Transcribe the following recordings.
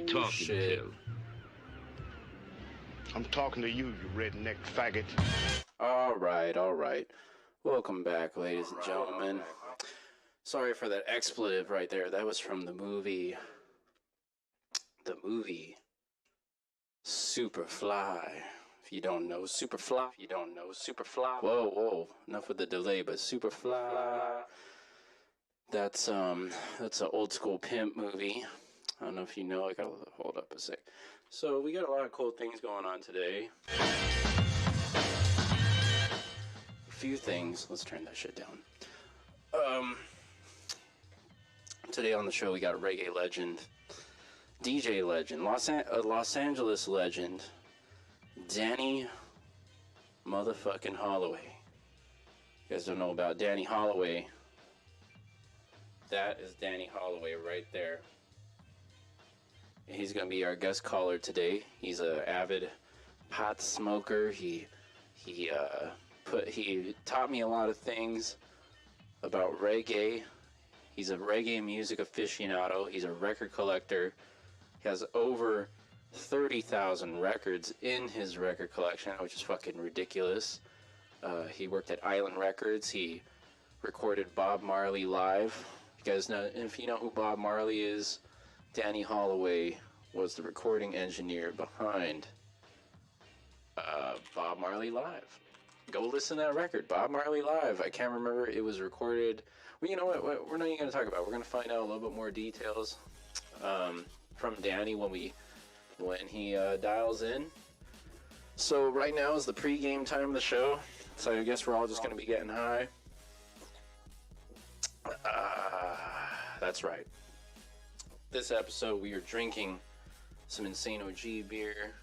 Talking to? I'm talking to you, you redneck faggot. All right. Welcome back, ladies and gentlemen. Sorry for that expletive right there. That was from the movie Superfly. If you don't know Superfly. Whoa. Enough with the delay, but Superfly. That's an old school pimp movie. I don't know if you know, I gotta hold up a sec. So we got a lot of cool things going on today. A few things. Let's turn that shit down. Today on the show we got reggae legend, DJ legend, Los Angeles legend, Danny motherfucking Holloway. You guys don't know about Danny Holloway. That is Danny Holloway right there. He's going to be our guest caller today. He's an avid pot smoker. He taught me a lot of things about reggae. He's a reggae music aficionado. He's a record collector. He has over 30,000 records in his record collection, which is fucking ridiculous. He worked at Island Records. He recorded Bob Marley live. You guys know, if you know who Bob Marley is, Danny Holloway was the recording engineer behind Bob Marley Live. Go listen to that record, Bob Marley Live. I can't remember, it was recorded. Well, you know what we're not even going to talk about. We're going to find out a little bit more details from Danny when he dials in. So right now is the pre-game time of the show, so I guess we're all just going to be getting high. That's right. This episode we are drinking some Insane OG beer.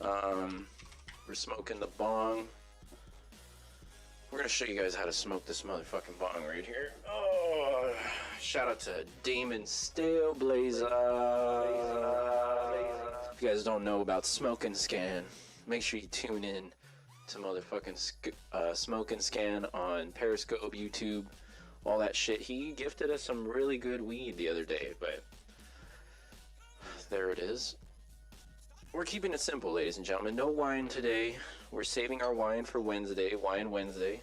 We're smoking the bong. We're gonna show you guys how to smoke this motherfucking bong right here. Oh, shout out to Damon Stale Blazer. If you guys don't know about Smoke and Scan, make sure you tune in to motherfucking Smoke and Scan on Periscope, YouTube, all that shit. He gifted us some really good weed the other day, but there it is. We're keeping it simple, ladies and gentlemen. No wine today. We're saving our wine for Wednesday. Wine Wednesday.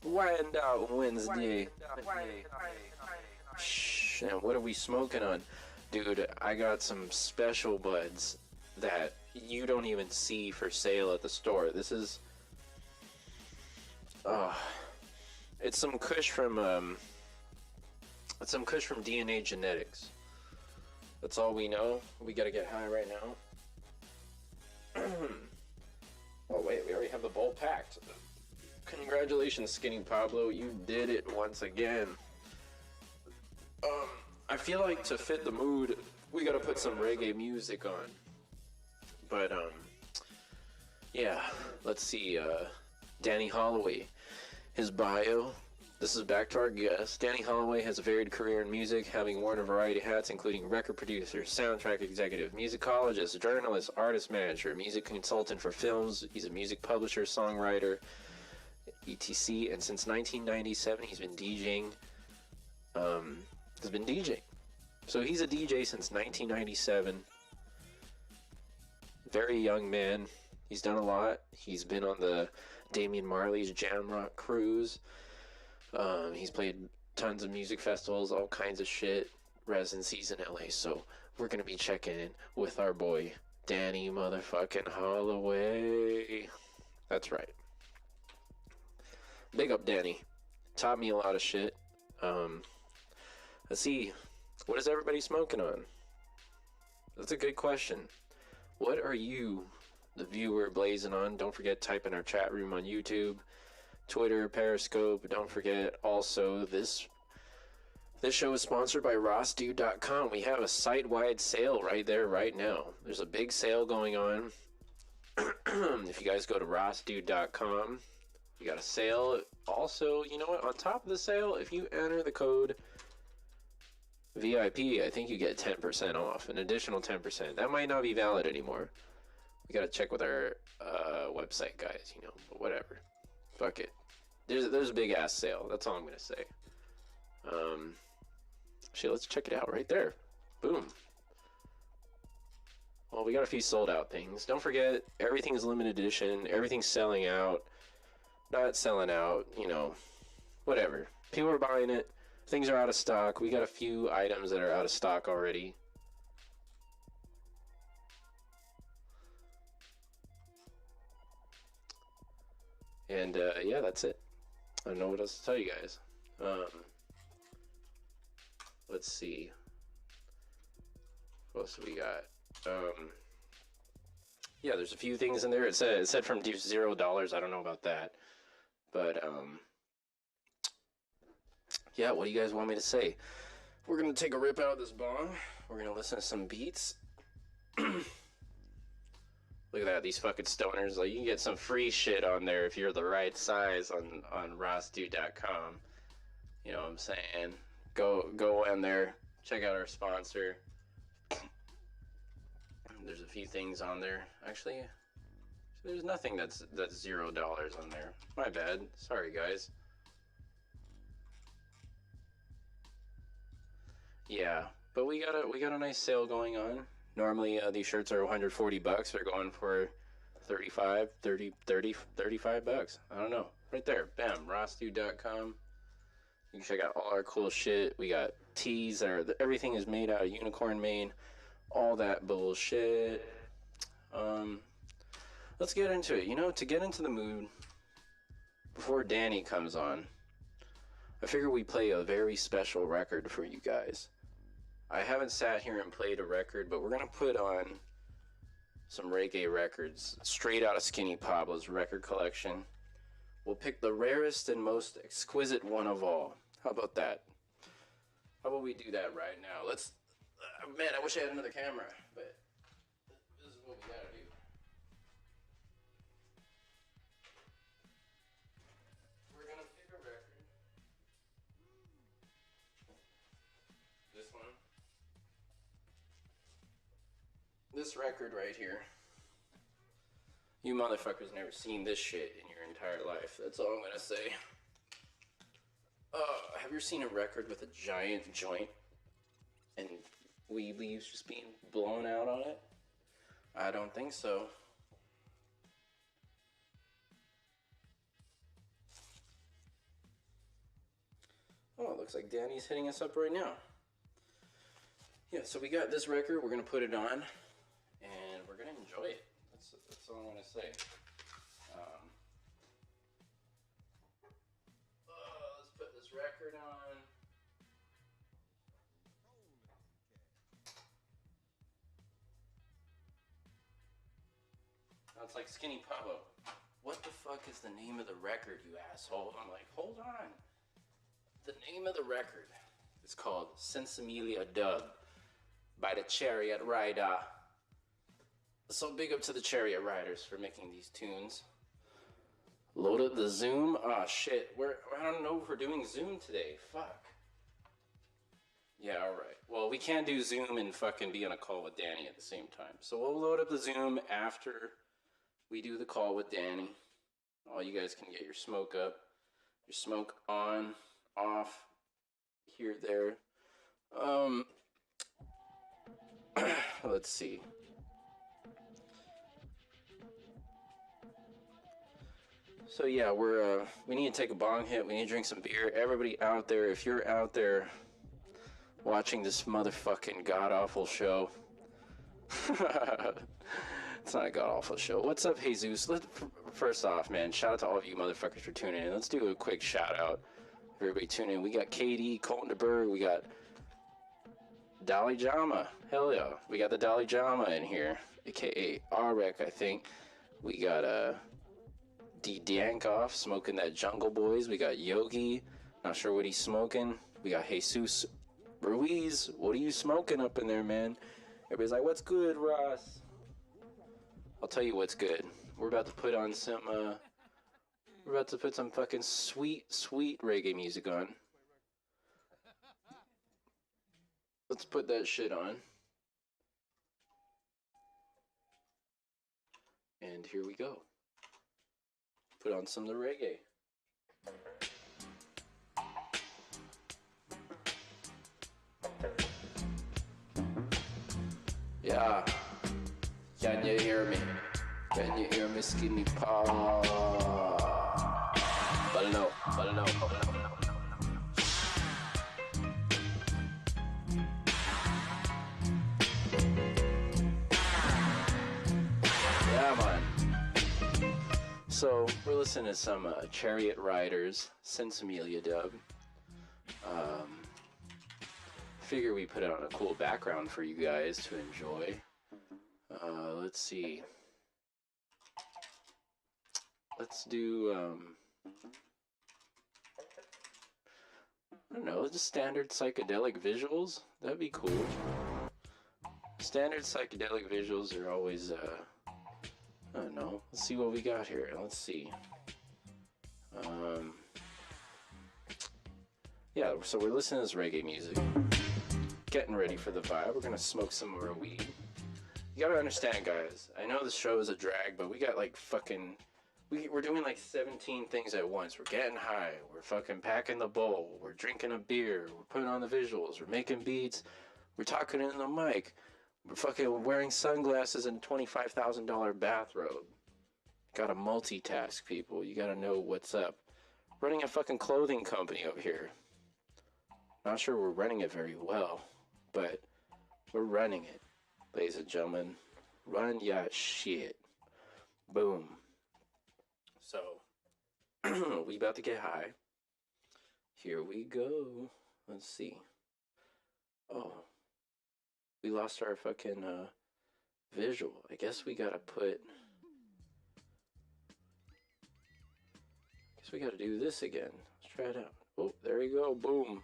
Wind out Wednesday. Shh. And what are we smoking on? Dude, I got some special buds that you don't even see for sale at the store. This is... It's some kush from DNA Genetics. That's all we know. We gotta get high right now. Oh wait, we already have the bowl packed. Congratulations, Skinny Pablo. You did it once again. I feel like to fit the mood, we gotta put some reggae music on. But, yeah, let's see, Danny Holloway. His bio. This is back to our guest. Danny Holloway has a varied career in music, having worn a variety of hats, including record producer, soundtrack executive, musicologist, journalist, artist manager, music consultant for films. He's a music publisher, songwriter, etc. And since 1997, he's been DJing. So he's a DJ since 1997. Very young man. He's done a lot. He's been on the Damian Marley's Jam Rock cruise. He's played tons of music festivals, all kinds of shit, residencies in LA. So we're gonna be checking in with our boy Danny motherfucking Holloway. That's right. Big up Danny. Taught me a lot of shit. Let's see. What is everybody smoking on? That's a good question. What are you, the viewer, blazing on? Don't forget, type in our chat room on YouTube, Twitter, Periscope. Don't forget also this show is sponsored by rossdude.com. We have a site-wide sale right there right now. There's a big sale going on. If you guys go to rossdude.com, you got a sale. Also, you know what? On top of the sale, if you enter the code VIP, I think you get 10% off, an additional 10%. That might not be valid anymore. We gotta check with our website guys, you know, but whatever. Fuck it. There's a big ass sale. That's all I'm gonna say. Shit, let's check it out right there. Boom. Well, we got a few sold out things. Don't forget, everything's limited edition. Everything's selling out. Not selling out, you know, whatever. People are buying it. Things are out of stock. We got a few items that are out of stock already. And, yeah, that's it. I don't know what else to tell you guys. Let's see. What else do we got? Yeah, there's a few things in there. It said from $0. I don't know about that. But, yeah, what do you guys want me to say? We're going to take a rip out of this bong. We're going to listen to some beats. Look at that, these fucking stoners. Like, you can get some free shit on there if you're the right size on rossdude.com. You know what I'm saying? Go in there, check out our sponsor. There's a few things on there. Actually, there's nothing that's $0 on there. My bad. Sorry, guys. Yeah, but we got a nice sale going on. Normally these shirts are $140. They're going for 35 bucks. I don't know. Right there. Bam. rossdude.com. You can check out all our cool shit. We got tees that are everything is made out of unicorn mane. All that bullshit. Let's get into it. You know, to get into the mood before Danny comes on, I figure we play a very special record for you guys. I haven't sat here and played a record, but we're going to put on some reggae records straight out of Skinny Pablo's record collection. We'll pick the rarest and most exquisite one of all. How about that? How about we do that right now? Let's... man, I wish I had another camera, but this is what we gotta do. We're gonna pick a record. This one. This record right here. You motherfuckers never seen this shit in your entire life. That's all I'm gonna say. Have you ever seen a record with a giant joint and weed leaves just being blown out on it? I don't think so. Oh, it looks like Danny's hitting us up right now. Yeah, so we got this record. We're gonna put it on, and we're gonna enjoy it. That's all I'm gonna say. Let's put this record on. Now it's like Skinny Pablo. what the fuck is the name of the record, you asshole? I'm like, hold on. The name of the record is called Sensimilia Dub by the Chariot Rider. So big up to the Chariot Riders for making these tunes. Load up the Zoom. Ah, shit. I don't know if we're doing Zoom today. Fuck. Yeah, alright. Well, we can't do Zoom and fucking be on a call with Danny at the same time. So we'll load up the Zoom after we do the call with Danny. All you guys can get your smoke up. Your smoke on, off, here, there. Let's see. So yeah, we need to take a bong hit. We need to drink some beer. Everybody out there, if you're out there watching this motherfucking god-awful show. It's not a god-awful show. What's up, Jesus? First off, man, shout out to all of you motherfuckers for tuning in. Let's do a quick shout-out. Everybody tune in. We got KD, Colton DeBerg. We got Dolly Jama. Hell yeah. We got the Dolly Jama in here, a.k.a. Arek, I think. We got D. Dankoff smoking that Jungle Boys. We got Yogi. Not sure what he's smoking. We got Jesus Ruiz. What are you smoking up in there, man? Everybody's like, what's good, Ross? I'll tell you what's good. We're about to put on some, we're about to put some fucking sweet, sweet reggae music on. Let's put that shit on. And here we go. Put on some of the reggae. Yeah. Can you hear me? Can you hear me, skinny paw? Below. Yeah, man. So, we're listening to some Chariot Riders, Sensimilia dub. Figure we put it on a cool background for you guys to enjoy. Let's see. Let's do, I don't know, just standard psychedelic visuals. That'd be cool. Standard psychedelic visuals are always, I don't know. Let's see what we got here. Let's see. Yeah, so we're listening to this reggae music. Getting ready for the vibe. We're gonna smoke some more weed. You gotta understand, guys. I know the show is a drag, but we got like fucking... We're doing like 17 things at once. We're getting high. We're fucking packing the bowl. We're drinking a beer. We're putting on the visuals. We're making beats. We're talking in the mic. We're fucking wearing sunglasses and a $25,000 bathrobe. Gotta multitask, people. You gotta know what's up. Running a fucking clothing company over here. Not sure we're running it very well, but we're running it, ladies and gentlemen. Run ya shit. Boom. So, we about to get high. Here we go. Let's see. Oh. We lost our fucking, visual. I guess we gotta put... we gotta do this again. Let's try it out. Oh, there we go. Boom.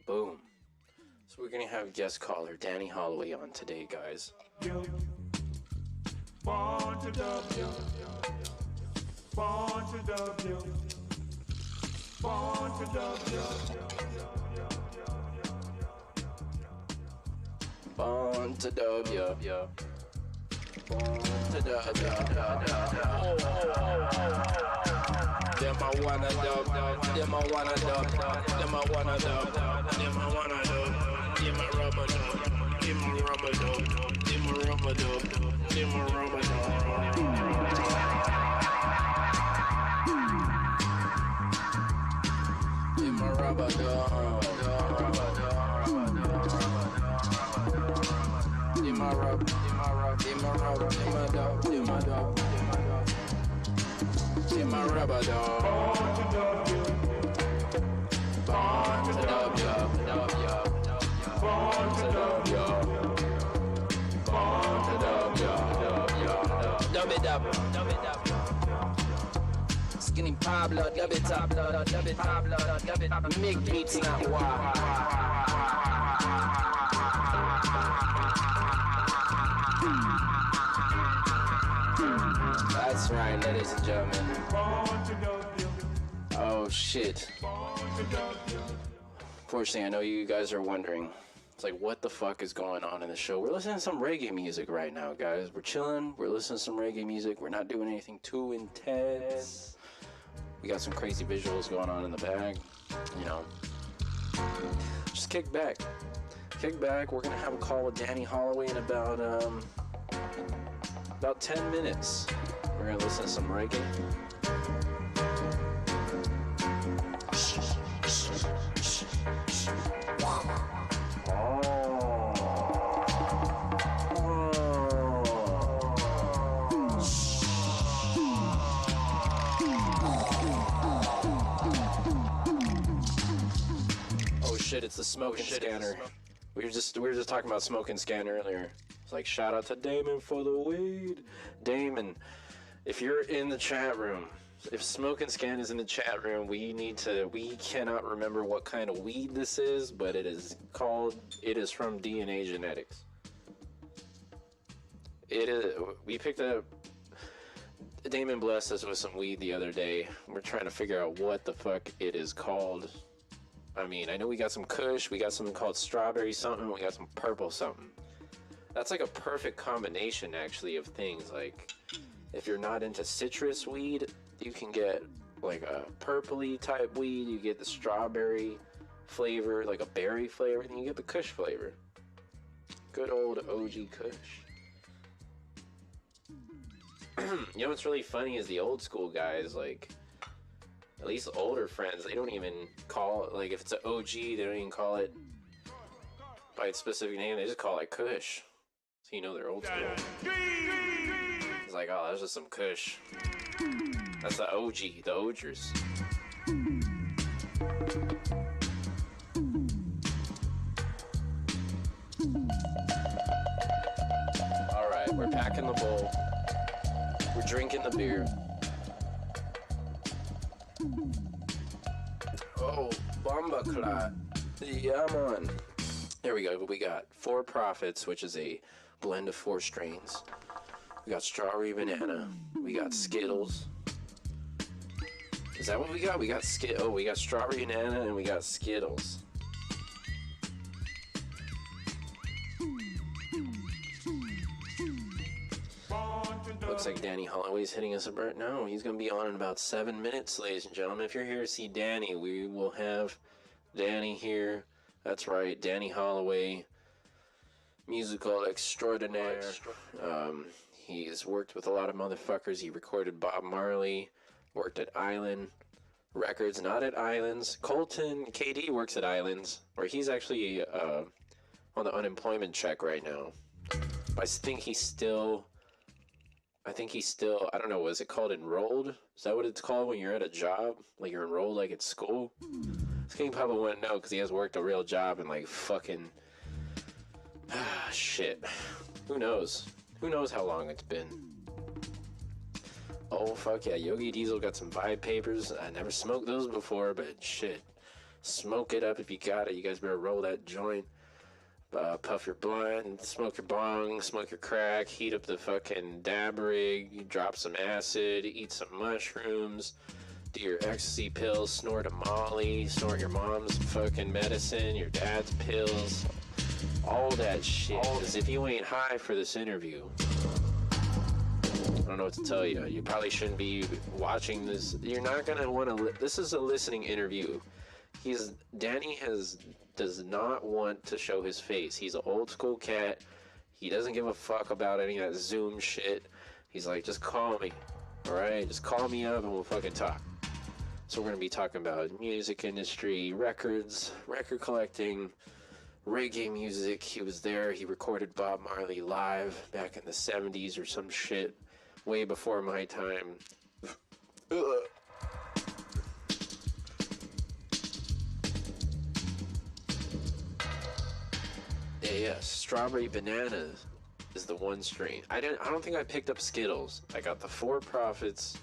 Boom. So we're gonna have guest caller Danny Holloway on today, guys. Born to dub, born to dub, born to dub, born to dub, born to dub, Them I wanna dub, them I wanna dub, them I wanna dub, them I wanna dub, them I rubber dub, them I rubber dub, them I rubber dub, them I rubber dub. Them I rubber dub, them I rub, them I rub, them I rub, them I dub, them I dub. In my rubber dog. Born to dub, born to dub, born to dub, dub it up. dub. Skinny Pablo, dub it up, dub it up. Make beats not war. That's right, ladies and gentlemen. Oh shit. Fortunately, I know you guys are wondering. It's like, what the fuck is going on in the show? We're listening to some reggae music right now, guys. We're chilling. We're listening to some reggae music. We're not doing anything too intense. We got some crazy visuals going on in the bag. You know, just kick back. Kick back. We're gonna have a call with Danny Holloway in about 10 minutes. We're gonna listen to some reggae. It's the smoking scanner. We were just talking about smoking scan earlier. It's like, shout out to Damon for the weed. Damon, if you're in the chat room, if smoking scan is in the chat room, we cannot remember what kind of weed this is, but it is from DNA Genetics. We picked up, Damon blessed us with some weed the other day. We're trying to figure out what the fuck it is called. I mean, I know we got some kush, we got something called strawberry something, we got some purple something. That's like a perfect combination, actually, of things. Like, if you're not into citrus weed, you can get like a purpley type weed, you get the strawberry flavor, like a berry flavor, and you get the kush flavor. Good old OG kush. You know what's really funny is the old school guys, like, at least older friends, they don't even call it, like, if it's an OG, they don't even call it by its specific name, they just call it kush. So you know they're old school. It's like, oh, that's just some kush. That's the OG, the Ogers. Alright, we're packing the bowl. We're drinking the beer. Oh, Bomba Clot. Yeah, man. There we go. What we got? Four Profits, which is a blend of 4 strains. We got Strawberry Banana. We got Skittles. Is that what we got? We got we got Strawberry Banana and we got Skittles. Looks like Danny Holloway's hitting us up right now. He's going to be on in about 7 minutes, ladies and gentlemen. If you're here to see Danny, we will have Danny here. That's right, Danny Holloway, musical extraordinaire. He's worked with a lot of motherfuckers. He recorded Bob Marley, worked at Island Records, not at Islands. Colton KD works at Islands, where he's actually on the unemployment check right now. I think he's still, I don't know, was it called enrolled? Is that what it's called when you're at a job? Like you're enrolled like at school? This king probably wouldn't know because he has worked a real job in like fucking, shit. Who knows? Who knows how long it's been? Oh, fuck yeah. Yogi Diesel got some vibe papers. I never smoked those before, but shit. Smoke it up if you got it. You guys better roll that joint. Puff your blunt, smoke your bong, smoke your crack, heat up the fucking dab rig, drop some acid, eat some mushrooms, do your ecstasy pills, snort a molly, snort your mom's fucking medicine, your dad's pills, all that shit. Because if you ain't high for this interview, I don't know what to tell you. You probably shouldn't be watching this. You're not gonna want to. This is a listening interview. Danny does not want to show his face. He's an old school cat. He doesn't give a fuck about any of that Zoom shit. He's like, just call me, all right? Just call me up and we'll fucking talk. So we're gonna be talking about music industry, records, record collecting, reggae music. He was there. He recorded Bob Marley live back in the 70s or some shit, way before my time. Yes, Strawberry Banana is the one strain. I don't think I picked up Skittles. I got the Four Profits.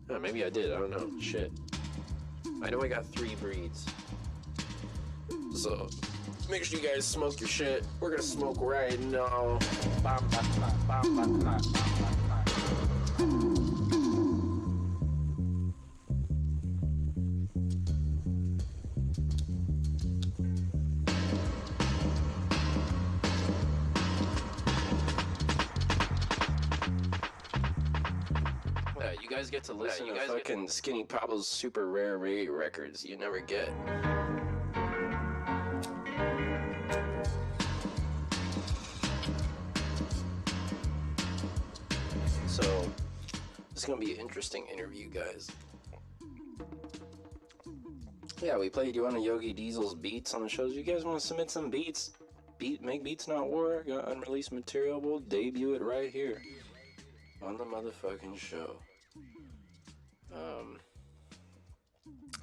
Oh, maybe I did. I don't know. Shit. I know I got 3 breeds. So make sure you guys smoke your shit. We're gonna smoke right now. You guys get to listen to fucking Skinny Pablo's super rare reggae records you never get. So, it's gonna be an interesting interview, guys. Yeah, we played you on Yogi Diesel's beats on the shows. You guys want to submit some beats? Make beats not war. Got unreleased material. We'll debut it right here on the motherfucking show.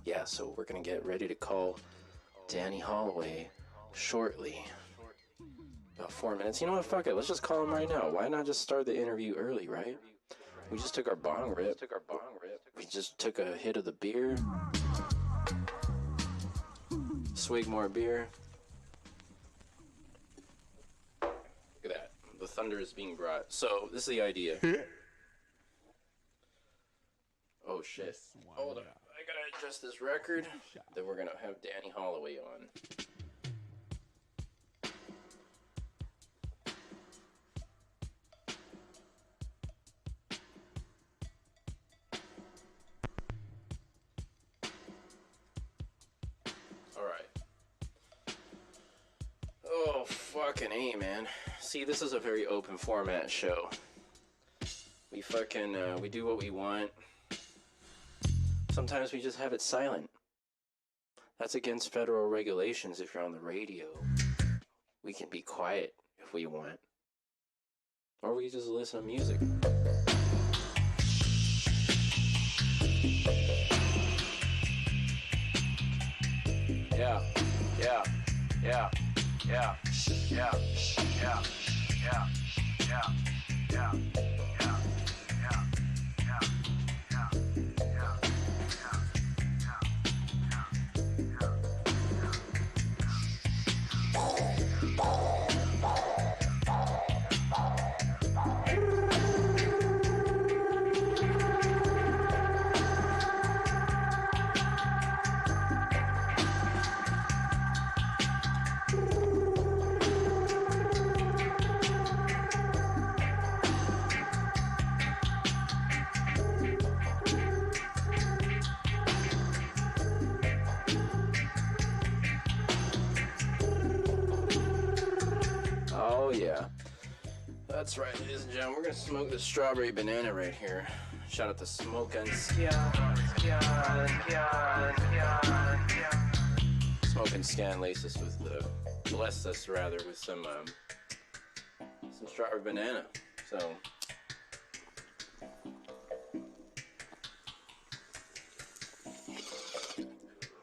Yeah, so we're gonna get ready to call Danny Holloway shortly. About 4 minutes. You know what? Fuck it. Let's just call him right now. Why not just start the interview early, right? We just took our bong rip. We just took a hit of the beer. Swig more beer. Look at that. The thunder is being brought. So, this is the idea. Oh, shit. Hold on. I gotta adjust this record. Then we're gonna have Danny Holloway on. Oh, fucking A, man. See, this is a very open format show. We fucking, we do what we want. Sometimes we just have it silent. That's against federal regulations if you're on the radio. We can be quiet if we want. Or we just listen to music. Yeah. Oh yeah, that's right, ladies and gentlemen. We're gonna smoke this strawberry banana right here. Shout out to Smokin' Scan laces with bless us rather with some strawberry banana. So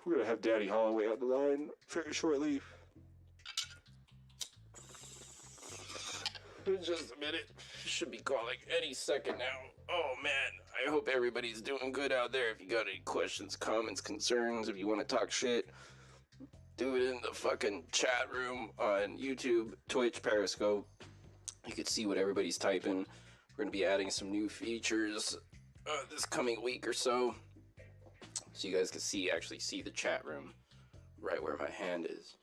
we're gonna have Daddy Holloway on the line very shortly. In just a minute. Should be calling any second now. Oh man, I hope everybody's doing good out there. If you got any questions, comments, concerns, if you want to talk shit, do it in the fucking chat room on YouTube, Twitch, Periscope. You can see what everybody's typing. We're going to be adding some new features this coming week or so. So you guys can actually see the chat room right where my hand is.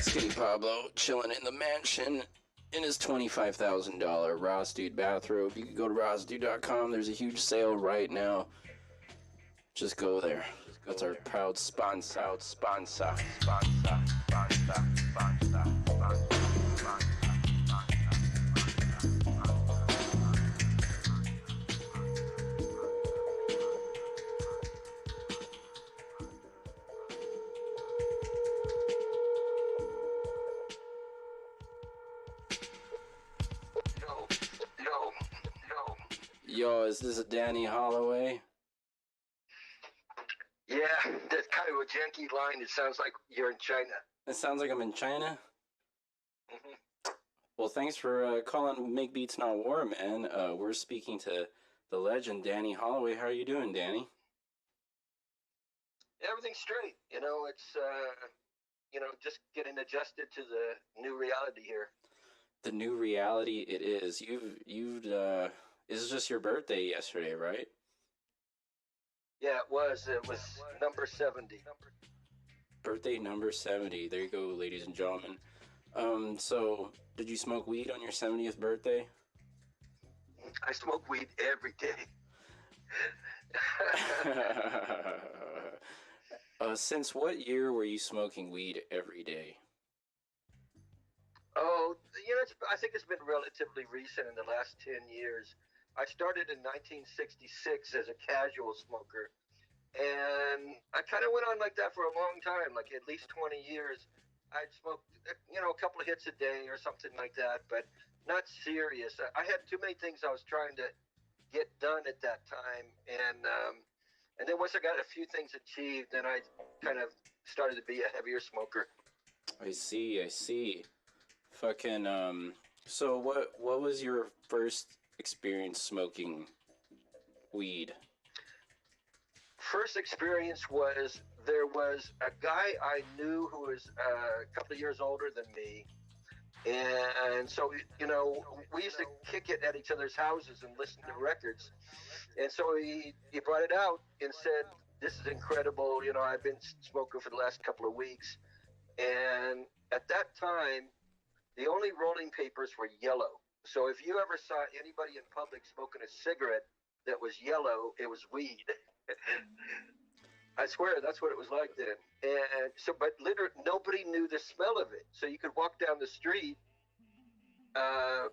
Skinny Pablo chilling in the mansion in his $25,000 Ross Dude bathrobe. You can go to rossdude.com. There's a huge sale right now. Just go there. That's our proud sponsor. Yo, is this Danny Holloway? Yeah, that's kind of a janky line. It sounds like you're in China. It sounds like I'm in China. Hmm. Well, thanks for calling Make Beats Not War, man. We're speaking to the legend, Danny Holloway. How are you doing, Danny? Everything's straight. It's just getting adjusted to the new reality here. The new reality it is. This is just your birthday yesterday, right? Yeah, it was. It was number 70. Birthday number 70. There you go, ladies and gentlemen. So, did you smoke weed on your 70th birthday? I smoke weed every day. Since what year were you smoking weed every day? Oh, I think it's been relatively recent in the last 10 years. I started in 1966 as a casual smoker, and I kind of went on like that for a long time, like at least 20 years. I'd smoke, a couple of hits a day or something like that, but not serious. I had too many things I was trying to get done at that time, and then once I got a few things achieved, then I kind of started to be a heavier smoker. I see. Fucking, so what was your first experience smoking weed? First experience was there was a guy I knew who was a couple of years older than me. And so, we used to kick it at each other's houses and listen to records. And so he brought it out and said, "This is incredible. I've been smoking for the last couple of weeks." And at that time, the only rolling papers were yellow. So if you ever saw anybody in public smoking a cigarette that was yellow, it was weed. I swear that's what it was like then. And so, but literally nobody knew the smell of it. So you could walk down the street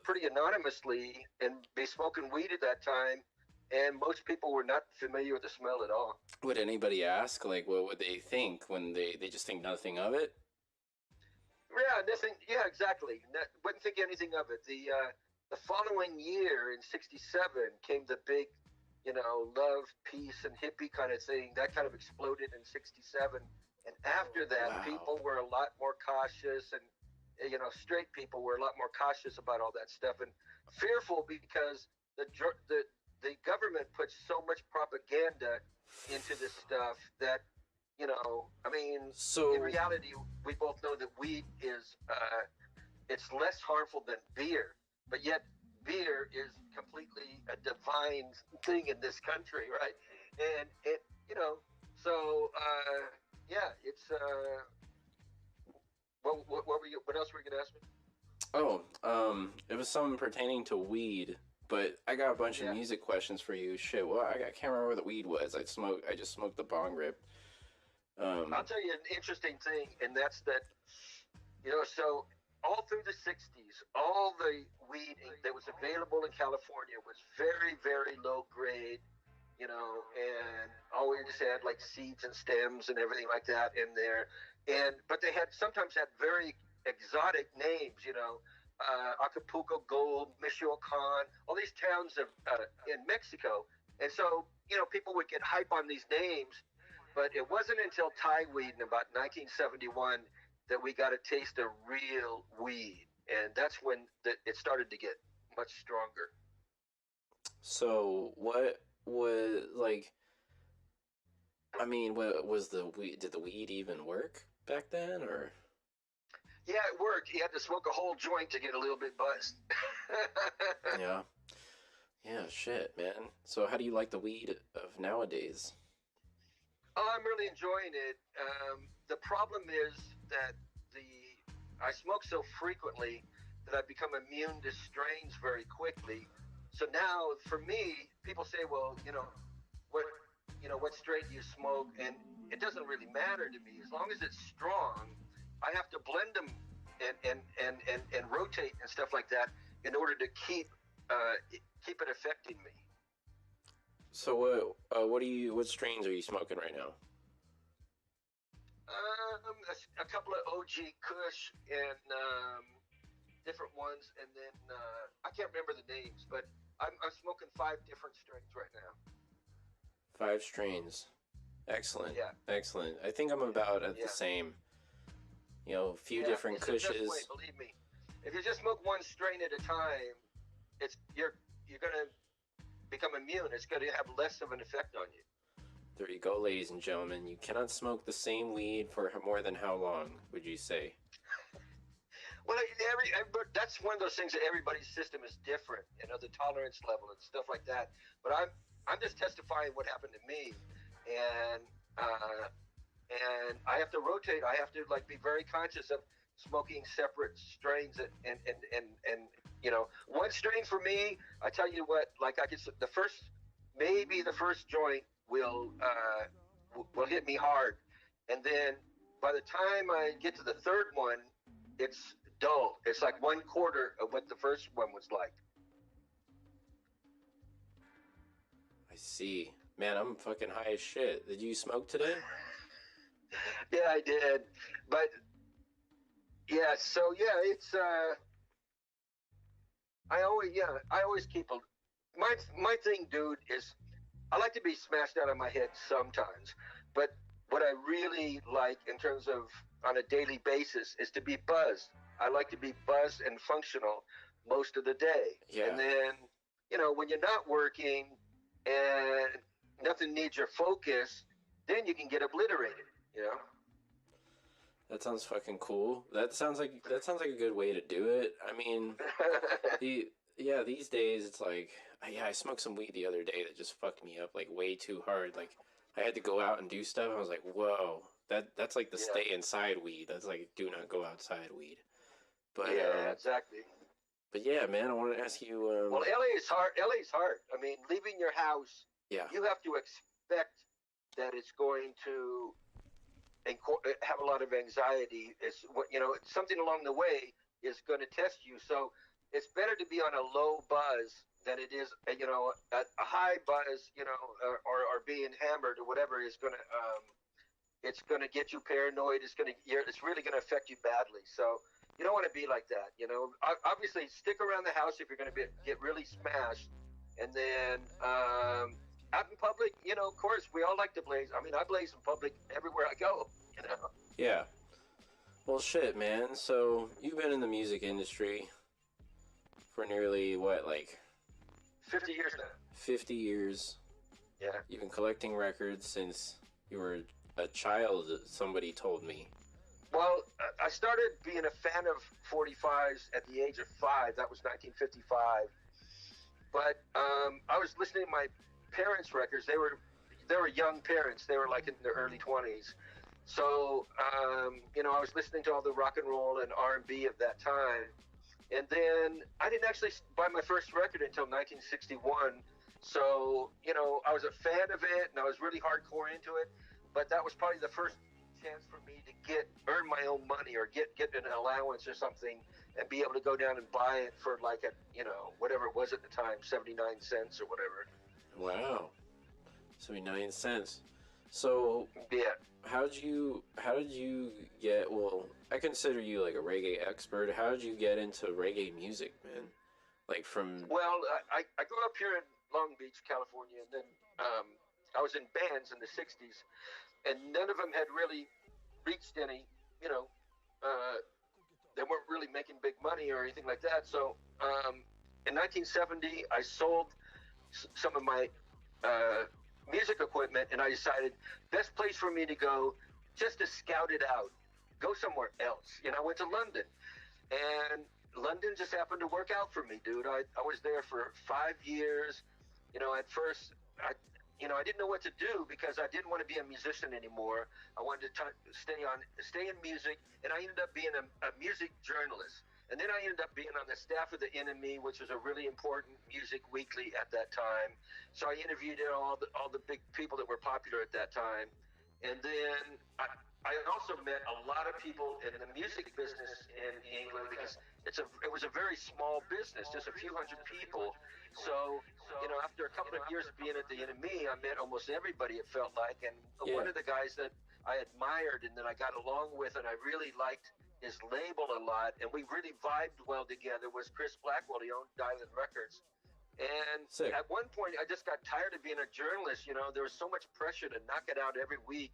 pretty anonymously and be smoking weed at that time, and most people were not familiar with the smell at all. Would anybody ask, like, what would they think when they just think nothing of it? Yeah, nothing. Yeah, exactly. Wouldn't think anything of it. The following year in '67 came the big, love, peace, and hippie kind of thing. That kind of exploded in '67, and after that, Wow. people were a lot more cautious, and straight people were a lot more cautious about all that stuff and fearful because the government puts so much propaganda into this stuff that. So in reality, we both know that weed is it's less harmful than beer, but yet beer is completely a divine thing in this country, right? And yeah, it's what else were you gonna ask me? It was something pertaining to weed, but I got a bunch of music questions for you. Shit, well, I can't remember what the weed was. I just smoked the bong rip. I'll tell you an interesting thing, and that's that, so all through the 60s, all the weed that was available in California was very, very low grade, and all we just had like seeds and stems and everything like that in there. But they sometimes had very exotic names, Acapulco Gold, Michoacan, all these towns in Mexico. And so, people would get hype on these names. But it wasn't until Thai weed in about 1971 that we got a taste of real weed. And that's when it started to get much stronger. So what was what was the weed? Did the weed even work back then, or? Yeah, it worked. You had to smoke a whole joint to get a little bit buzzed. Yeah, shit, man. So how do you like the weed of nowadays? Oh, I'm really enjoying it. The problem is that I smoke so frequently that I've become immune to strains very quickly. So now, for me, people say, "Well, what strain do you smoke?" And it doesn't really matter to me as long as it's strong. I have to blend them and rotate and stuff like that in order to keep it affecting me. So what strains are you smoking right now? A couple of OG Kush and different ones, and then I can't remember the names, but I'm smoking 5 different strains right now. 5 strains. Excellent. Yeah. Excellent. I think I'm about at the same. You know, a few different it's cushes. The best way, believe me. If you just smoke one strain at a time, you're gonna become immune. It's gonna have less of an effect on you. There you go, ladies and gentlemen. You cannot smoke the same weed for more than how long, would you say? Well, that's one of those things that everybody's system is different, you know, the tolerance level and stuff like that. But I'm just testifying what happened to me, and I have to rotate. I have to like be very conscious of smoking separate strains, and you know, one strain for me. I tell you what, like I could maybe the first joint will hit me hard, and then by the time I get to the third one, it's dull. It's like 1/4 of what the first one was like. I see. Man, I'm fucking high as shit. Did you smoke today? Yeah, I did. But yeah, so yeah, it's I always keep my thing, dude, is I like to be smashed out of my head sometimes, but what I really like in terms of on a daily basis is to be buzzed. I like to be buzzed and functional most of the day. Yeah. And then, you know, when you're not working and nothing needs your focus, then you can get obliterated, you know? That sounds fucking cool. That sounds like a good way to do it. I mean, these days it's like, I smoked some weed the other day that just fucked me up like way too hard. Like I had to go out and do stuff. I was like, whoa, that's like the stay inside weed. That's like do not go outside weed. But yeah, exactly. But yeah, man, I wanted to ask you. Well, LA is hard. LA is hard. I mean, leaving your house, you have to expect that it's going to have a lot of anxiety. It's something along the way is going to test you. So it's better to be on a low buzz than it is, a high buzz, or being hammered or whatever is going to. It's going to get you paranoid. It's really going to affect you badly. So. You don't want to be like that, you know. Obviously, stick around the house if you're going to get really smashed, and then out in public, you know. Of course, we all like to blaze. I mean, I blaze in public everywhere I go, you know. Yeah. Well, shit, man. So you've been in the music industry for nearly what, like 50 years now. 50 years. Yeah. You've been collecting records since you were a child. Somebody told me. Well, I started being a fan of 45s at the age of 5. That was 1955. But I was listening to my parents' records. They were young parents. They were like in their early 20s. So, I was listening to all the rock and roll and R&B of that time. And then I didn't actually buy my first record until 1961. So, I was a fan of it, and I was really hardcore into it. But that was probably the first chance for me to earn my own money or get an allowance or something and be able to go down and buy it for like whatever it was at the time, 79 cents or whatever. Wow. 79 cents. So yeah. How did you get, well, I consider you like a reggae expert. How did you get into reggae music, man? Like from... Well, I grew up here in Long Beach, California, and then I was in bands in the 60s. And none of them had really reached any, they weren't really making big money or anything like that. So in 1970, I sold some of my music equipment, and I decided best place for me to go just to scout it out, go somewhere else. I went to London, and London just happened to work out for me, dude. I was there for 5 years. At first, I didn't know what to do because I didn't want to be a musician anymore. I wanted to stay in music, and I ended up being a music journalist. And then I ended up being on the staff of the NME, which was a really important music weekly at that time. So I interviewed all the big people that were popular at that time. And then I also met a lot of people in the music business in England because it was a very small business, just a few hundred people. So after a couple of years of being at the NME, I met almost everybody, it felt like. And one of the guys that I admired and that I got along with and I really liked his label a lot, and we really vibed well together, was Chris Blackwell. He owned Diamond Records. And Sick. at one point, I just got tired of being a journalist. You know, there was so much pressure to knock it out every week.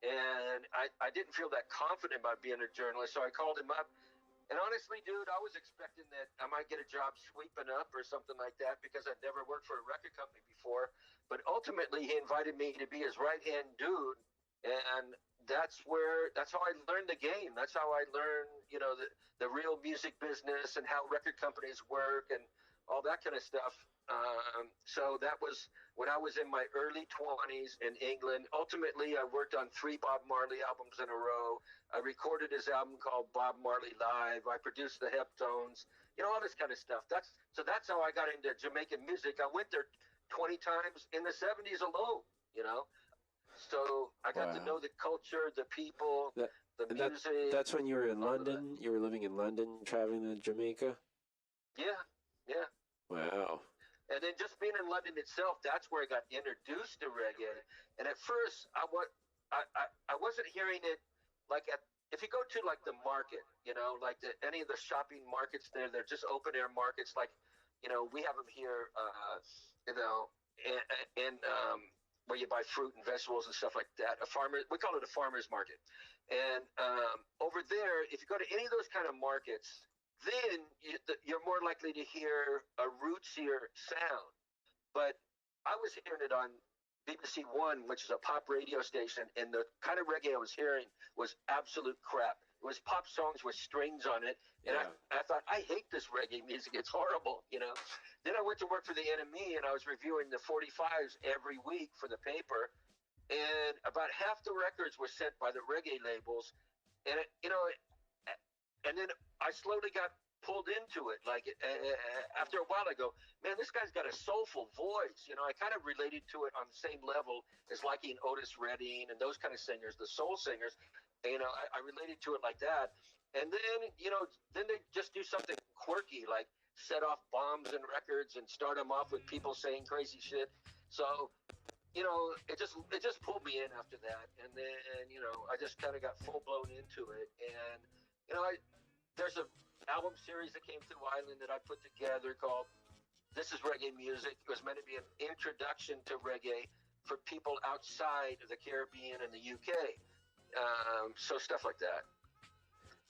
And I didn't feel that confident about being a journalist. So I called him up. And honestly, dude, I was expecting that I might get a job sweeping up or something like that because I'd never worked for a record company before. But ultimately, he invited me to be his right-hand dude. And that's how I learned the game. That's how I learned, you know, the real music business and how record companies work and all that kind of stuff. So that was when I was in my early 20s in England. Ultimately, I worked on 3 Bob Marley albums in a row. I recorded his album called Bob Marley Live. I produced the Heptones, you know, all this kind of stuff. That's how I got into Jamaican music. I went there 20 times in the 70s alone, you know. So I got to know the culture, the people, the music. That's when you were in London? You were living in London, traveling to Jamaica? Yeah. Wow. And then just being in London itself, that's where I got introduced to reggae. And at first, I wasn't hearing it like if you go to like the market, you know, like any of the shopping markets there, they're just open air markets. Like, you know, we have them here, you know, and where you buy fruit and vegetables and stuff like that. We call it a farmer's market. And over there, if you go to any of those kind of markets, then you're more likely to hear a rootsier sound. But I was hearing it on BBC One, which is a pop radio station, and the kind of reggae I was hearing was absolute crap. It was pop songs with strings on it, and I thought, I hate this reggae music. It's horrible, you know. Then I went to work for the NME, and I was reviewing the 45s every week for the paper, and about half the records were sent by the reggae labels, and and then I slowly got pulled into it. Like after a while, I go, man, this guy's got a soulful voice. You know, I kind of related to it on the same level as liking Otis Redding and those kind of singers, the soul singers. You know, I related to it like that. And then, you know, then they just do something quirky, like set off bombs and records and start them off with people saying crazy shit. So, you know, it just pulled me in after that. And then, you know, I just kind of got full blown into it. And, you know, there's a album series that came through Island that I put together called This Is Reggae Music. It was meant to be an introduction to reggae for people outside of the Caribbean and the UK. So stuff like that.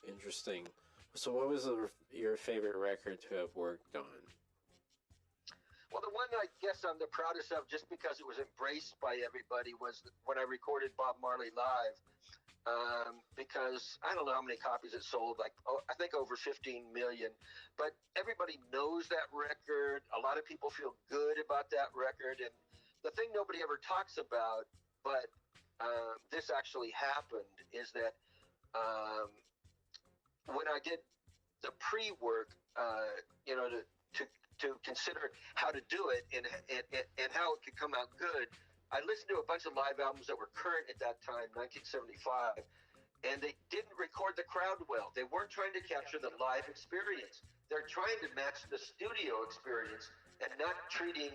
Interesting. So what was your favorite record to have worked on? Well, the one I guess I'm the proudest of, just because it was embraced by everybody, was when I recorded Bob Marley Live. Because I don't know how many copies it sold, like I think over 15 million. But everybody knows that record. A lot of people feel good about that record. And the thing nobody ever talks about, but this actually happened, is that when I did the pre-work, you know, to consider how to do it and how it could come out good, I listened to a bunch of live albums that were current at that time, 1975, and they didn't record the crowd well. They weren't trying to capture the live experience. They're trying to match the studio experience and not treating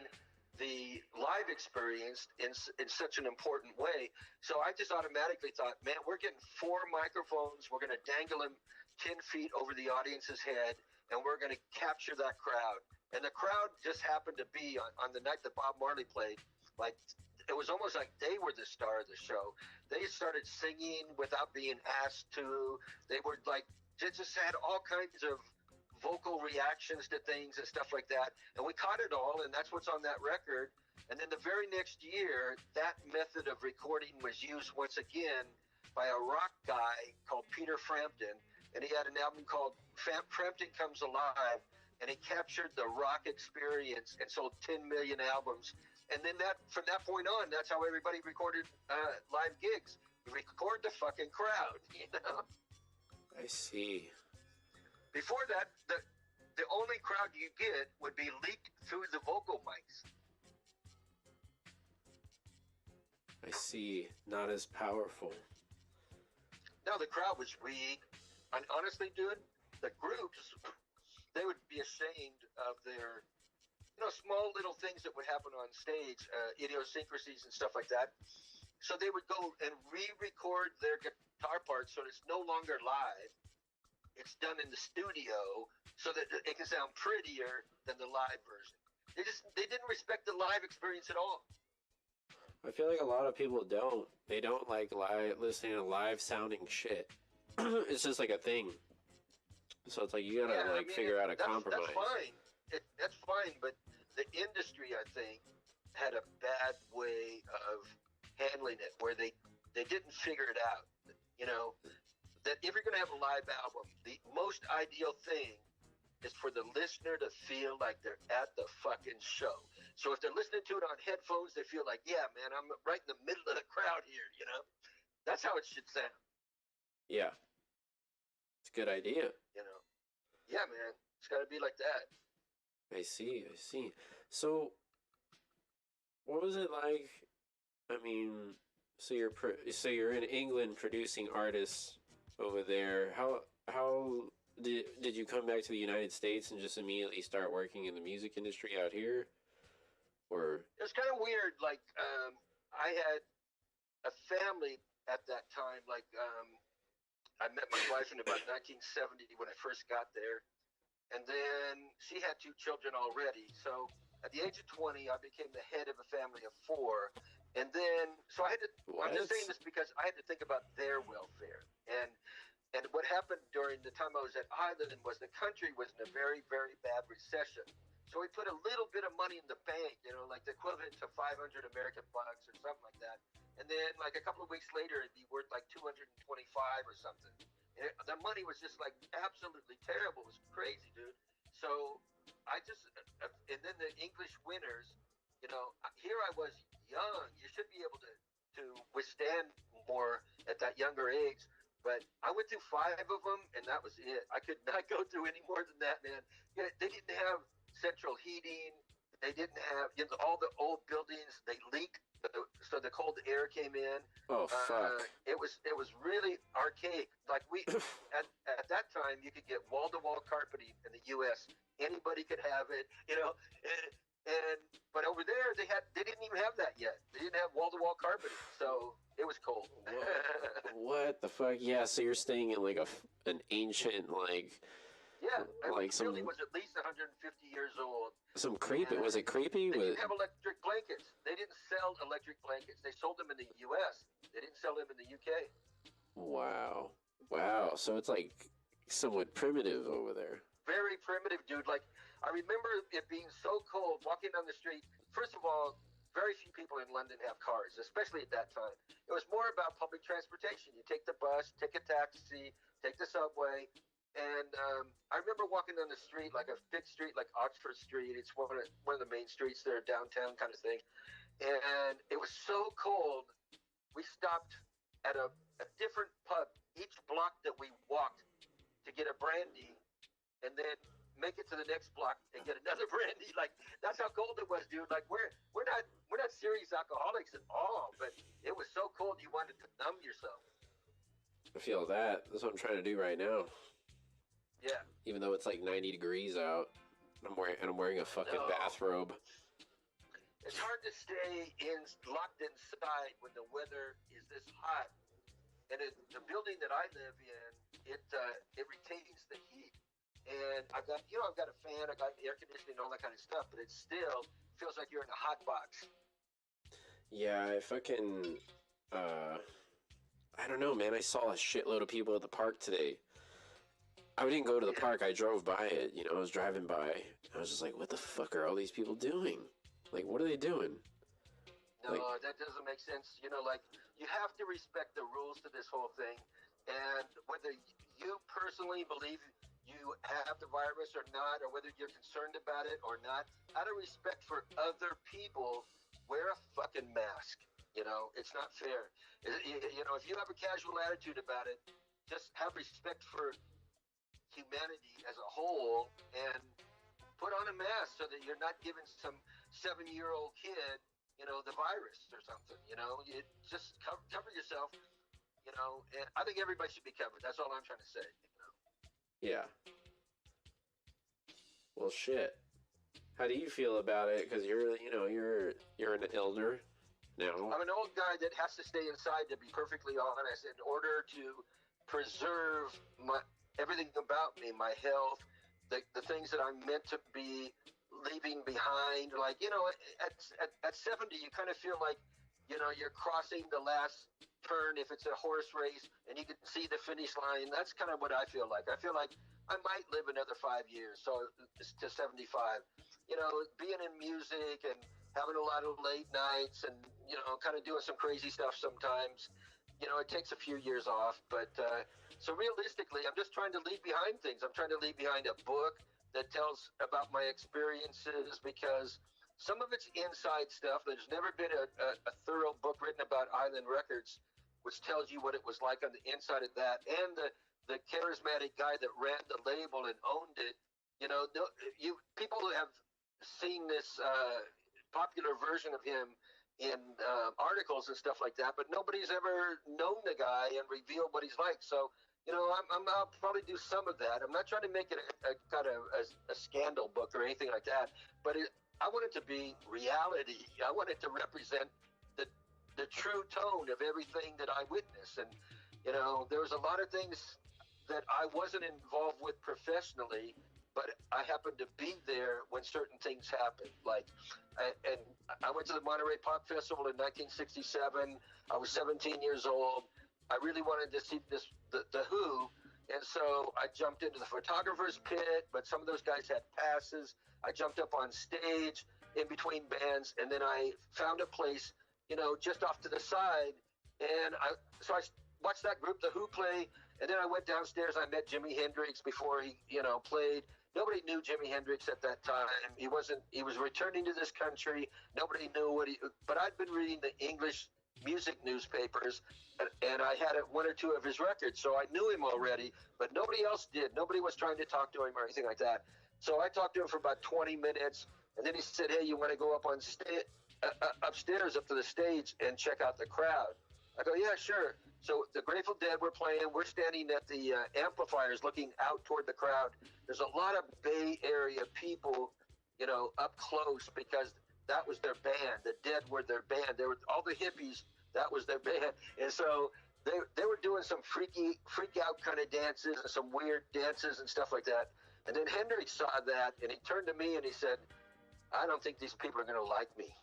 the live experience in such an important way. So I just automatically thought, man, we're getting 4 microphones. We're going to dangle them 10 feet over the audience's head, and we're going to capture that crowd. And the crowd just happened to be on the night that Bob Marley played, like, it was almost like they were the star of the show. They started singing without being asked to. They were like, they just had all kinds of vocal reactions to things and stuff like that. And we caught it all, and that's what's on that record. And then the very next year, that method of recording was used once again by a rock guy called Peter Frampton. And he had an album called Frampton Comes Alive, and he captured the rock experience and sold 10 million albums. And then from that point on, that's how everybody recorded live gigs. You record the fucking crowd, you know? I see. Before that, the only crowd you get would be leaked through the vocal mics. I see. Not as powerful. No, the crowd was weak. And honestly, dude, the groups, they would be ashamed of their, you know, small little things that would happen on stage, idiosyncrasies and stuff like that. So they would go and re-record their guitar parts so it's no longer live. It's done in the studio so that it can sound prettier than the live version. They didn't respect the live experience at all. I feel like a lot of people don't. They don't like listening to live sounding shit. It's just like a thing. So it's like you gotta figure out a compromise. That's fine. That's fine, but the industry, I think, had a bad way of handling it, where they didn't figure it out. You know, that if you're gonna have a live album, the most ideal thing is for the listener to feel like they're at the fucking show. So if they're listening to it on headphones, they feel like, yeah, man, I'm right in the middle of the crowd here, you know? That's how it should sound. Yeah. It's a good idea. You know? Yeah, man. It's got to be like that. I see. So, what was it like? I mean, so you're in England producing artists over there. How did you come back to the United States and just immediately start working in the music industry out here? Or it was kind of weird. Like, I had a family at that time. Like, I met my wife in about 1970 when I first got there, and then she had 2 children already. So at the age of 20, I became the head of a family of 4, and then so I had to. What? I'm just saying this because I had to think about their welfare. And what happened during the time I was at Island was the country was in a very, very bad recession. So we put a little bit of money in the bank, you know, like the equivalent to 500 American bucks or something like that. And then like a couple of weeks later, it'd be worth like 225 or something. And the money was just like absolutely terrible. It was crazy, dude. So I just, and then the English winners, you know, here I was young. You should be able to withstand more at that younger age. But I went through 5 of them, and that was it. I could not go through any more than that, man. Yeah, they didn't have central heating. They didn't have, you know, all the old buildings. They leaked, so the cold air came in. oh fuck. It was really archaic. Like we at that time, you could get wall-to-wall carpeting in the U.S. Anybody could have it, you know. But over there, they didn't even have that yet. They didn't have wall-to-wall carpeting, so it was cold. What the fuck? Yeah, so you're staying in like an ancient yeah, like the building was at least 150 years old. some creepy. Was it creepy? They didn't have electric blankets. They didn't sell electric blankets. They sold them in the U.S. They didn't sell them in the U.K. Wow. So it's like somewhat primitive over there. Very primitive, dude. Like, I remember it being so cold walking down the street. First of all, very few people in London have cars, especially at that time. It was more about public transportation. You take the bus, take a taxi, take the subway. And I remember walking down the street, like a big street like Oxford Street. It's one of the main streets there, downtown kind of thing. And it was so cold, we stopped at a different pub each block that we walked to get a brandy, and then make it to the next block and get another brandy. Like, that's how cold it was, dude. Like, we're not serious alcoholics at all, but it was so cold you wanted to numb yourself. I feel that. That's what I'm trying to do right now. Yeah. Even though it's like 90 degrees out, I'm wearing a fucking bathrobe. It's hard to stay locked inside when the weather is this hot. And the building that I live in, it retains the heat. And I've got a fan, I got air conditioning, all that kind of stuff, but it still feels like you're in a hot box. Yeah, I fucking, I don't know, man. I saw a shitload of people at the park today. I didn't go to the park. I drove by it. You know, I was driving by. I was just like, what the fuck are all these people doing? Like, what are they doing? No, that doesn't make sense. You know, like, you have to respect the rules to this whole thing. And whether you personally believe you have the virus or not, or whether you're concerned about it or not, out of respect for other people, wear a fucking mask. You know, it's not fair. You know, if you have a casual attitude about it, just have respect for humanity as a whole and put on a mask so that you're not giving some 7-year-old kid, you know, the virus or something. You know, you just cover yourself. You know, and I think everybody should be covered. That's all I'm trying to say. You know? Yeah. Well, shit. How do you feel about it? Because you're an elder now. I'm an old guy that has to stay inside, to be perfectly honest, in order to preserve everything about me, my health, the things that I'm meant to be leaving behind. Like, at 70, you kind of feel like, you're crossing the last turn if it's a horse race and you can see the finish line. That's kind of what I feel like. I feel like I might live another 5 years, so to 75. Being in music and having a lot of late nights and, kind of doing some crazy stuff sometimes. It takes a few years off, but so realistically, I'm just trying to leave behind things. I'm trying to leave behind a book that tells about my experiences, because some of it's inside stuff. There's never been a thorough book written about Island Records, which tells you what it was like on the inside of that, and the charismatic guy that ran the label and owned it. People have seen this popular version of him in articles and stuff like that, but nobody's ever known the guy and revealed what he's like. So, I'll probably do some of that. I'm not trying to make it a kind of a scandal book or anything like that, but I want it to be reality. I want it to represent the true tone of everything that I witnessed. And, there was a lot of things that I wasn't involved with professionally, but I happened to be there when certain things happened. And I went to the Monterey Pop Festival in 1967. I was 17 years old. I really wanted to see the Who, and so I jumped into the photographer's pit, but some of those guys had passes. I jumped up on stage in between bands, and then I found a place, just off to the side, and I watched that group, the Who, play, and then I went downstairs. I met Jimi Hendrix before he, played. Nobody knew Jimi Hendrix at that time. He was returning to this country. Nobody knew but I'd been reading the English music newspapers, and I had one or two of his records, so I knew him already, but nobody else did. Nobody was trying to talk to him or anything like that. So I talked to him for about 20 minutes, and then he said, "Hey, you want to go up on upstairs up to the stage and check out the crowd?" I go, "Yeah, sure." So the Grateful Dead were playing. We're standing at the amplifiers looking out toward the crowd. There's a lot of Bay Area people, up close, because that was their band. The Dead were their band. They were all the hippies. That was their band. And so they were doing some freak out kind of dances and some weird dances and stuff like that. And then Hendrix saw that, and he turned to me and he said, "I don't think these people are going to like me."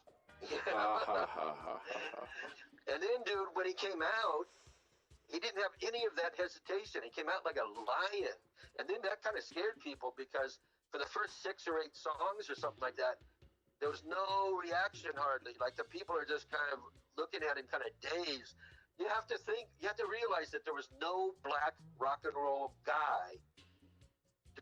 And then, dude, when he came out, he didn't have any of that hesitation. He came out like a lion. And then that kind of scared people, because for the first 6 or 8 songs or something like that, there was no reaction hardly. Like, the people are just kind of looking at him kind of dazed. You have to realize that there was no black rock and roll guy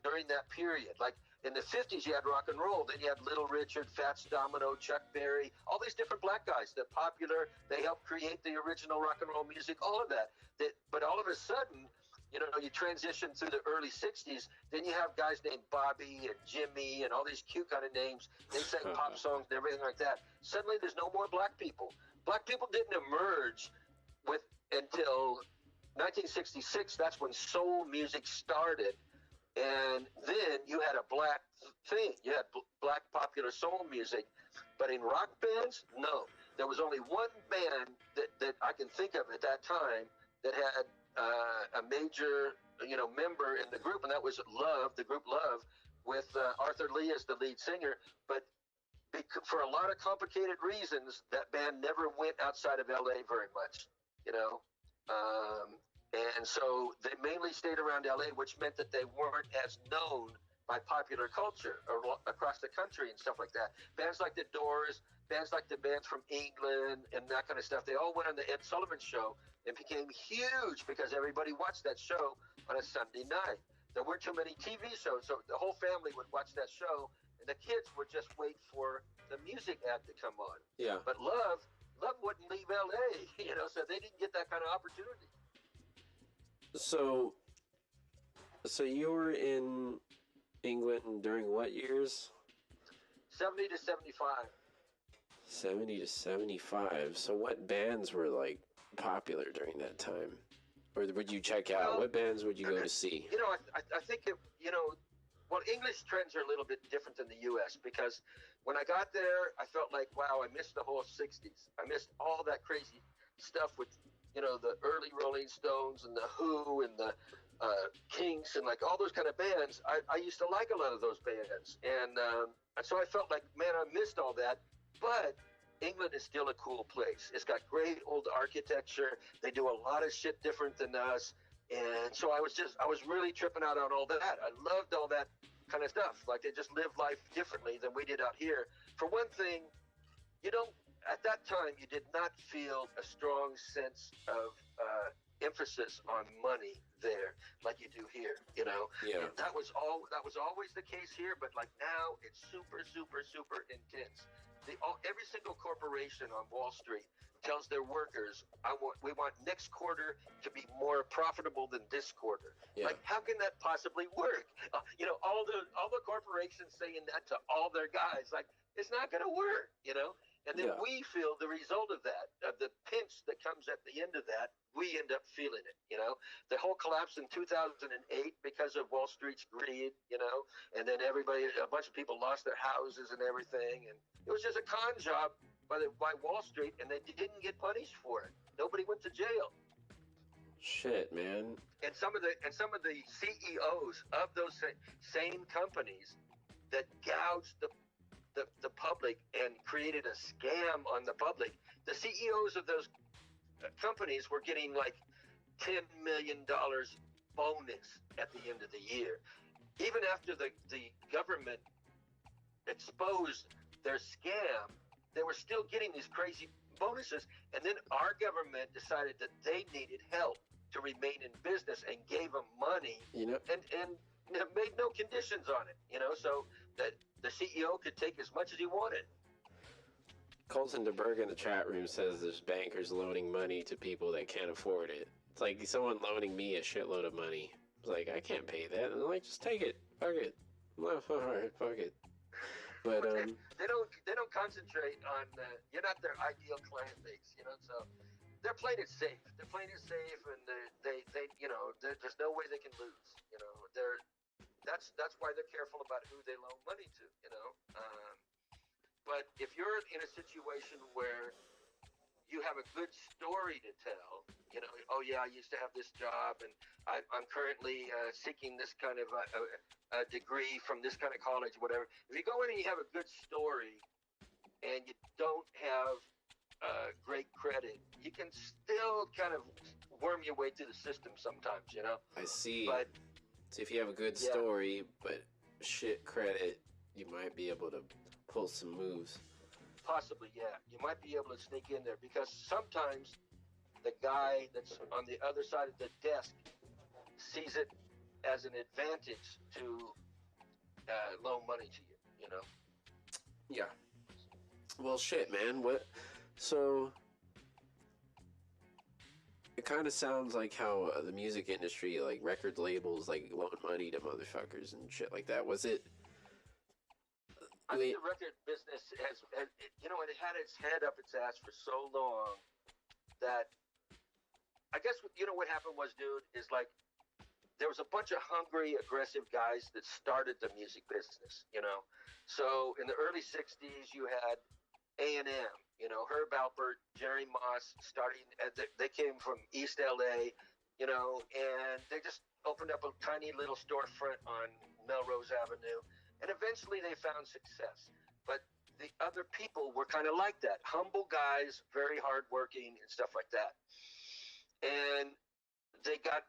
during that period. Like, in the 50s, you had rock and roll. Then you had Little Richard, Fats Domino, Chuck Berry, all these different black guys. They're popular. They helped create the original rock and roll music, all of that. But all of a sudden, you transition through the early 60s, then you have guys named Bobby and Jimmy and all these cute kind of names. They sang pop songs and everything like that. Suddenly, there's no more black people. Black people didn't emerge until 1966. That's when soul music started. And then you had a black thing. You had black popular soul music. But in rock bands, no. There was only one band that I can think of at that time that had a major, member in the group, and that was Love, the group Love, with Arthur Lee as the lead singer. But for a lot of complicated reasons, that band never went outside of LA very much, and so they mainly stayed around LA, which meant that they weren't as known by popular culture across the country and stuff like that. Bands like The Doors, bands like the bands from England and that kind of stuff, they all went on the Ed Sullivan Show and became huge because everybody watched that show on a Sunday night. There weren't too many TV shows, so the whole family would watch that show, and the kids would just wait for the music ad to come on. Yeah. But Love wouldn't leave LA, so they didn't get that kind of opportunity. So you were in England during what years? 70 to 75. 70 to 75. So what bands were popular during that time? Or would you check out? Well, what bands would you go to see? I think English trends are a little bit different than the U.S. because when I got there, I felt like, wow, I missed the whole 60s. I missed all that crazy stuff with, the early Rolling Stones and the Who and the Kinks and all those kind of bands. I used to like a lot of those bands. And And so I felt like, man, I missed all that. But England is still a cool place. It's got great old architecture. They do a lot of shit different than us. And so I was really tripping out on all that. I loved all that kind of stuff. Like they just live life differently than we did out here. For one thing, you don't, at that time, you did not feel a strong sense of emphasis on money there like you do here, you know. Yeah. And that was always the case here, but like now it's super intense. Every single corporation on Wall Street tells their workers, we want next quarter to be more profitable than this quarter. Yeah. Like, how can that possibly work? You know, all the corporations saying that to all their guys, like, it's not going to work, you know? And then we feel the result of that, of the pinch that comes at the end of that, we end up feeling it, you know? The whole collapse in 2008 because of Wall Street's greed, you know? And then a bunch of people lost their houses and everything. And it was just a con job by Wall Street, and they didn't get punished for it. Nobody went to jail. Shit, man. And some of the CEOs of those same companies that gouged the public and created a scam on the public, the CEOs of those companies were getting like $10 million bonus at the end of the year. Even after the government exposed their scam, they were still getting these crazy bonuses. And then our government decided that they needed help to remain in business and gave them money, You know, and made no conditions on it, you know, so that the CEO could take as much as he wanted. Colton DeBerg in the chat room says there's bankers loaning money to people that can't afford it. It's like someone loaning me a shitload of money. It's like, I can't pay that. And I'm like, just take it. Fuck it. All right, fuck it. But they don't concentrate on you're not their ideal client base, you know. So they're playing it safe. They're playing it safe, and they you know, there's no way they can lose. You know, that's why they're careful about who they loan money to. You know, but if you're in a situation where you have a good story to tell, you know, oh yeah, I used to have this job, and I'm currently seeking this kind of a degree from this kind of college, whatever. If you go in and you have a good story, and you don't have great credit, you can still kind of worm your way through the system sometimes, you know. I see. But so if you have a good story, but shit credit, you might be able to pull some moves. possibly, yeah, you might be able to sneak in there, because sometimes the guy that's on the other side of the desk sees it as an advantage to loan money to you, you know. Yeah. Well, shit, man. What? So it kind of sounds like how the music industry, like record labels, like loan money to motherfuckers and shit like that. Was it? I think the record business has, you know, it had its head up its ass for so long that I guess, you know, what happened was, dude, is like there was a bunch of hungry, aggressive guys that started the music business, you know. So in the early 60s, you had A&M, you know, Herb Alpert, Jerry Moss starting, they came from East LA, you know, and they just opened up a tiny little storefront on Melrose Avenue. And eventually they found success. But the other people were kind of like that. Humble guys, very hardworking and stuff like that. And they got,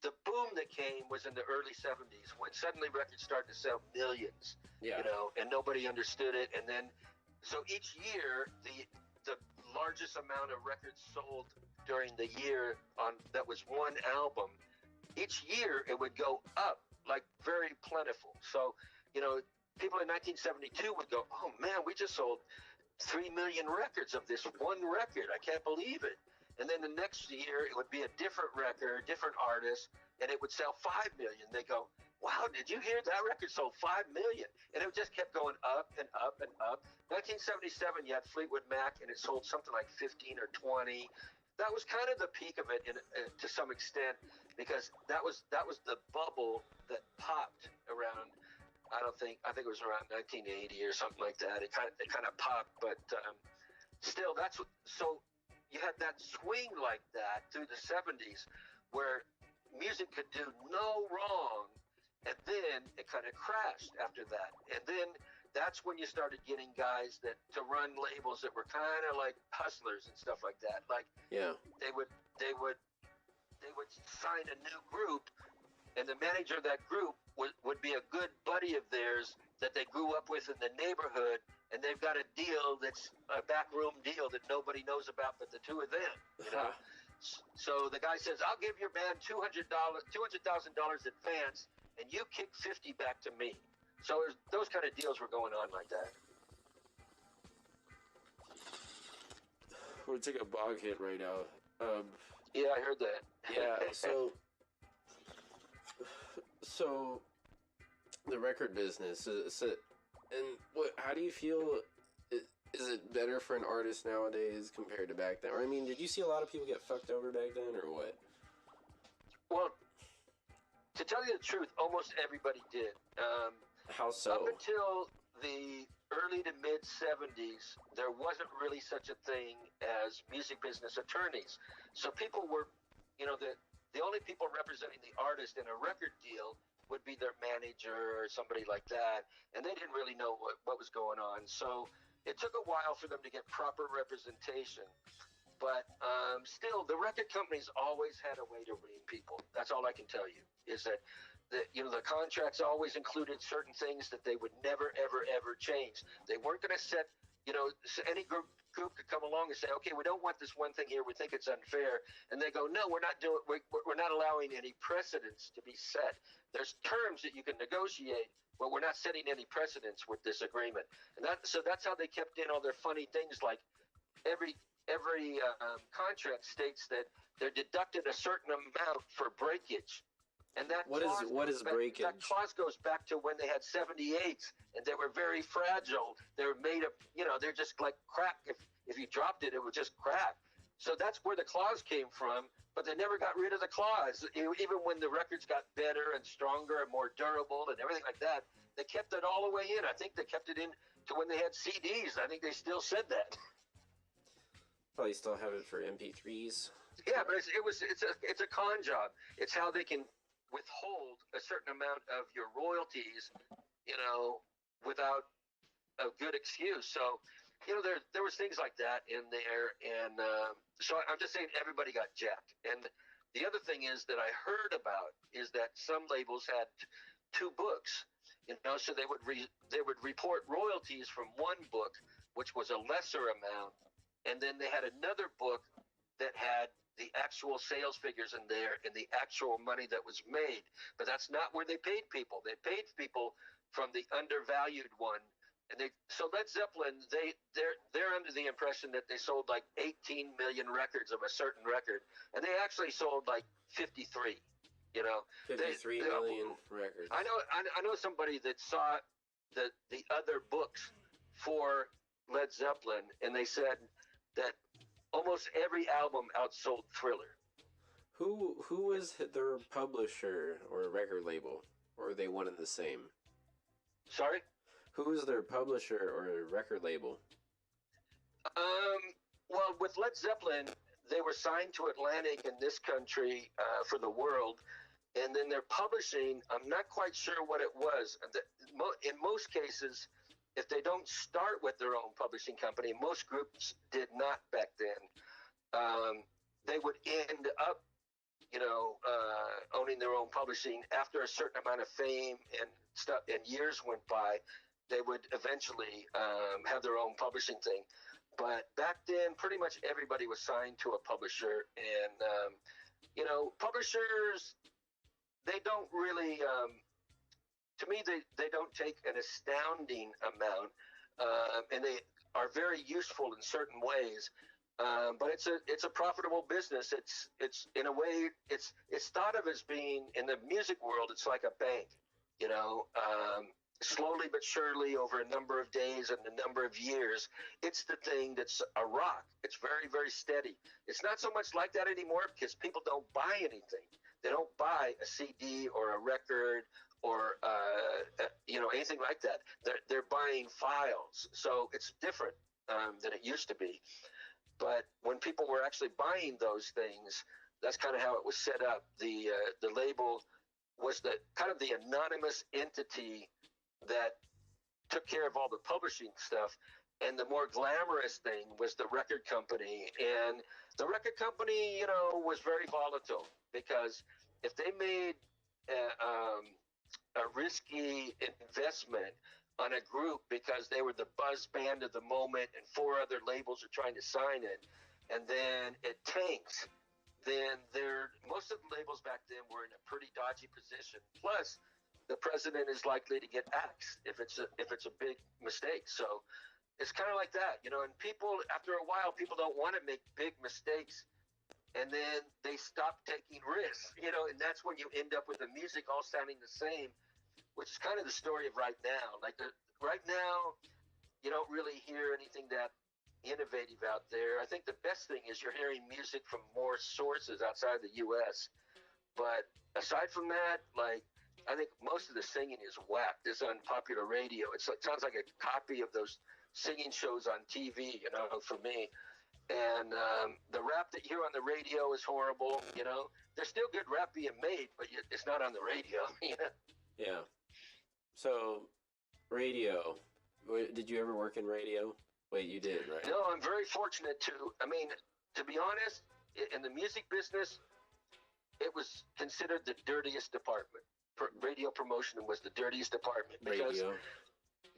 the boom that came was in the early 70s when suddenly records started to sell millions, you know, and nobody understood it. And then, so each year, the largest amount of records sold during the year that was one album, each year it would go up, like very plentiful. So, you know, people in 1972 would go, oh man, we just sold 3 million records of this one record. I can't believe it. And then the next year it would be a different record, different artist, and it would sell 5 million. They go, wow, did you hear that record sold 5 million? And it just kept going up and up and up. 1977, you had Fleetwood Mac, and it sold something like 15 or 20. That was kind of the peak of it to some extent, because that was the bubble that popped around. I think it was around 1980 or something like that. It kind of popped, but still, so you had that swing like that through the 70s, where music could do no wrong, and then it kind of crashed after that. And then that's when you started getting guys that to run labels that were kind of like hustlers and stuff like that. Like Yeah. they would sign a new group, and the manager of that group would be a good buddy of theirs that they grew up with in the neighborhood, and they've got a deal that's a backroom deal that nobody knows about but the two of them. You know. So the guy says, "I'll give your band $200,000 advance, and you kick 50 back to me." So those kind of deals were going on like that. We'll take a bog hit right now. Yeah, I heard that. Yeah. So the record business and what? How do you feel? Is it better for an artist nowadays compared to back then? Or I mean, did you see a lot of people get fucked over back then, or what? Well, to tell you the truth, almost everybody did. How so? Up until the early to mid 70s, there wasn't really such a thing as music business attorneys. So people were, the only people representing the artist in a record deal would be their manager or somebody like that, and they didn't really know what was going on. So it took a while for them to get proper representation. But still, the record companies always had a way to ream people. That's all I can tell you, is that the contracts always included certain things that they would never, ever, ever change. They weren't going to set, any group could come along and say, okay, we don't want this one thing here. We think it's unfair. And they go, no, we're not allowing any precedents to be set. There's terms that you can negotiate, but we're not setting any precedents with this agreement. And so that's how they kept in all their funny things, like every contract states that they're deducted a certain amount for breakage. And that what is breakage? That clause goes back to when they had 78s, and they were very fragile. They were made of, they're just like crack. If you dropped it, it would just crack. So that's where the clause came from, but they never got rid of the clause. Even when the records got better and stronger and more durable and everything like that, they kept it all the way in. I think they kept it in to when they had CDs. I think they still said that. Probably still have it for MP3s. Yeah, but it's a con job. It's how they can withhold a certain amount of your royalties, without a good excuse. So, there was things like that in there, and so I'm just saying everybody got jacked. And the other thing is that I heard about is that some labels had two books, so they would report royalties from one book, which was a lesser amount, and then they had another book that had the actual sales figures in there and the actual money that was made. But that's not where they paid people. They paid people from the undervalued one. And so Led Zeppelin, they're under the impression that they sold like 18 million records of a certain record, and they actually sold like 53. 53 million records. I know somebody that saw the other books for Led Zeppelin, and they said that almost every album outsold Thriller. Who was their publisher or record label? Or are they one and the same? Sorry? Who was their publisher or record label? Well, with Led Zeppelin, they were signed to Atlantic in this country for the world, and then their publishing, I'm not quite sure what it was. In most cases, if they don't start with their own publishing company, most groups did not back then, they would end up, owning their own publishing after a certain amount of fame and stuff, and years went by. They would eventually have their own publishing thing. But back then, pretty much everybody was signed to a publisher, and publishers, they don't really. To me, they don't take an astounding amount, and they are very useful in certain ways. But it's a profitable business. It's in a way it's thought of as being, in the music world, it's like a bank. Slowly but surely over a number of days and a number of years, it's the thing that's a rock. It's very, very steady. It's not so much like that anymore because people don't buy anything. They don't buy a CD or a record or anything like that. They're buying files, so it's different than it used to be. But when people were actually buying those things, that's kind of how it was set up. The label was the kind of the anonymous entity that took care of all the publishing stuff. And the more glamorous thing was the record company. And the record company, was very volatile, because if they made a risky investment on a group because they were the buzz band of the moment and 4 other labels are trying to sign it, and then it tanks, then most of the labels back then were in a pretty dodgy position. Plus, the president is likely to get axed if it's a big mistake. So it's kind of like that, and people, after a while, people don't want to make big mistakes, and then they stop taking risks, and that's when you end up with the music all sounding the same, which is kind of the story of right now. Like right now, you don't really hear anything that innovative out there. I think the best thing is you're hearing music from more sources outside the U.S. But aside from that, like, I think most of the singing is whacked. It's on popular radio. It sounds like a copy of those singing shows on TV, for me. And the rap that you hear on the radio is horrible, There's still good rap being made, but it's not on the radio, Yeah. So, radio. Did you ever work in radio? Wait, you did, right? No, I'm very fortunate to be honest, in the music business, it was considered the dirtiest department. Radio promotion was the dirtiest department because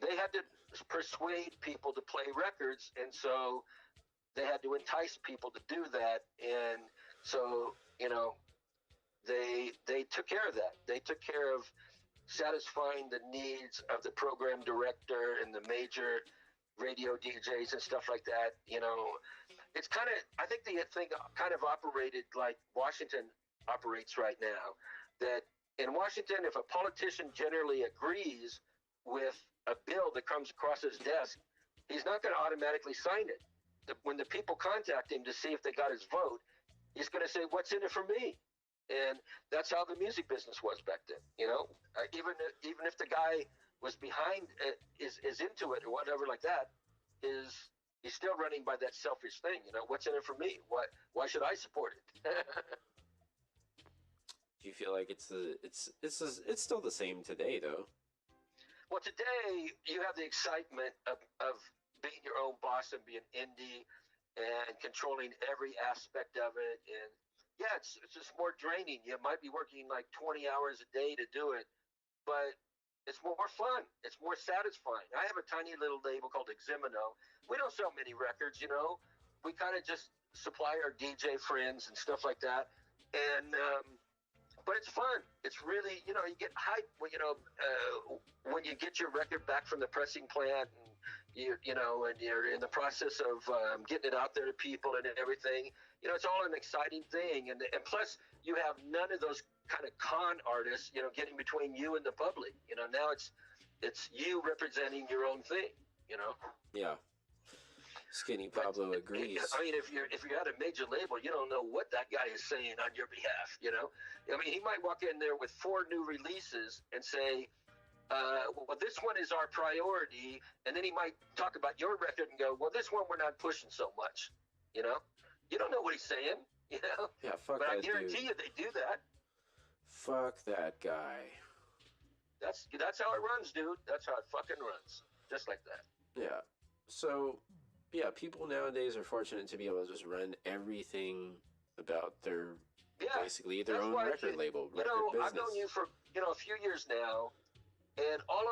they had to persuade people to play records, and so they had to entice people to do that. And so, they took care of that. They took care of satisfying the needs of the program director and the major radio DJs and stuff like that. It's kind of, I think the thing kind of operated like Washington operates right now, that in Washington, if a politician generally agrees with a bill that comes across his desk, he's not going to automatically sign it. When the people contact him to see if they got his vote, he's going to say, "What's in it for me?" And that's how the music business was back then. Even if the guy was behind is into it or whatever like that, he's still running by that selfish thing. What's in it for me? Why should I support it? Do you feel like it's still the same today, though? Well, today you have the excitement of being your own boss and being indie and controlling every aspect of it. And yeah, it's just more draining. You might be working like 20 hours a day to do it, but it's more fun. It's more satisfying. I have a tiny little label called Eximino. We don't sell many records, We kind of just supply our DJ friends and stuff like that. And but it's fun. It's really, you get hyped when, when you get your record back from the pressing plant, and and you're in the process of getting it out there to people and everything. It's all an exciting thing. And plus, you have none of those kind of con artists, getting between you and the public. Now it's you representing your own thing, Yeah. Skinny Pablo agrees. I mean, if you're at a major label, you don't know what that guy is saying on your behalf, he might walk in there with 4 new releases and say, well, this one is our priority, and then he might talk about your record and go, well, this one we're not pushing so much, You don't know what he's saying, Yeah, fuck but that I guarantee dude. you they do that. Fuck that guy. That's how it runs, dude. That's how it fucking runs. Just like that. Yeah. So, yeah, people nowadays are fortunate to be able to just run everything about their, basically, their own record label, record business. I've known you for, a few years now, and all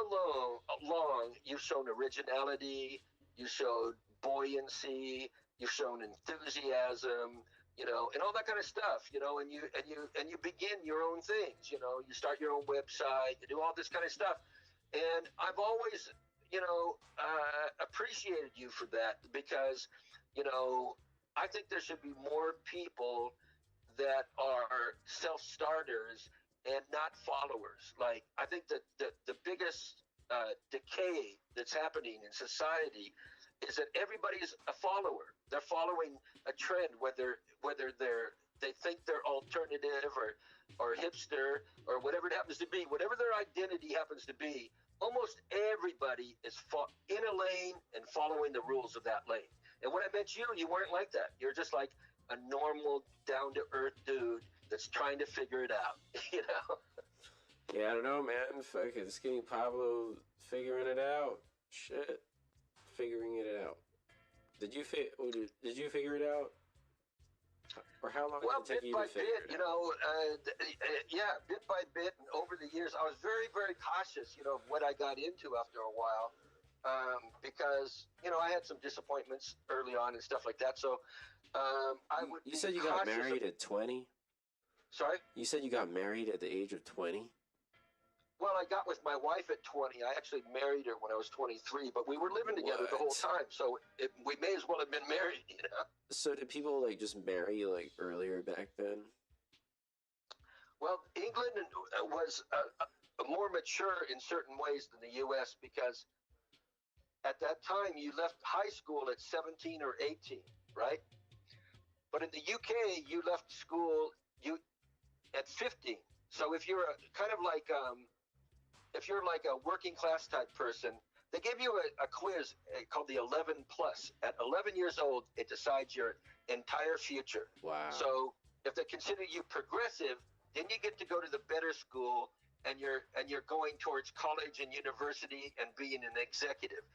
along, you've shown originality, you showed buoyancy, you've shown enthusiasm, and all that kind of stuff, and you begin your own things, you start your own website, you do all this kind of stuff. And I've always, appreciated you for that, because, I think there should be more people that are self-starters and not followers. Like, I think that the biggest decay that's happening in society is that everybody's a follower. They're following a trend, whether they think they're alternative or hipster or whatever it happens to be, whatever their identity happens to be. Almost everybody is in a lane and following the rules of that lane. And when I met you, you weren't like that. You're just like a normal, down-to-earth dude that's trying to figure it out, Yeah, I don't know, man. Fucking Skinny Pablo figuring it out. Shit. Figuring it out. Did you did you figure it out? Or how long Well, did it take bit you by to figure bit, it out? yeah, bit by bit, and over the years, I was very, very cautious, of what I got into after a while, because I had some disappointments early on and stuff like that. So I would. You be said you got cautious married at 20? Sorry. You said you got married at the age of 20? Well, I got with my wife at 20. I actually married her when I was 23, but we were living together the whole What? time, so we may as well have been married. So did people like just marry like earlier back then? Well, England was more mature in certain ways than the U.S. because at that time you left high school at 17 or 18, right? But in the UK, you left school at 15. So if you're kind of like if you're like a working class type person, they give you a quiz called the 11 plus. At 11 years old, it decides your entire future. Wow. So if they consider you progressive, then you get to go to the better school, and you're going towards college and university and being an executive.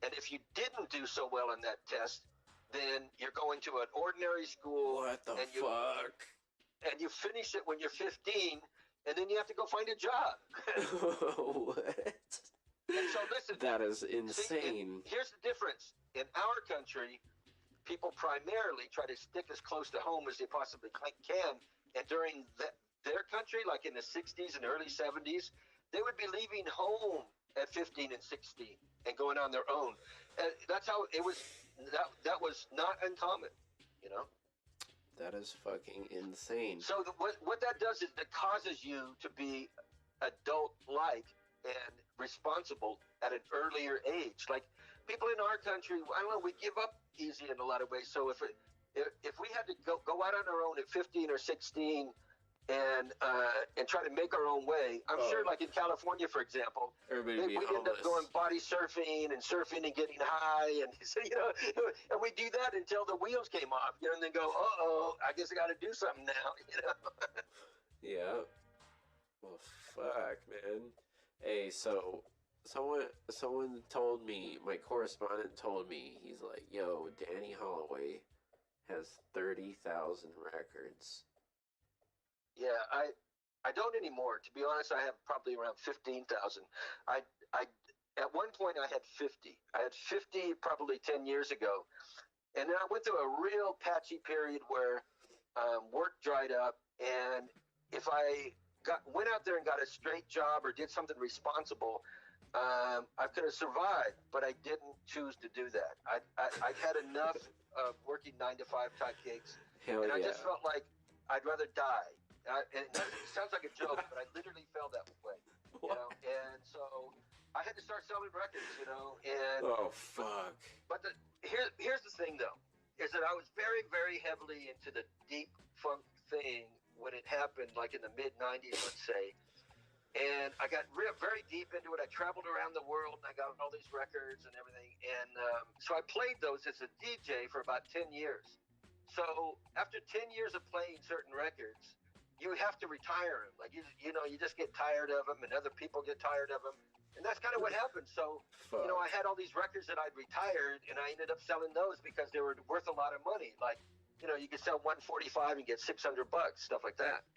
And if you didn't do so well on that test, then you're going to an ordinary school. What the and fuck? And you finish it when you're 15, and then you have to go find a job. What? And so listen, That is insane. Here's the difference. In our country, people primarily try to stick as close to home as they possibly can. And during their country, like in the 60s and early 70s, they would be leaving home at 15 and 16 and going on their own. And that's how it was. That was not uncommon. That is fucking insane. So what that does is it causes you to be adult-like and responsible at an earlier age. Like people in our country, I don't know, we give up easy in a lot of ways. So if we had to go out on our own at 15 or 16 and try to make our own way, I'm sure, like in California, for example, Everybody we'd end up going body surfing and getting high, and so, and we do that until the wheels came off, and then go, I guess I got to do something now. Yeah. Well, fuck, man. Hey, so someone told me, my correspondent told me, he's like, yo, Danny Holloway has 30,000 records. Yeah, I don't anymore. To be honest, I have probably around 15,000. I at one point I had 50. I had 50 probably 10 years ago, and then I went through a real patchy period where work dried up, and if I went out there and got a straight job or did something responsible, I could have survived, but I didn't choose to do that. I had enough of working 9-to-5 type gigs, and I just felt like I'd rather die. And it sounds like a joke, but I literally felt that way, and so I had to start selling records, and oh fuck. But here's the thing, though, is that I was very, very heavily into the deep funk thing when it happened, like in the mid 90s, let's say. And I got very deep into it. I traveled around the world, and I got all these records and everything. And so I played those as a DJ for about 10 years. So after 10 years of playing certain records, you have to retire them. Like, you just get tired of them, and other people get tired of them. And that's kind of what happened. So, I had all these records that I'd retired, and I ended up selling those because they were worth a lot of money. Like, you could sell 145 and get $600, stuff like that,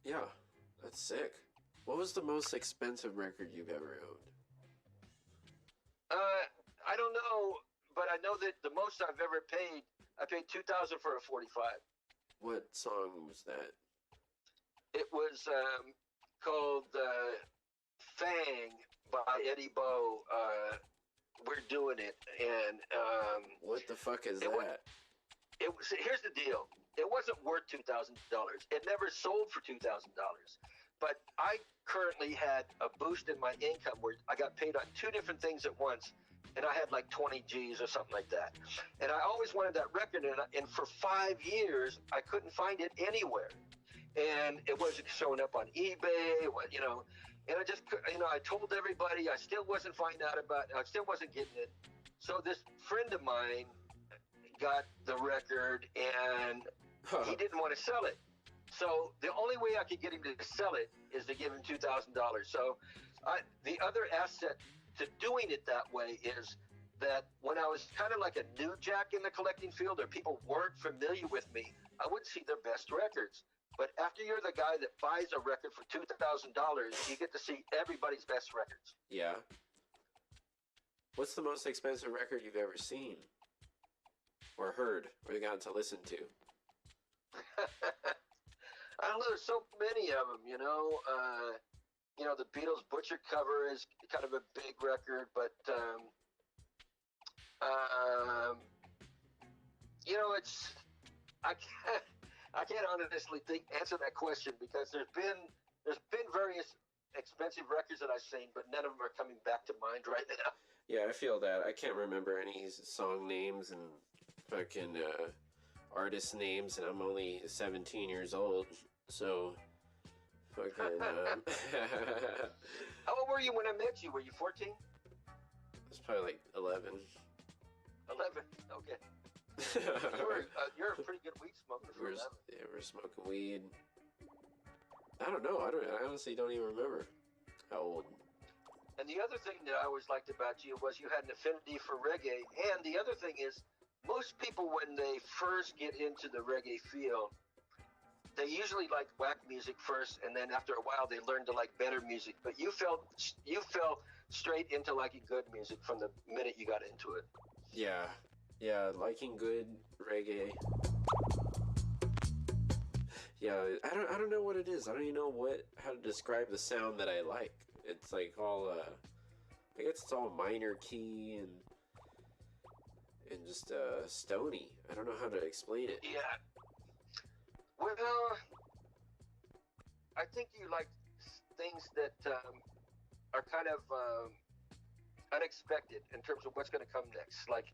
Yeah, that's sick. What was the most expensive record you've ever owned? I don't know, but I know that the most I've ever paid, I paid $2,000 for a 45. What song was that? It was called Fang by Eddie Bo. We're Doing It. And what the fuck is that? Here's the deal. It wasn't worth $2,000. It never sold for $2,000. But I currently had a boost in my income where I got paid on two different things at once, and I had like 20 G's or something like that. And I always wanted that record, and for 5 years, I couldn't find it anywhere. And it wasn't showing up on eBay, and I just, I told everybody, I still wasn't finding out about it, I still wasn't getting it. So this friend of mine got the record, and he didn't want to sell it. So the only way I could get him to sell it is to give him $2,000. So the other asset to doing it that way is that when I was kind of like a new jack in the collecting field, or people weren't familiar with me, I would see their best records. But after you're the guy that buys a record for $2,000, you get to see everybody's best records. Yeah. What's the most expensive record you've ever seen? Or heard? Or gotten to listen to? I don't know. There's so many of them, you know. The Beatles' Butcher cover is kind of a big record, but it's I can't honestly answer that question, because there's been various expensive records that I've seen, but none of them are coming back to mind right now. Yeah, I feel that. I can't remember any song names and fucking artist names, and I'm only 17 years old, so fucking. How old were you when I met you? Were you 14? It's probably like 11. 11. Okay. You're a pretty good weed smoker for 11. Yeah, we're smoking weed. I don't know. I honestly don't even remember how old. And the other thing that I always liked about you was you had an affinity for reggae. And the other thing is, most people, when they first get into the reggae field, they usually like whack music first, and then after a while they learn to like better music. But you fell straight into liking good music from the minute you got into it. Yeah, liking good reggae. Yeah, I don't know what it is. I don't even know how to describe the sound that I like. It's like all I guess it's all minor key and just stony. I don't know how to explain it. Yeah. Well, I think you like things that are kind of unexpected in terms of what's going to come next. Like,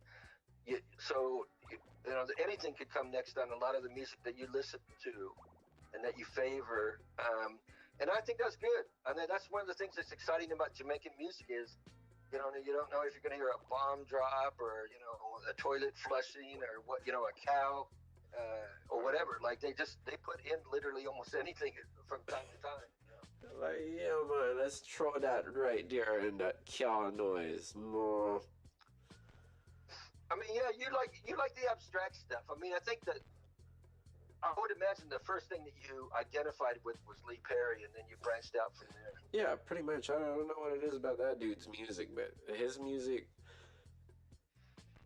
anything could come next on a lot of the music that you listen to and that you favor. And I think that's good. I mean, that's one of the things that's exciting about Jamaican music is, you don't know if you're going to hear a bomb drop or, a toilet flushing or a cow. Or whatever. Like they put in literally almost anything from time to time. Like, yeah, man, let's throw that right there in that car noise more. I mean, yeah, you like the abstract stuff. I mean, I think that I would imagine the first thing that you identified with was Lee Perry, and then you branched out from there. Yeah, pretty much. I don't know what it is about that dude's music, but his music.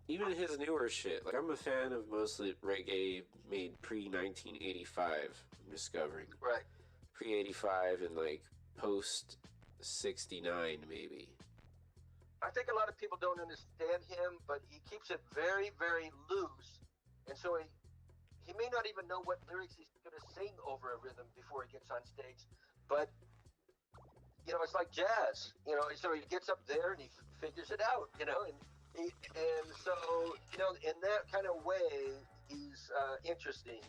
Even his newer shit, like I'm a fan of mostly reggae made pre-1985, I'm discovering. Right. Pre-85 and like post-69 maybe. I think a lot of people don't understand him, but he keeps it very, very loose. And so he may not even know what lyrics he's going to sing over a rhythm before he gets on stage. But, it's like jazz, so he gets up there and he figures it out, and so, in that kind of way, he's interesting,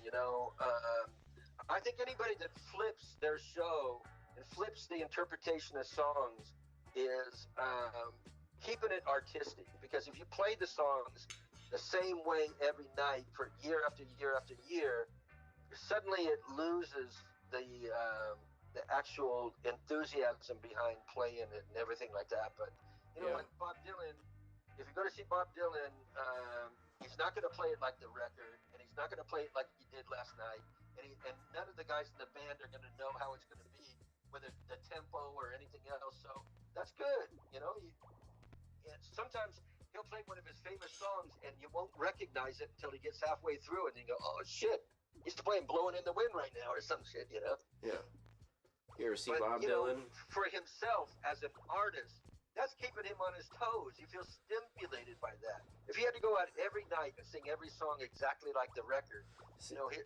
I think anybody that flips their show and flips the interpretation of songs is keeping it artistic. Because if you play the songs the same way every night for year after year after year, suddenly it loses the actual enthusiasm behind playing it and everything like that. But, like Bob Dylan, if you go to see Bob Dylan, he's not going to play it like the record, and he's not going to play it like he did last night, and none of the guys in the band are going to know how it's going to be, whether the tempo or anything else. So that's good, And sometimes he'll play one of his famous songs, and you won't recognize it until he gets halfway through it, and you go, "Oh shit, he's playing "Blowing in the Wind" right now," or some shit, Yeah. You ever see Bob Dylan? For himself as an artist, that's keeping him on his toes. He feels stimulated by that. If he had to go out every night and sing every song exactly like the record,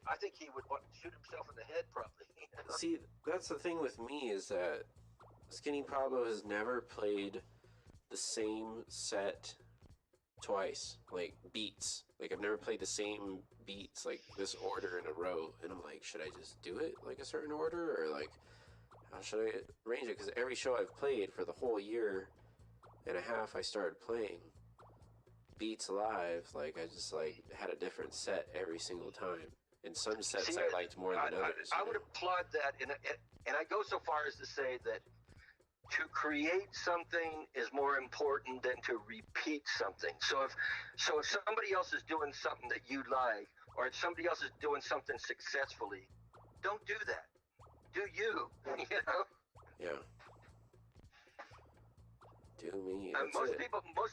I think he would want to shoot himself in the head probably. See, that's the thing with me is that Skinny Pablo has never played the same set twice, like beats. Like I've never played the same beats like this order in a row, and I'm like, should I just do it like a certain order, or like how should I arrange it? Because every show I've played for the whole year and a half I started playing Beats Live, like I just like had a different set every single time. And some sets See, I liked more than others. I would applaud that, and I go so far as to say that to create something is more important than to repeat something. So if somebody else is doing something that you like, or if somebody else is doing something successfully, don't do that. Do you? You know? Yeah. Do me. Most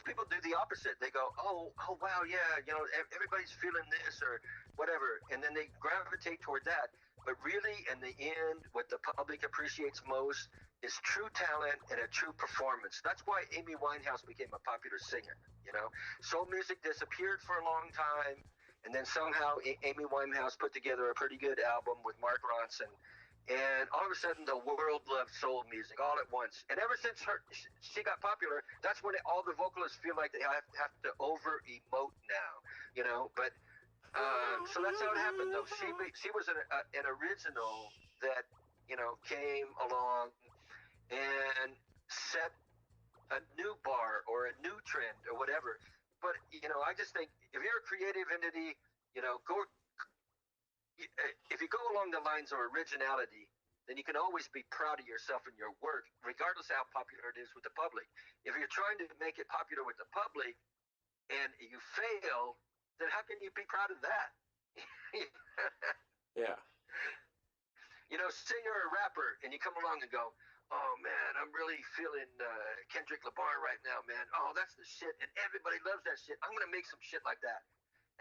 people do the opposite. They go, oh wow, yeah, you know, everybody's feeling this or whatever, and then they gravitate toward that. But really, in the end, what the public appreciates most is true talent and a true performance. That's why Amy Winehouse became a popular singer. You know, soul music disappeared for a long time, and then somehow Amy Winehouse put together a pretty good album with Mark Ronson. And all of a sudden, the world loved soul music all at once. And ever since she got popular, that's when all the vocalists feel like they have to over-emote now, you know. But so that's how it happened, though. She was an original that, you know, came along and set a new bar or a new trend or whatever. But, you know, I just think if you're a creative entity, you know, if you go along the lines of originality, then you can always be proud of yourself and your work, regardless of how popular it is with the public. If you're trying to make it popular with the public and you fail, then how can you be proud of that? Yeah. You know, say you're a rapper and you come along and go, oh man, I'm really feeling Kendrick Lamar right now, man. Oh, that's the shit, and everybody loves that shit. I'm gonna make some shit like that.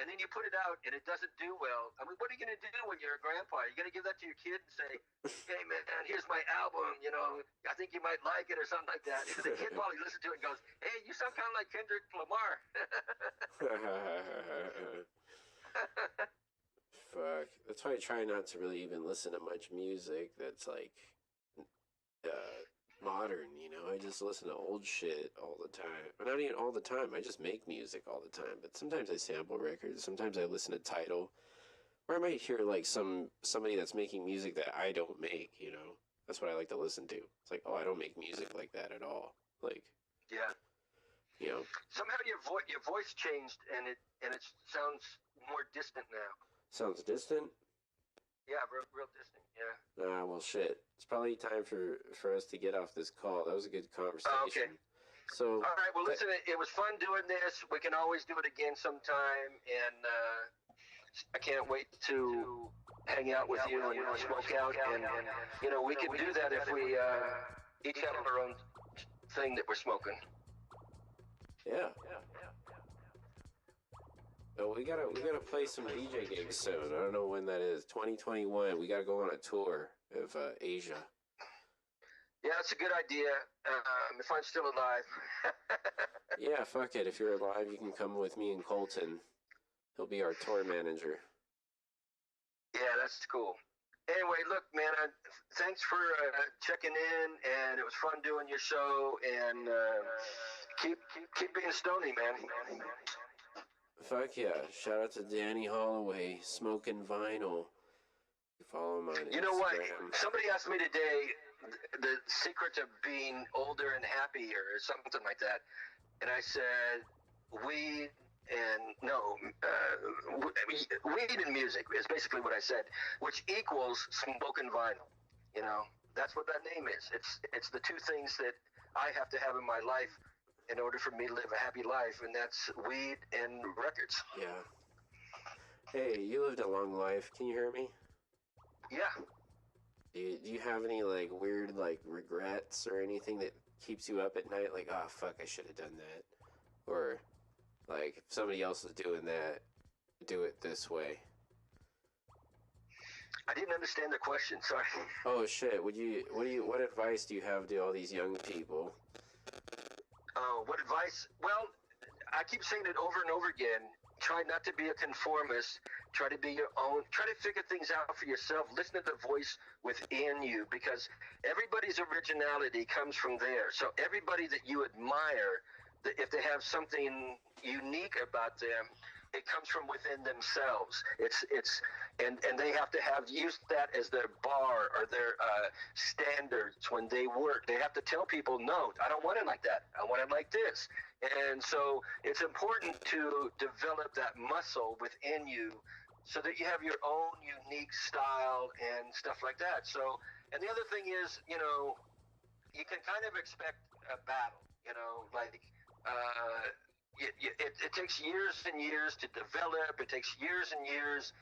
And then you put it out and it doesn't do well. I mean, what are you going to do when you're a grandpa? You're going to give that to your kid and say, hey, man, here's my album. You know, I think you might like it or something like that. And the kid probably listens to it and goes, hey, you sound kind of like Kendrick Lamar. Fuck. That's why I try not to really even listen to much music that's like modern, you know. I just listen to old shit all the time. But not even all the time. I just make music all the time. But sometimes I sample records. Sometimes I listen to Tidal. Or I might hear like somebody that's making music that I don't make, you know. That's what I like to listen to. It's like, oh, I don't make music like that at all. Like, yeah. You know. Somehow your voice changed and it sounds more distant now. Sounds distant? Yeah, real distant, yeah. Ah, well, shit. It's probably time for us to get off this call. That was a good conversation. Okay. So. All right, well, listen, it was fun doing this. We can always do it again sometime, and I can't wait to hang out with you and smoke out. And you know, we could do that if we each have our own thing that we're smoking. Yeah. Oh, we gotta play some DJ gigs soon. I don't know when that is. 2021. We gotta go on a tour of Asia. Yeah, that's a good idea. If I'm still alive. Yeah, fuck it. If you're alive, you can come with me and Colton. He'll be our tour manager. Yeah, that's cool. Anyway, look, man, thanks for checking in, and it was fun doing your show. And keep being stony, man. Fuck yeah. Shout out to Danny Holloway, Smoking Vinyl. Follow him on Instagram. You know what? Somebody asked me today the secret of being older and happier or something like that. And I said, weed and music is basically what I said, which equals smoking vinyl. You know, that's what that name is. It's the two things that I have to have in my life in order for me to live a happy life, and that's weed and records. Yeah. Hey, you lived a long life. Can you hear me? Yeah. Do you have any, like, weird, like, regrets or anything that keeps you up at night? Like, oh, fuck, I should have done that. Or, like, if somebody else is doing that, do it this way. I didn't understand the question, sorry. Oh, shit. What advice do you have to all these young people? Oh, what advice? Well, I keep saying it over and over again. Try not to be a conformist. Try to be your own. Try to figure things out for yourself. Listen to the voice within you, because everybody's originality comes from there. So everybody that you admire, if they have something unique about them, it comes from within themselves. And they have to use that as their bar or their standards when they work. They have to tell people, no, I don't want it like that. I want it like this. And so it's important to develop that muscle within you so that you have your own unique style and stuff like that. So, and the other thing is, you know, you can kind of expect a battle, you know, like it takes years and years to develop. It takes years and years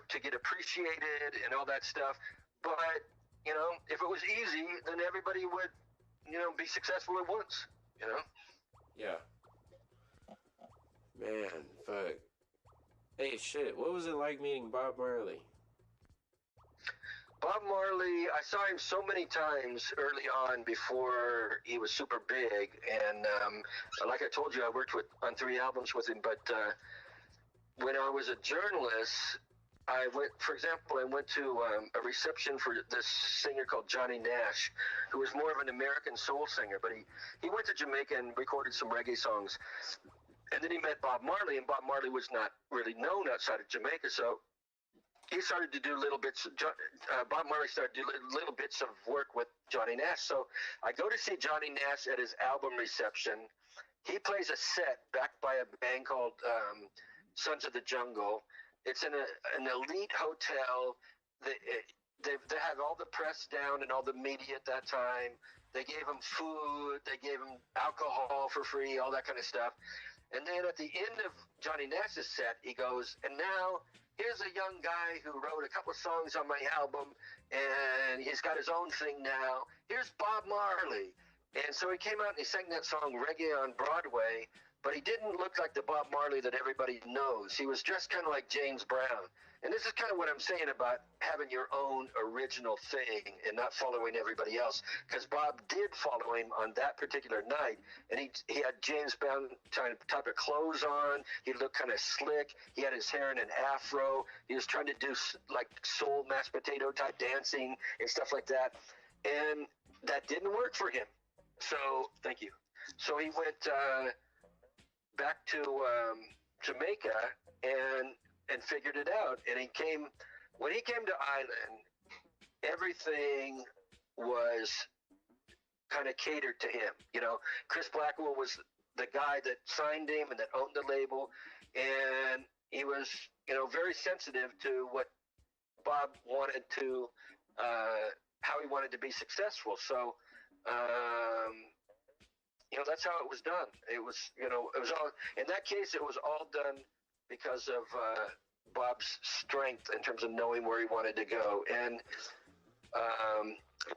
to get appreciated and all that stuff. But you know, if it was easy, then everybody would, you know, be successful at once. You know. Yeah. Man, fuck. Hey, shit. What was it like meeting Bob Marley? Bob Marley, I saw him so many times early on before he was super big, and like I told you, I worked on 3 albums with him. But when I was a journalist, I went, for example, I went to a reception for this singer called Johnny Nash, who was more of an American soul singer, but he went to Jamaica and recorded some reggae songs. And then he met Bob Marley, and Bob Marley was not really known outside of Jamaica, so he started to do little bits. Bob Marley started to do little bits of work with Johnny Nash. So I go to see Johnny Nash at his album reception. He plays a set backed by a band called Sons of the Jungle. It's in an elite hotel. They had all the press down and all the media at that time. They gave him food. They gave him alcohol for free, all that kind of stuff. And then at the end of Johnny Nash's set, he goes, and now here's a young guy who wrote a couple songs on my album, and he's got his own thing now. Here's Bob Marley. And so he came out and he sang that song, Reggae on Broadway, but he didn't look like the Bob Marley that everybody knows. He was dressed kind of like James Brown. And this is kind of what I'm saying about having your own original thing and not following everybody else. Because Bob did follow him on that particular night, and he had James Brown type of clothes on. He looked kind of slick. He had his hair in an afro. He was trying to do like soul mashed potato type dancing and stuff like that. And that didn't work for him. So, thank you. So he went back to Jamaica and figured it out. And when he came to Island, everything was kind of catered to him. You know, Chris Blackwell was the guy that signed him and that owned the label, and he was, you know, very sensitive to what Bob wanted to, how he wanted to be successful. So, you know, that's how it was done. It was, you know, it was all, in that case, it was all done because of Bob's strength in terms of knowing where he wanted to go. And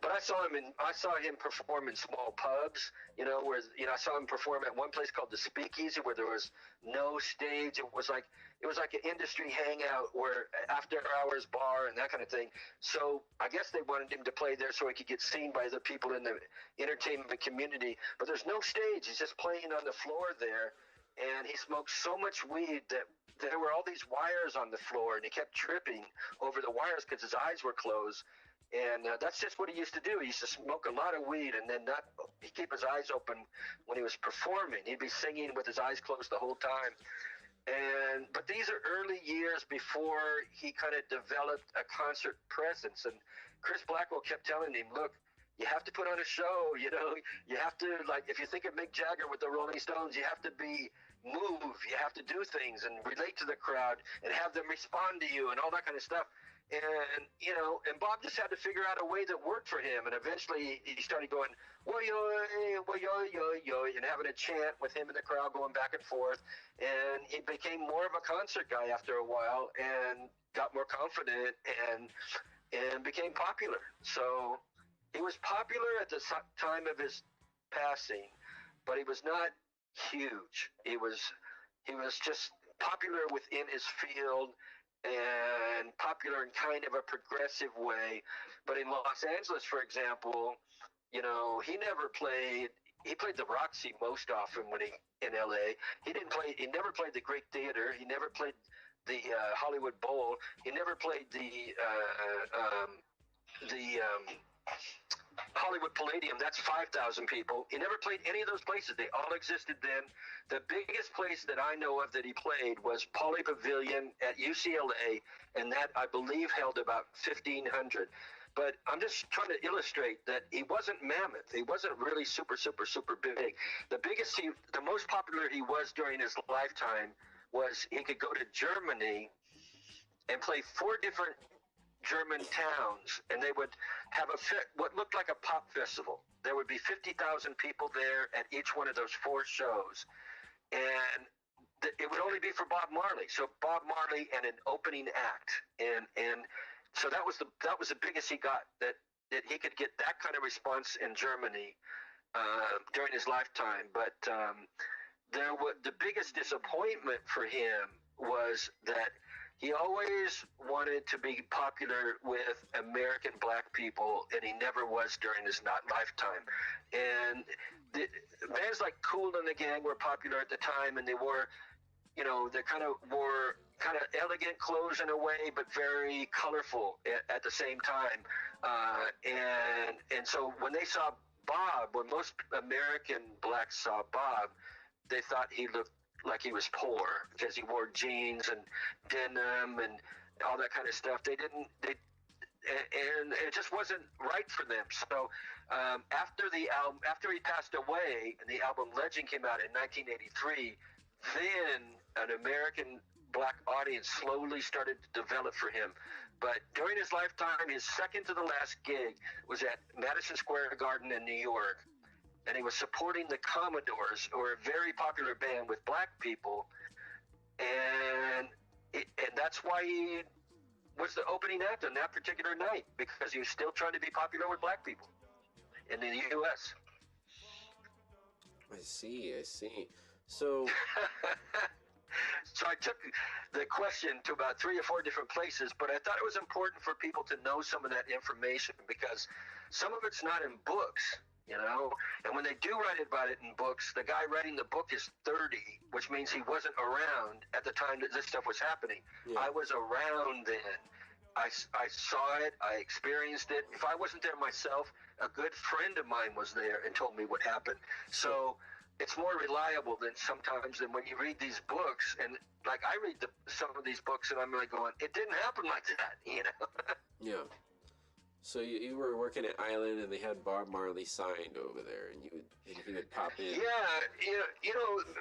but I saw him perform in small pubs, you know, where, you know, I saw him perform at one place called the Speakeasy, where there was no stage. It was like an industry hangout, where after hours bar and that kind of thing. So I guess they wanted him to play there so he could get seen by the people in the entertainment community. But there's no stage. He's just playing on the floor there. And he smoked so much weed that there were all these wires on the floor, and he kept tripping over the wires because his eyes were closed. And that's just what he used to do. He used to smoke a lot of weed and then he'd keep his eyes open when he was performing. He'd be singing with his eyes closed the whole time. But these are early years before he kind of developed a concert presence. And Chris Blackwell kept telling him, look, you have to put on a show, you know, you have to, like, if you think of Mick Jagger with the Rolling Stones, you have to move, you have to do things and relate to the crowd and have them respond to you and all that kind of stuff. And, you know, and Bob just had to figure out a way that worked for him. And eventually he started going, woy-yoy, woy-yoy-yoy, and having a chant with him and the crowd going back and forth. And he became more of a concert guy after a while and got more confident and became popular. So he was popular at the time of his passing, but he was not huge. He was just popular within his field, and popular in kind of a progressive way. But in Los Angeles, for example, you know, he played the Roxy most often when in LA. He never played the Great Theater. He never played the Hollywood Bowl. He never played the Hollywood Palladium. That's 5,000 people. He never played any of those places. They all existed then. The biggest place that I know of that he played was Pauley Pavilion at UCLA, and that, I believe, held about 1,500. But I'm just trying to illustrate that he wasn't mammoth. He wasn't really super, super, super big. The most popular he was during his lifetime was he could go to Germany and play 4 different German towns, and they would have what looked like a pop festival. There would be 50,000 people there at each one of those 4 shows, and it would only be for Bob Marley. So Bob Marley and an opening act, and so that was the biggest he got, that he could get that kind of response in Germany during his lifetime. But the biggest disappointment for him was that he always wanted to be popular with American black people, and he never was during his lifetime. And bands like Kool and the Gang were popular at the time, and they wore, they wore kind of elegant clothes in a way, but very colorful at the same time. And so when they saw Bob, when most American blacks saw Bob, they thought he looked like he was poor because he wore jeans and denim and all that kind of stuff. And it just wasn't right for them. So after he passed away and the album Legend came out in 1983, then an American black audience slowly started to develop for him. But during his lifetime, his second to the last gig was at Madison Square Garden in New York. And he was supporting the Commodores, who were a very popular band with black people, and that's why he was the opening act on that particular night, because he was still trying to be popular with black people in the U.S. I see. So, so I took the question to about 3 or 4 different places, but I thought it was important for people to know some of that information, because some of it's not in books. And when they do write about it in books, the guy writing the book is 30, which means he wasn't around at the time that this stuff was happening. Yeah. I was around then. I saw it. I experienced it. If I wasn't there myself, a good friend of mine was there and told me what happened. So it's more reliable than when you read these books. And like, I read some of these books and I'm like going, it didn't happen like that, Yeah. So you were working at Island, and they had Bob Marley signed over there, and he would pop in. Yeah,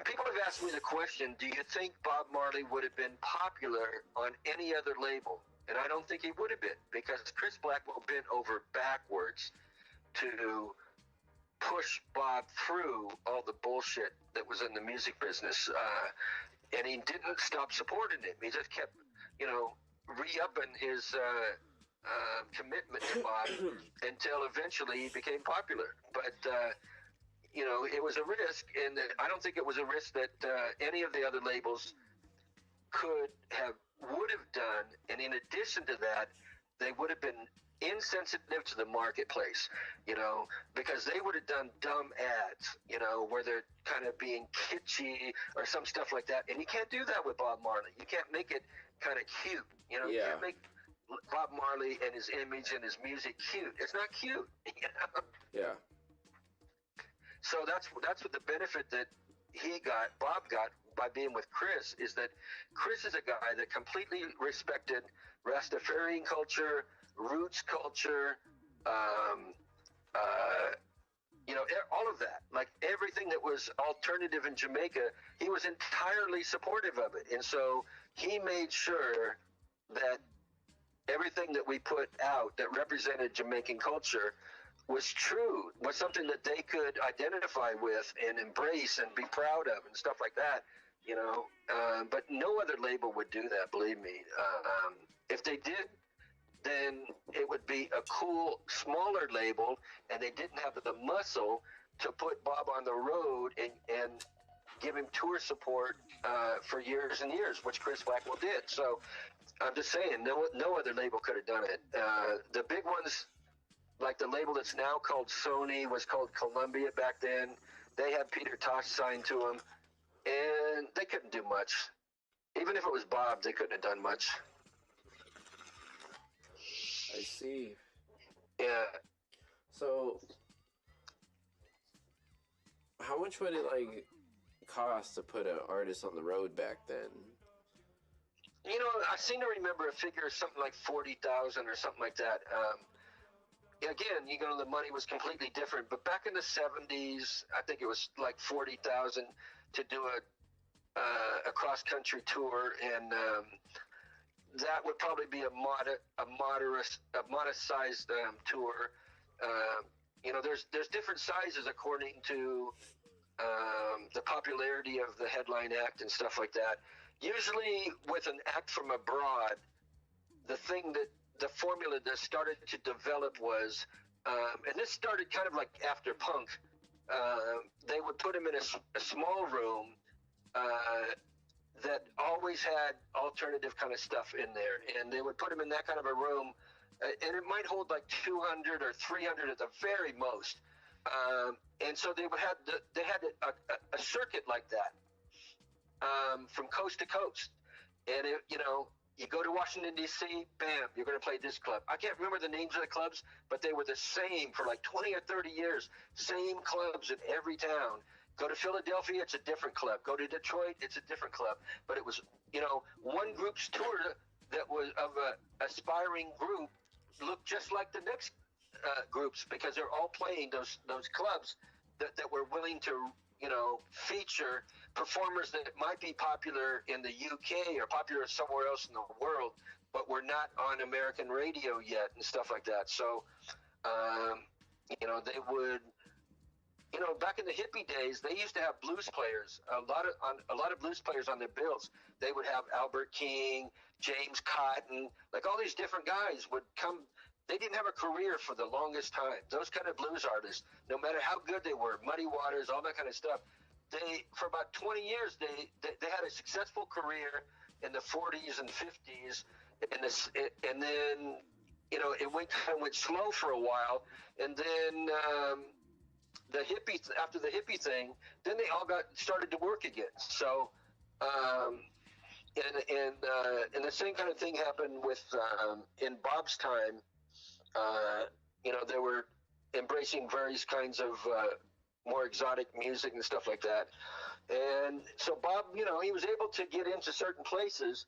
people have asked me the question: do you think Bob Marley would have been popular on any other label? And I don't think he would have been, because Chris Blackwell bent over backwards to push Bob through all the bullshit that was in the music business, and he didn't stop supporting him. He just kept, re-upping his commitment to Bob until eventually he became popular. But it was a risk, and I don't think it was a risk that any of the other labels would have done. And in addition to that, they would have been insensitive to the marketplace, because they would have done dumb ads, where they're kind of being kitschy or some stuff like that. And you can't do that with Bob Marley. You can't make it kind of cute, You can't make Bob Marley and his image and his music cute. It's not cute, Yeah. So that's what the benefit that Bob got by being with Chris, is that Chris is a guy that completely respected Rastafarian culture, roots culture, all of that. Like everything that was alternative in Jamaica, he was entirely supportive of it. And so he made sure that everything that we put out that represented Jamaican culture was true, was something that they could identify with and embrace and be proud of and stuff like that, but no other label would do that, believe me. If they did, then it would be a cool, smaller label, and they didn't have the muscle to put Bob on the road and give him tour support for years and years, which Chris Blackwell did. So I'm just saying, no other label could have done it. The big ones, like the label that's now called Sony, was called Columbia back then. They had Peter Tosh signed to them, and they couldn't do much. Even if it was Bob, they couldn't have done much. I see. Yeah. So, how much would it cost to put an artist on the road back then? I seem to remember a figure, something like 40,000 or something like that. Again, the money was completely different. But back in the 70s, I think it was like 40,000 to do a cross-country tour, and that would probably be a modest-sized tour. There's different sizes according to the popularity of the headline act and stuff like that. Usually, with an act from abroad, the formula that started to develop was, and this started kind of like after punk. They would put him in a small room that always had alternative kind of stuff in there, and they would put him in that kind of a room, and it might hold like 200 or 300 at the very most. And so they had a circuit like that from coast to coast, and you go to Washington, D.C., bam, you're going to play this club. I can't remember the names of the clubs, but they were the same for like 20 or 30 years. Same clubs in every town. Go to Philadelphia, it's a different club. Go to Detroit, it's a different club. But it was, one group's tour that was of an aspiring group looked just like the next groups, because they're all playing those clubs that were willing to, feature performers that might be popular in the UK or popular somewhere else in the world, but were not on American radio yet and stuff like that. So, they would, back in the hippie days, they used to have blues players, a lot of blues players on their bills. They would have Albert King, James Cotton, like all these different guys would come. They didn't have a career for the longest time. Those kind of blues artists, no matter how good they were, Muddy Waters, all that kind of stuff, for about 20 years, they had a successful career in the 40s and 50s, and then, it went slow for a while, and then after the hippie thing, then they all started to work again. So, and the same kind of thing happened with in Bob's time. They were embracing various kinds of more exotic music and stuff like that. And so Bob, he was able to get into certain places,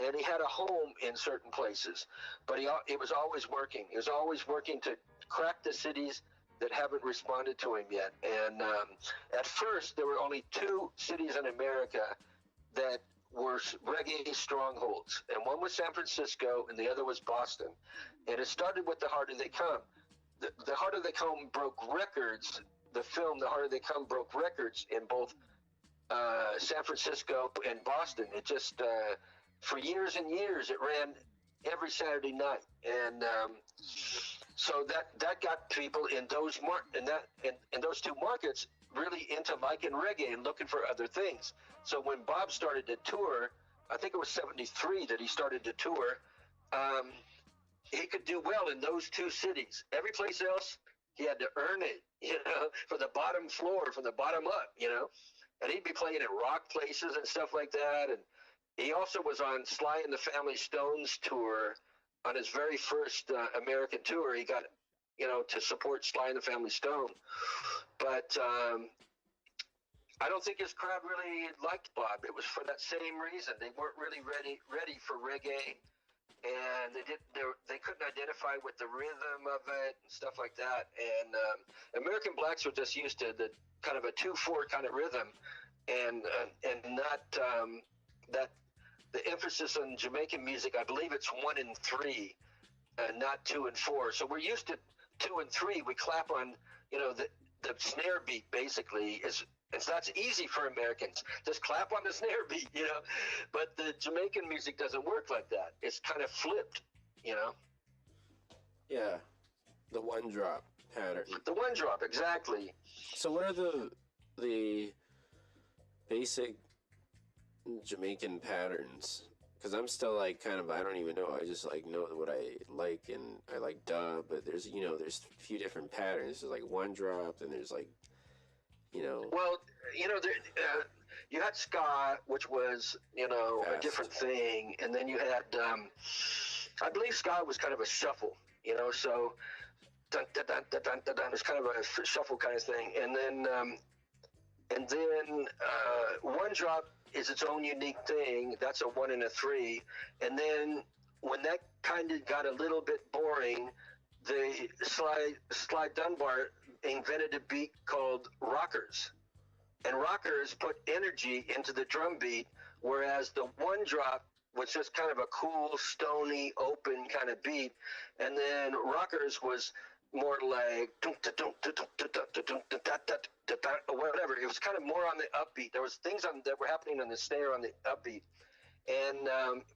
and he had a home in certain places. But he was always working. He was always working to crack the cities that haven't responded to him yet. And at first, there were only 2 cities in America that were reggae strongholds, and one was San Francisco, and the other was Boston. And it started with The Harder They Come. The Harder They Come broke records. The film The Harder They Come broke records in both San Francisco and Boston. It just for years and years it ran every Saturday night, and so that got people in those in those 2 markets really into liking reggae and looking for other things. So when Bob started to tour, I think it was 73 that he started to tour, he could do well in those 2 cities. Every place else, he had to earn it, from the bottom floor, from the bottom up, and he'd be playing at rock places and stuff like that. And he also was on Sly and the Family Stone's tour. On his very first American tour, he got, to support Sly and the Family Stone. But I don't think his crowd really liked Bob. It was for that same reason. They weren't really ready for reggae, and they couldn't identify with the rhythm of it and stuff like that. And American blacks were just used to the kind of a 2/4 kind of rhythm, and not that the emphasis on Jamaican music. I believe it's 1 and 3, not 2 and 4. So we're used to 2 and 3. We clap on, the snare beat basically is. And so that's easy for Americans. Just clap on the snare beat, But the Jamaican music doesn't work like that. It's kind of flipped, Yeah, the 1 drop pattern. The 1 drop, exactly. So what are the basic Jamaican patterns? Because I'm still I don't even know. I just know what I like, and I like dub, but there's there's a few different patterns. There's 1 drop, and there's Well, you had ska, which was, a different thing. And then you had, I believe ska was kind of a shuffle, so dun, dun, dun, dun, dun, dun, dun, it's kind of a shuffle kind of thing. And then 1 drop is its own unique thing. That's a 1 and a 3. And then when that kind of got a little bit boring, the Sly Dunbar invented a beat called rockers, and rockers put energy into the drum beat, whereas the 1 drop was just kind of a cool, stony, open kind of beat, and then Rockers was more like whatever. It was kind of more on the upbeat. There was things that were happening on the snare on the upbeat, and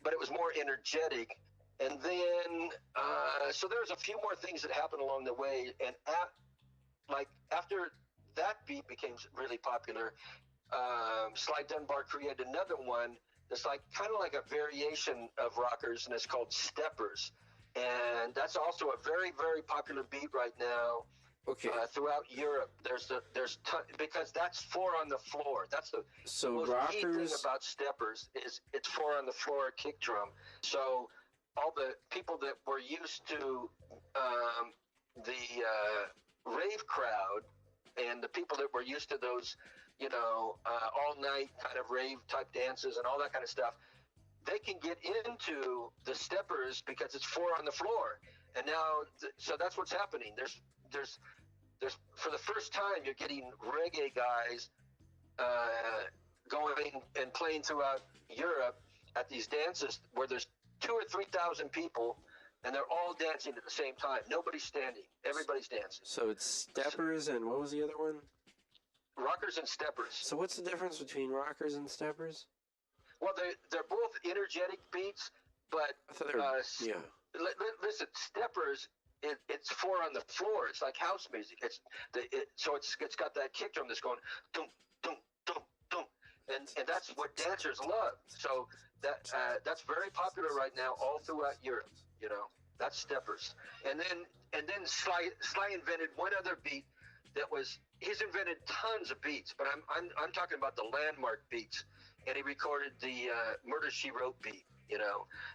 but it was more energetic. And then so there was a few more things that happened along the way, and after that beat became really popular, Sly Dunbar created another one that's like kind of like a variation of Rockers, and it's called Steppers, and that's also a very, very popular beat right now. Okay. Throughout Europe, because that's 4 on the floor. That's the most key thing about Steppers is it's 4 on the floor kick drum. So all the people that were used to the rave crowd and the people that were used to those, all night kind of rave type dances and all that kind of stuff, they can get into the Steppers because it's 4 on the floor. And now, so that's what's happening. There's for the first time, you're getting reggae guys going and playing throughout Europe at these dances where there's 2,000 or 3,000 people, and they're all dancing at the same time. Nobody's standing. Everybody's dancing. So it's Steppers, and what was the other one? Rockers and Steppers. So what's the difference between Rockers and Steppers? Well, they're both energetic beats, but I thought they were, yeah. Listen, Steppers, it's 4 on the floor. It's like house music. So it's got that kick drum that's going dum dum dum dum, and that's what dancers love. So that's very popular right now all throughout Europe. That's Steppers. And then Sly invented one other beat he's invented tons of beats, but I'm talking about the landmark beats, and he recorded the Murder, She Wrote beat.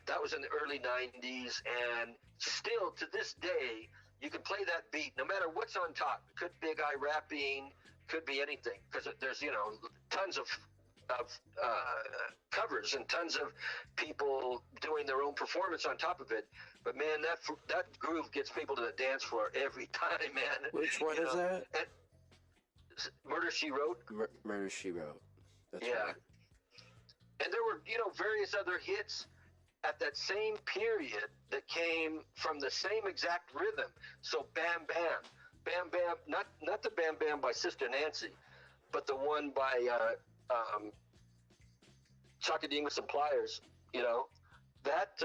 That was in the early 90s, and still to this day, you can play that beat no matter what's on top. It could be a guy rapping, could be anything, because there's, tons of covers and tons of people doing their own performance on top of it. But man, that groove gets people to the dance floor every time, man. Which one is that? Murder, She Wrote. Murder, She Wrote. That's yeah. right. And there were, various other hits at that same period that came from the same exact rhythm. So Bam Bam, Bam Bam, not the Bam Bam by Sister Nancy, but the one by Chakademus and Pliers. That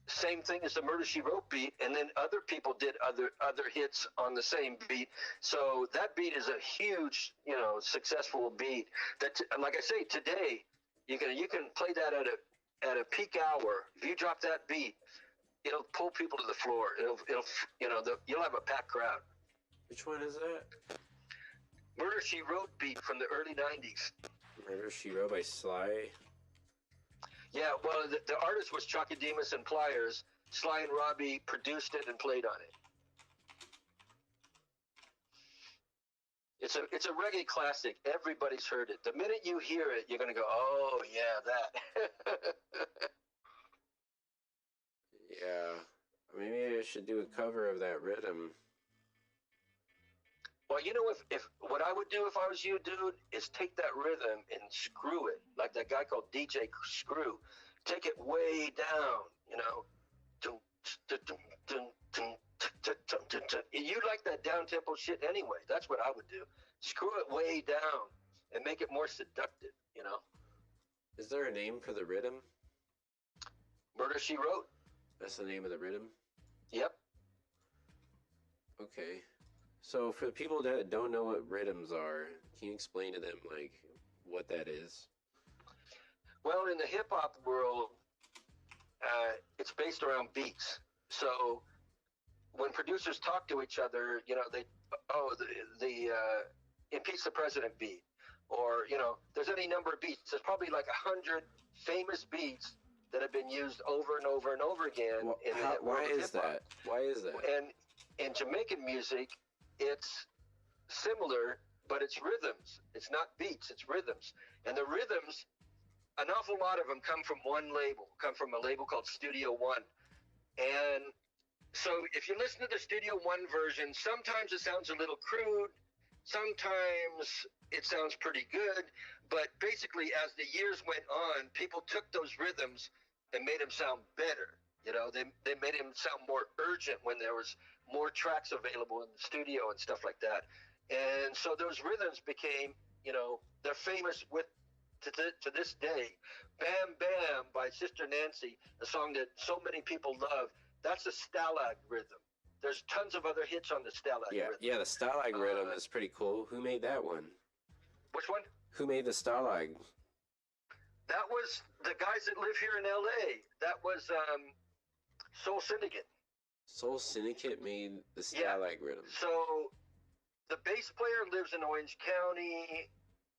same thing as the Murder, She Wrote beat, and then other people did other hits on the same beat. So that beat is a huge, successful beat. That, like I say, today you can play that at a peak hour. If you drop that beat, it'll pull people to the floor. You'll have a packed crowd. Which one is that? Murder, She Wrote beat from the early 90s. Murder, She Wrote by Sly. Yeah, well, the artist was Chakademus and Pliers. Sly and Robbie produced it and played on it. It's a reggae classic. Everybody's heard it. The minute you hear it, you're going to go, oh, yeah, that. Yeah. Maybe I should do a cover of that rhythm. Well, if what I would do if I was you, dude, is take that rhythm and screw it, like that guy called DJ Screw. Take it way down, You like that down-tempo shit anyway. That's what I would do. Screw it way down and make it more seductive, Is there a name for the rhythm? Murder, She Wrote. That's the name of the rhythm? Yep. Okay. So for the people that don't know what rhythms are, can you explain to them, what that is? Well, in the hip-hop world, it's based around beats. So when producers talk to each other, the Impeach the President beat, or, there's any number of beats. There's probably like 100 famous beats that have been used over and over and over again. Well, in the why world of is hip-hop. that? Why is that? And in Jamaican music, it's similar, but it's rhythms. It's not beats, it's rhythms. And the rhythms, an awful lot of them come from one label, come from a label called Studio One. And so if you listen to the Studio One version, sometimes it sounds a little crude, Sometimes it sounds pretty good, but basically, as the years went on, people took those rhythms and made them sound better. You know, they made him sound more urgent when there was more tracks available in the studio and stuff like that. And so those rhythms became, you know, they're famous with to this day. Bam Bam by Sister Nancy, a song that so many people love. That's a Stalag rhythm. There's tons of other hits on the Stalag rhythm. Yeah, the Stalag rhythm is pretty cool. Who made that one? Which one? Who made the Stalag? That was the guys that live here in L.A. That was Soul Syndicate. Soul Syndicate made the Stalag rhythm. So the bass player lives in Orange County.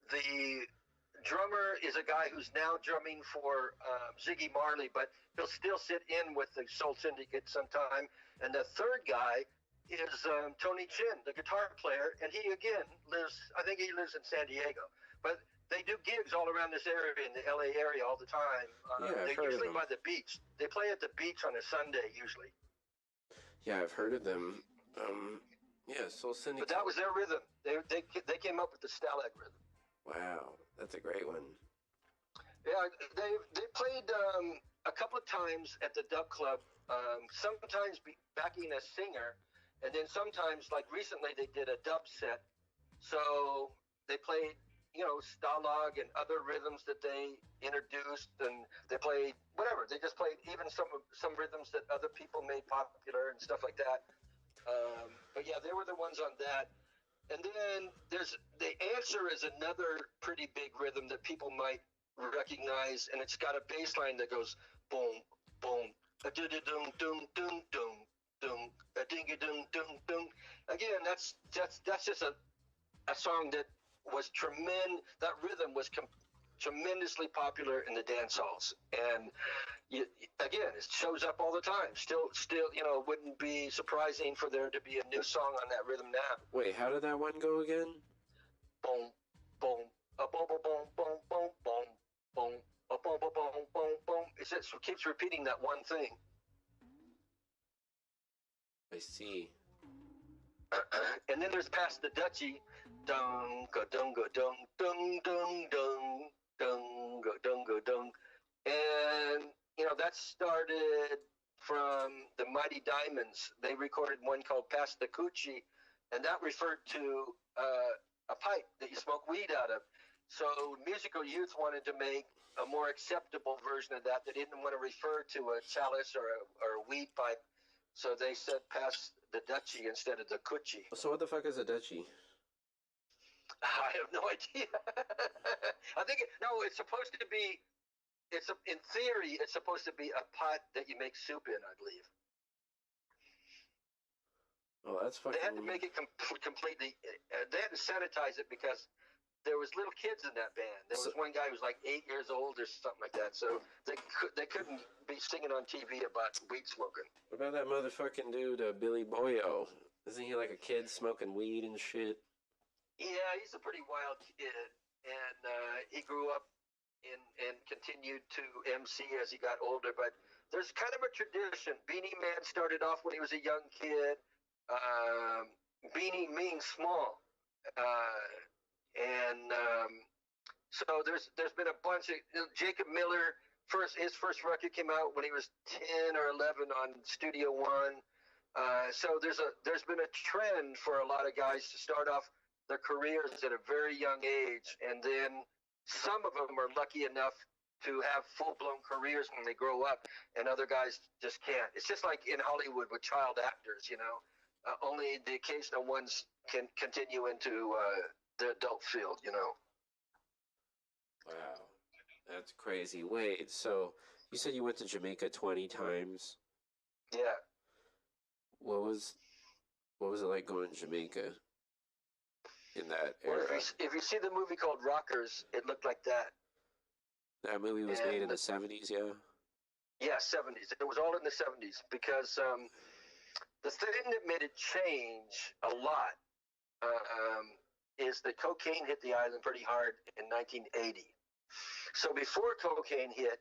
The drummer is a guy who's now drumming for Ziggy Marley, but he'll still sit in with the Soul Syndicate sometime. And the third guy is Tony Chin, the guitar player, and he again lives, I think he lives in San Diego. But they do gigs all around this area, in the LA area, all the time. They're usually by the beach. They play at the beach on a Sunday, usually. Yeah, I've heard of them. Soul Syndicate. But that was their rhythm. They came up with the Stalag rhythm. Wow, that's a great one. Yeah, they played a couple of times at the Dub Club. Sometimes backing a singer, and then sometimes, like recently, they did a dub set. So they played, you know, Stalag and other rhythms that they introduced, and they played whatever. They just played even some rhythms that other people made popular and stuff like that. But yeah, they were the ones on that. And then there's the Answer is another pretty big rhythm that people might recognize, and it's got a bass line that goes boom, boom, a doo doo dum dum dum dum dum, a ding a dum dum dum. Again, that's just a song that was tremendous. That rhythm was tremendously popular in the dance halls, and again, it shows up all the time. Still, you know, it wouldn't be surprising for there to be a new song on that rhythm now. Wait, how did that one go again? Boom, boom, a boom, boom, boom, boom, boom, boom, boom, a boom, boom, boom, boom, boom. It just keeps repeating that one thing. I see. And then there's Past the Dutchie. Dung, go, dung, go, dung, dung, dung, dung, dung, go, dung, go, dung. And, you know, that started from the Mighty Diamonds. They recorded one called Pass the Coochie, and that referred to a pipe that you smoke weed out of. So Musical Youth wanted to make a more acceptable version of that. They didn't want to refer to a chalice or a weed pipe. So they said Pass the Dutchie instead of the Coochie. So what the fuck is a Dutchie? I have no idea. I think, it's supposed to be, in theory, it's supposed to be a pot that you make soup in, I believe. Oh, that's fucking... They had to make it completely, they had to sanitize it because there was little kids in that band. There was one guy who was like 8 years old or something like that, so they couldn't be singing on TV about weed smoking. What about that motherfucking dude, Billy Boyo? Isn't he like a kid smoking weed and shit? Yeah, he's a pretty wild kid, and he grew up and continued to MC as he got older, but there's kind of a tradition. Beanie Man started off when he was a young kid. Beanie means small. So there's been a bunch of, Jacob Miller, his first record came out when he was 10 or 11 on Studio One. So there's been a trend for a lot of guys to start off their careers at a very young age, and then some of them are lucky enough to have full-blown careers when they grow up, and other guys just can't. It's just like in Hollywood with child actors, you know. Only the occasional ones can continue into the adult field, you know. Wow, that's crazy. Wait, so you said you went to Jamaica 20 times? Yeah. What was it like going to Jamaica in that era? Well, if you see the movie called Rockers, it looked like that. That movie was made in the 70s, yeah? Yeah, 70s. It was all in the 70s because the thing that made it change a lot is that cocaine hit the island pretty hard in 1980. So before cocaine hit,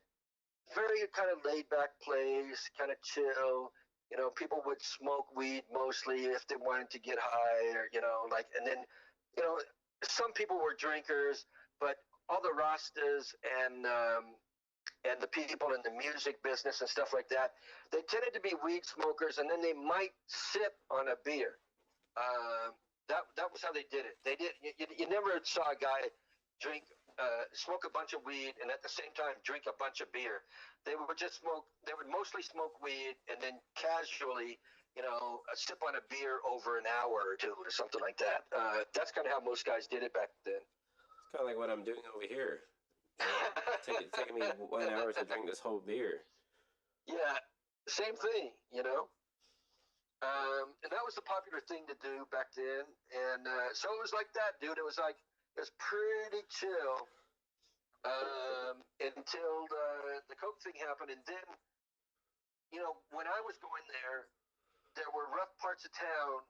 very kind of laid-back place, kind of chill. You know, people would smoke weed mostly if they wanted to get high, or, you know, like, and then you know, some people were drinkers, but all the Rastas and the people in the music business and stuff like that, they tended to be weed smokers, and then they might sip on a beer. That was how they did it. They did. You never saw a guy drink, smoke a bunch of weed, and at the same time drink a bunch of beer. They would just smoke. They would mostly smoke weed, and then casually, sip on a beer over an hour or two, or something like that. That's kind of how most guys did it back then. It's kind of like what I'm doing over here. Taking me 1 hour to drink this whole beer. Yeah, same thing, and that was a popular thing to do back then. And so it was like that, dude. It was pretty chill until the Coke thing happened. And then, when I was going there were rough parts of town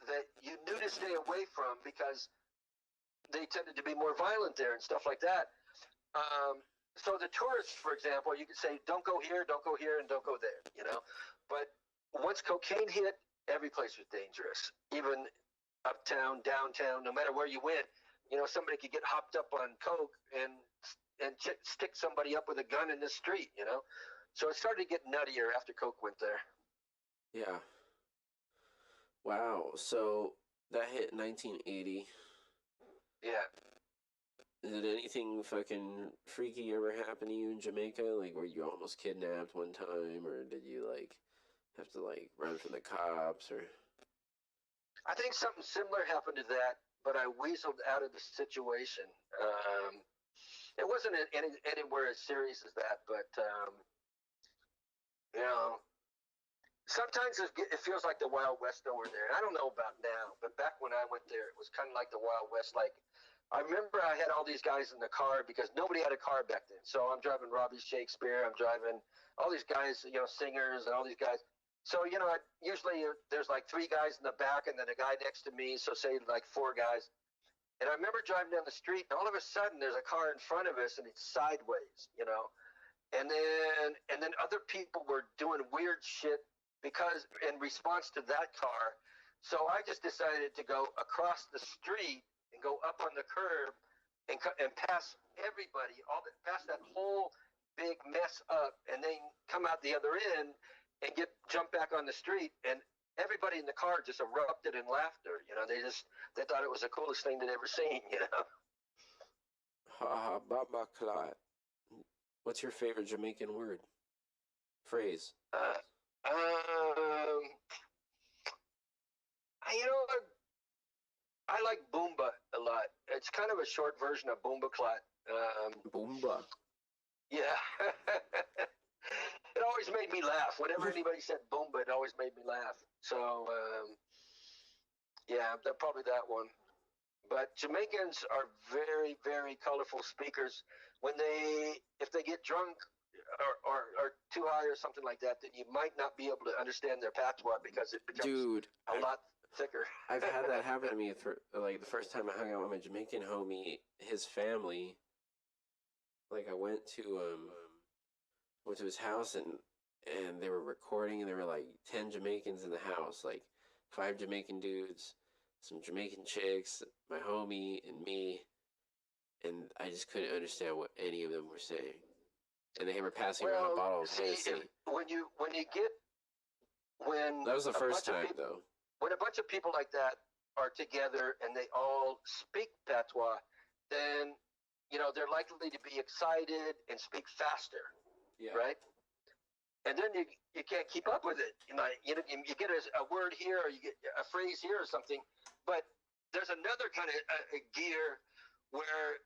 that you knew to stay away from because they tended to be more violent there and stuff like that. So the tourists, for example, you could say, don't go here, and don't go there, But once cocaine hit, every place was dangerous. Even uptown, downtown, no matter where you went, somebody could get hopped up on coke and stick somebody up with a gun in the street, So it started to get nuttier after coke went there. Yeah. Wow. So that hit 1980. Yeah. Did anything fucking freaky ever happen to you in Jamaica? Like, were you almost kidnapped one time, or did you have to run from the cops, or? I think something similar happened to that, but I weaseled out of the situation. It wasn't anywhere as serious as that, but sometimes it feels like the Wild West over there. And I don't know about now, but back when I went there, it was kind of like the Wild West. Like, I remember I had all these guys in the car because nobody had a car back then. So I'm driving Robbie Shakespeare. I'm driving all these guys, singers and all these guys. So, usually there's like 3 guys in the back and then a guy next to me. So say like 4 guys. And I remember driving down the street and all of a sudden there's a car in front of us and it's sideways, And then other people were doing weird shit because in response to that car. So I just decided to go across the street and go up on the curb and pass everybody, pass that whole big mess up, and then come out the other end and jump back on the street, and everybody in the car just erupted in laughter. They thought it was the coolest thing they'd ever seen. Ha ha, Baba Clot. What's your favorite Jamaican word? Phrase? I like Boomba a lot. It's kind of a short version of Boomba Clot. Boomba. Yeah. It always made me laugh. Whenever anybody said Boomba, it always made me laugh. So, yeah, probably that one. But Jamaicans are very, very colorful speakers. If they get drunk or too high or something like that, then you might not be able to understand their patois because it becomes a lot thicker. I've had that happen to me for the first time I hung out with my Jamaican homie, his family. I went to his house and they were recording, and there were 10 Jamaicans in the house, 5 Jamaican dudes, some Jamaican chicks, my homie, and me, and I just couldn't understand what any of them were saying. And they were passing around a bottle of Hennessy. That was the first time, though. When a bunch of people like that are together and they all speak patois, then they're likely to be excited and speak faster, right? And then you can't keep up with it. You get a word here or you get a phrase here or something, but there's another kind of gear where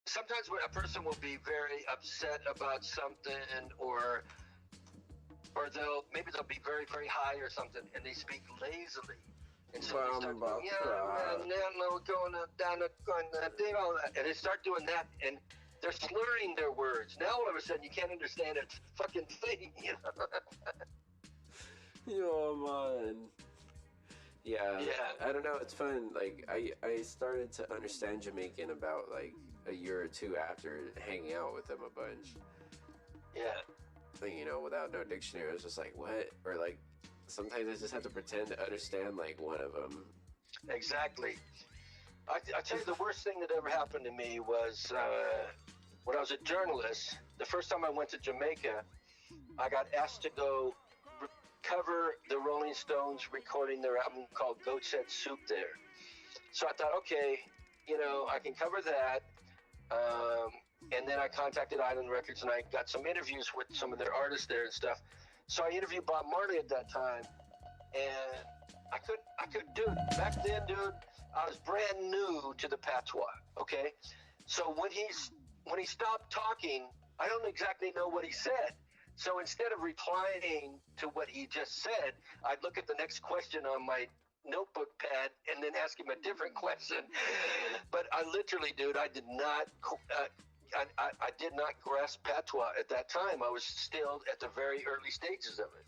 sometimes when a person will be very upset about something or they'll be very, very high or something, and they speak lazily. And so they start going, going down and they start doing that, and they're slurring their words. Now all of a sudden you can't understand a fucking thing, Yo, man. Yeah. I don't know. It's fun. I started to understand Jamaican about a year or two after hanging out with them a bunch. Yeah. Without no dictionary, I was just like, what? Or sometimes I just have to pretend to understand one of them, Exactly. I tell you, the worst thing that ever happened to me was when I was a journalist. The first time I went to Jamaica, I got asked to go cover the Rolling Stones recording their album called Goat's Head Soup there. So I thought, okay, I can cover that. And then I contacted Island Records and I got some interviews with some of their artists there and stuff. So I interviewed Bob Marley at that time, and I couldn't do it. Back then, dude, I was brand new to the patois, okay? So when he stopped talking, I don't exactly know what he said. So instead of replying to what he just said, I'd look at the next question on my notebook pad and then ask him a different question. But I literally, dude, I did not grasp patois at that time. I was still at the very early stages of it,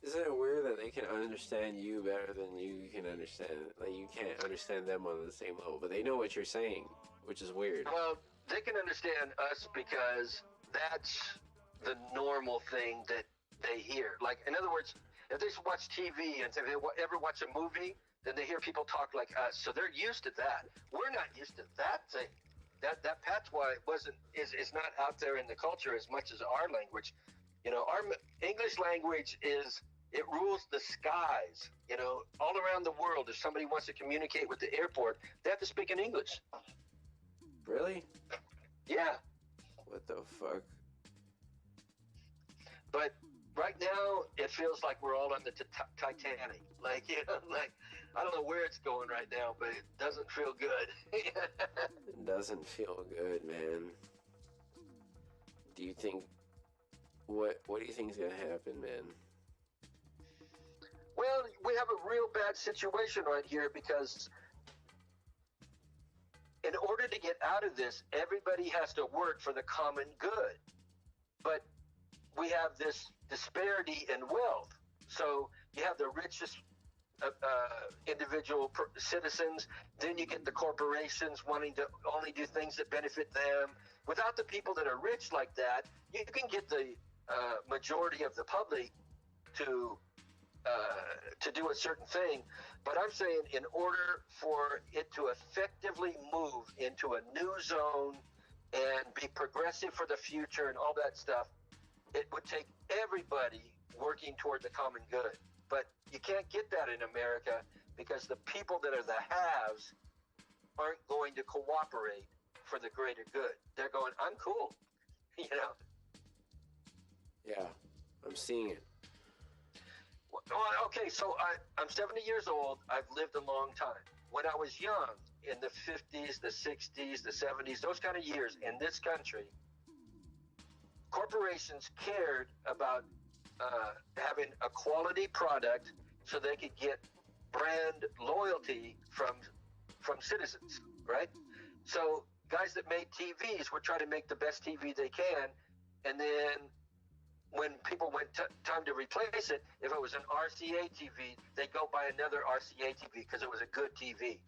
Isn't it weird that they can understand you better than you can understand? Like, you can't understand them on the same level, but they know what you're saying, which is weird. Well, they can understand us because that's the normal thing that they hear. Like, in other words, if they watch TV and if they ever watch a movie, then they hear people talk like us. So they're used to that. We're not used to that thing. That patois is not out there in the culture as much as our language. Our English language it rules the skies. All around the world, if somebody wants to communicate with the airport, they have to speak in English. Really? Yeah. What the fuck? But right now, it feels like we're all on the Titanic. Like, I don't know where it's going right now, but it doesn't feel good. It doesn't feel good, man. Do you think... What do you think is going to happen, man? Well, we have a real bad situation right here because in order to get out of this, everybody has to work for the common good. But we have this disparity in wealth. So you have the richest individual citizens, then you get the corporations wanting to only do things that benefit them. Without the people that are rich like that, you can get the majority of the public to do a certain thing. But I'm saying in order for it to effectively move into a new zone and be progressive for the future and all that stuff, it would take everybody working toward the common good. But you can't get that in America because the people that are the haves aren't going to cooperate for the greater good. They're going, I'm cool, Yeah, I'm seeing it. Well, okay, so I'm 70 years old. I've lived a long time. When I was young, in the 50s, the 60s, the 70s, those kind of years in this country, corporations cared about having a quality product so they could get brand loyalty from citizens, right? So guys that made TVs would try to make the best TV they can, and then when people went time to replace it, if it was an RCA TV, they'd go buy another RCA TV because it was a good TV.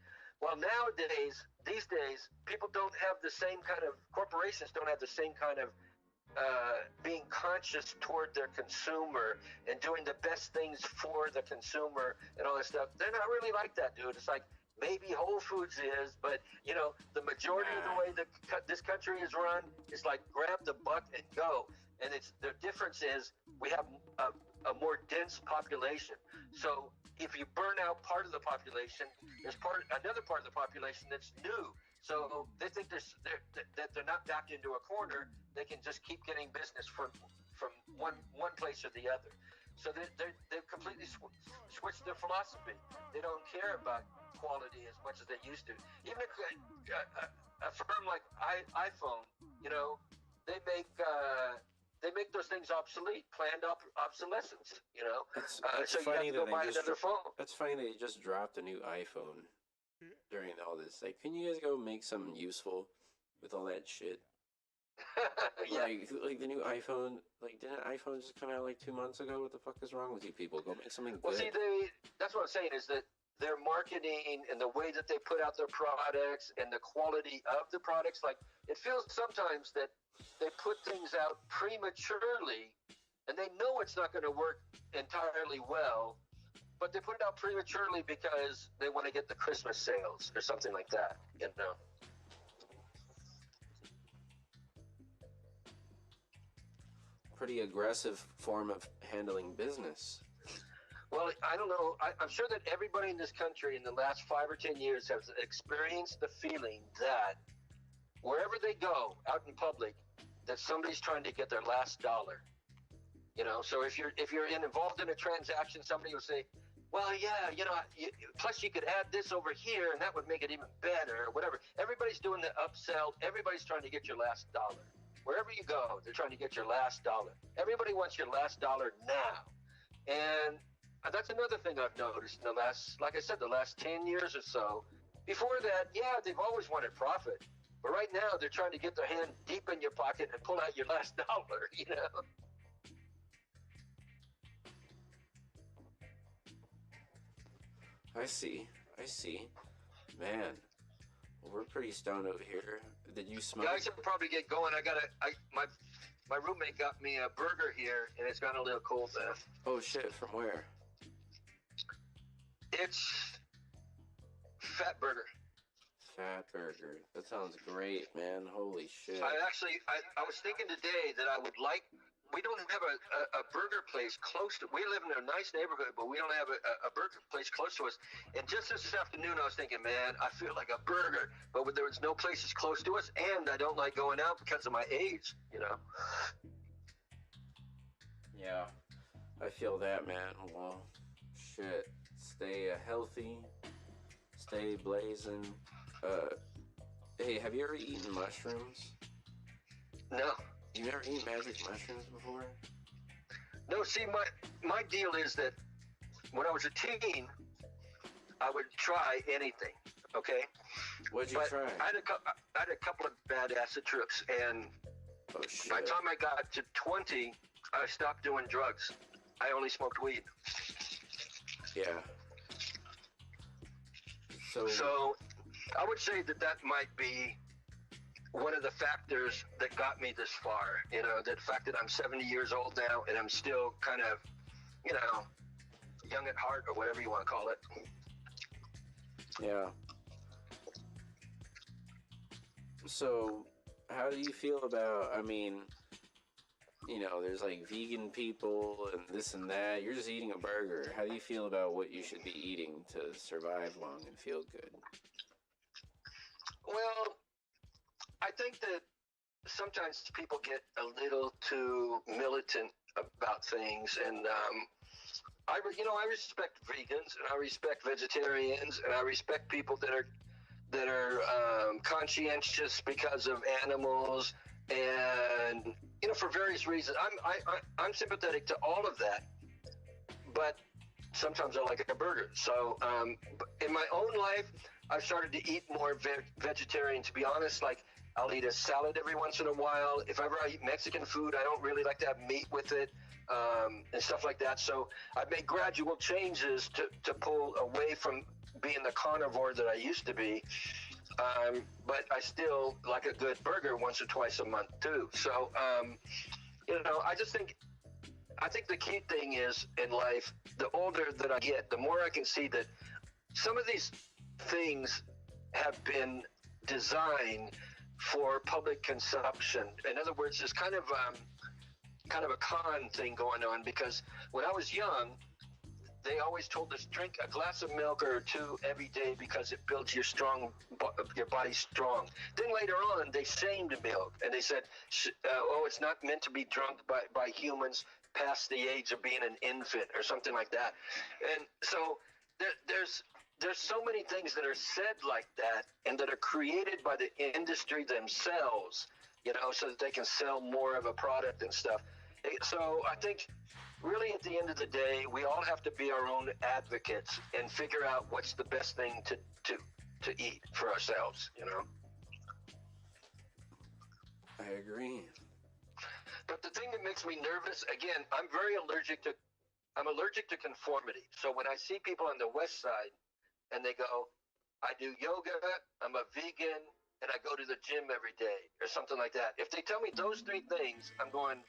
Well, these days, people don't have the same kind of, corporations don't have the same kind of being conscious toward their consumer and doing the best things for the consumer and all that stuff. They're not really like that, dude. It's like maybe Whole Foods is, but the majority of the way that this country is run is like grab the buck and go. And the difference is we have a more dense population. So if you burn out part of the population, there's another part of the population that's new. So they think that they're not backed into a corner. They can just keep getting business from one place or the other. So they've completely switched their philosophy. They don't care about quality as much as they used to. Even a firm like iPhone, they make those things obsolete, planned obsolescence. It's so you funny have to go buy another phone. That's funny they just dropped a new iPhone during all this. Like, can you guys go make something useful with all that shit? Yeah. Like the new iPhone. Like, didn't iPhone just come out like 2 months ago? What the fuck is wrong with you people? Go make something good. Well, see, that's what I'm saying is that their marketing and the way that they put out their products and the quality of the products, like, it feels sometimes that they put things out prematurely and they know it's not going to work entirely well, but they put it out prematurely because they want to get the Christmas sales or something like that, you know. Pretty aggressive form of handling business. Well, I don't know. I'm sure that everybody in this country in the last 5 or 10 years has experienced the feeling that wherever they go out in public, that somebody's trying to get their last dollar. You know, so if you're involved in a transaction, somebody will say, well, yeah, you know, plus you could add this over here, and that would make it even better, or whatever. Everybody's doing the upsell. Everybody's trying to get your last dollar. Wherever you go, they're trying to get your last dollar. Everybody wants your last dollar now. And that's another thing I've noticed in the last, like I said, the last 10 years or so. Before that, yeah, they've always wanted profit. But right now, they're trying to get their hand deep in your pocket and pull out your last dollar, you know? I see. Man, well, we're pretty stoned over here. Did you smoke? Guys, should probably get going. My roommate got me a burger here, and it's gotten a little cold there. Oh shit! From where? It's Fat Burger. Fat Burger. That sounds great, man. Holy shit. I was thinking today that I would like. We don't have a burger place close to. We live in a nice neighborhood, but we don't have a burger place close to us. And just this afternoon, I was thinking, man, I feel like a burger, but there was no places close to us, and I don't like going out because of my age, you know. Yeah, I feel that, man. Well, shit. Stay healthy. Stay blazing. Hey, have you ever eaten mushrooms? No. You never eaten magic mushrooms before? No, see, my deal is that when I was a teen, I would try anything, okay? What'd you try? I had a couple of bad acid trips, and oh, shit. by the time I got to 20, I stopped doing drugs. I only smoked weed. Yeah. So I would say that might be one of the factors that got me this far. You know, the fact that I'm 70 years old now and I'm still kind of, you know, young at heart or whatever you want to call it. Yeah. So how do you feel about, I mean, you know, there's like vegan people and this and that. You're just eating a burger. How do you feel about what you should be eating to survive long and feel good? Well, I think that sometimes people get a little too militant about things, and I respect vegans, and I respect vegetarians, and I respect people that are conscientious because of animals, and you know, for various reasons. I'm sympathetic to all of that, but sometimes I like a burger. So in my own life, I've started to eat more vegetarian. To be honest, like, I'll eat a salad every once in a while. If ever I eat Mexican food, I don't really like to have meat with it, and stuff like that. So I've made gradual changes to pull away from being the carnivore that I used to be. But I still like a good burger once or twice a month too. So, you know, I think the key thing is in life, the older that I get, the more I can see that some of these things have been designed for public consumption. In other words, there's kind of a con thing going on, because when I was young, they always told us drink a glass of milk or two every day because it builds your body strong. Then later on, they shamed milk, and they said, it's not meant to be drunk by humans past the age of being an infant or something like that. And so there's so many things that are said like that and that are created by the industry themselves, you know, so that they can sell more of a product and stuff. So I think really at the end of the day, we all have to be our own advocates and figure out what's the best thing to eat for ourselves, you know? I agree. But the thing that makes me nervous, again, I'm allergic to conformity. So when I see people on the West Side, and they go, I do yoga, I'm a vegan, and I go to the gym every day, or something like that. If they tell me those three things, I'm going,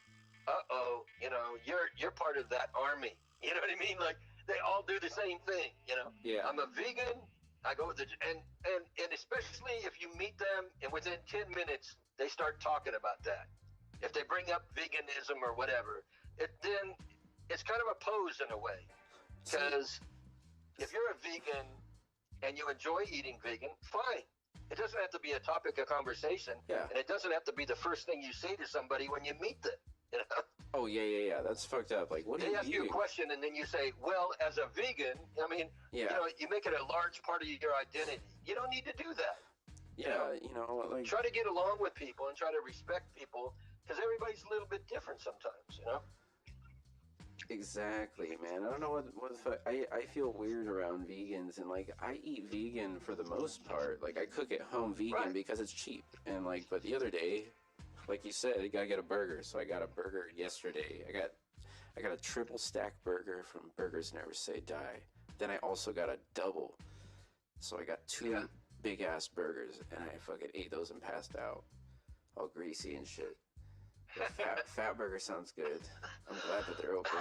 you know, you're part of that army. You know what I mean? Like, they all do the same thing. Yeah. I'm a vegan. I go with and especially if you meet them and within 10 minutes they start talking about that. If they bring up veganism or whatever, then it's kind of a pose in a way. Because if you're a vegan and you enjoy eating vegan, fine. It doesn't have to be a topic of conversation, and it doesn't have to be the first thing you say to somebody when you meet them. Oh yeah. That's fucked up. Like, what do they you ask you a question, and then you say, "Well, as a vegan, I mean, you make it a large part of your identity. You don't need to do that. Yeah, like try to get along with people and try to respect people because everybody's a little bit different sometimes. Exactly, man. I don't know what the fuck. I feel weird around vegans, and like I eat vegan for the most part. Like I cook at home vegan because it's cheap, and like, but the other day, like you said, you gotta get a burger. So I got a burger yesterday. I got a triple stack burger from Burgers Never Say Die. Then I also got a double. So I got two big ass burgers, and I fucking ate those and passed out, all greasy and shit. Fat burger sounds good. I'm glad that they're open.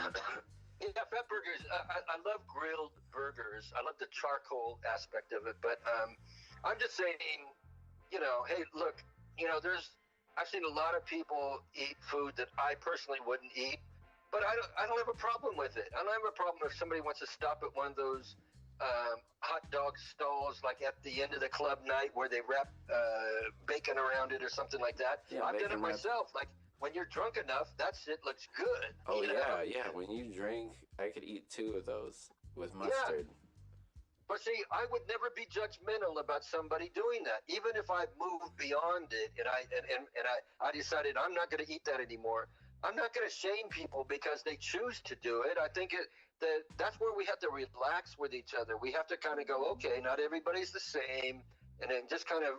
Yeah, fat burgers. I love grilled burgers. I love the charcoal aspect of it. But I'm just saying, hey, look, I've seen a lot of people eat food that I personally wouldn't eat, but I don't have a problem with it. I don't have a problem if somebody wants to stop at one of those hot dog stalls, like at the end of the club night, where they wrap bacon around it or something like that. Yeah, I've done it myself. Like, when you're drunk enough, that shit looks good. Oh, yeah. When you drink, I could eat 2 of those with mustard. But see, I would never be judgmental about somebody doing that, even if I've moved beyond it and I decided I'm not going to eat that anymore. I'm not going to shame people because they choose to do it. I think that's where we have to relax with each other. We have to kind of go, okay, not everybody's the same. And then just kind of,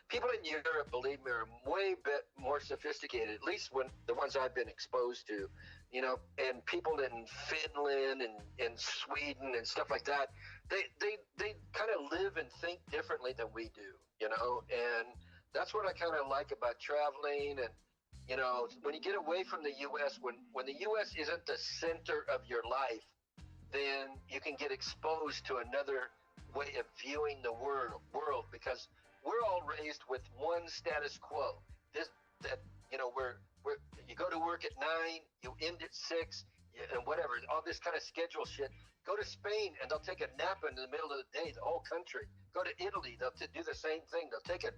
people in Europe, believe me, are way bit more sophisticated, at least when the ones I've been exposed to, and people in Finland and Sweden and stuff like that, they kind of live and think differently than we do, and that's what I kind of like about traveling. And, when you get away from the U.S., when the U.S. isn't the center of your life, then you can get exposed to another way of viewing the world because we're all raised with one status quo. Where you go to work at 9, you end at 6, and whatever, all this kind of schedule shit. Go to Spain and they'll take a nap in the middle of the day, the whole country. Go to Italy, they'll do the same thing. They'll take an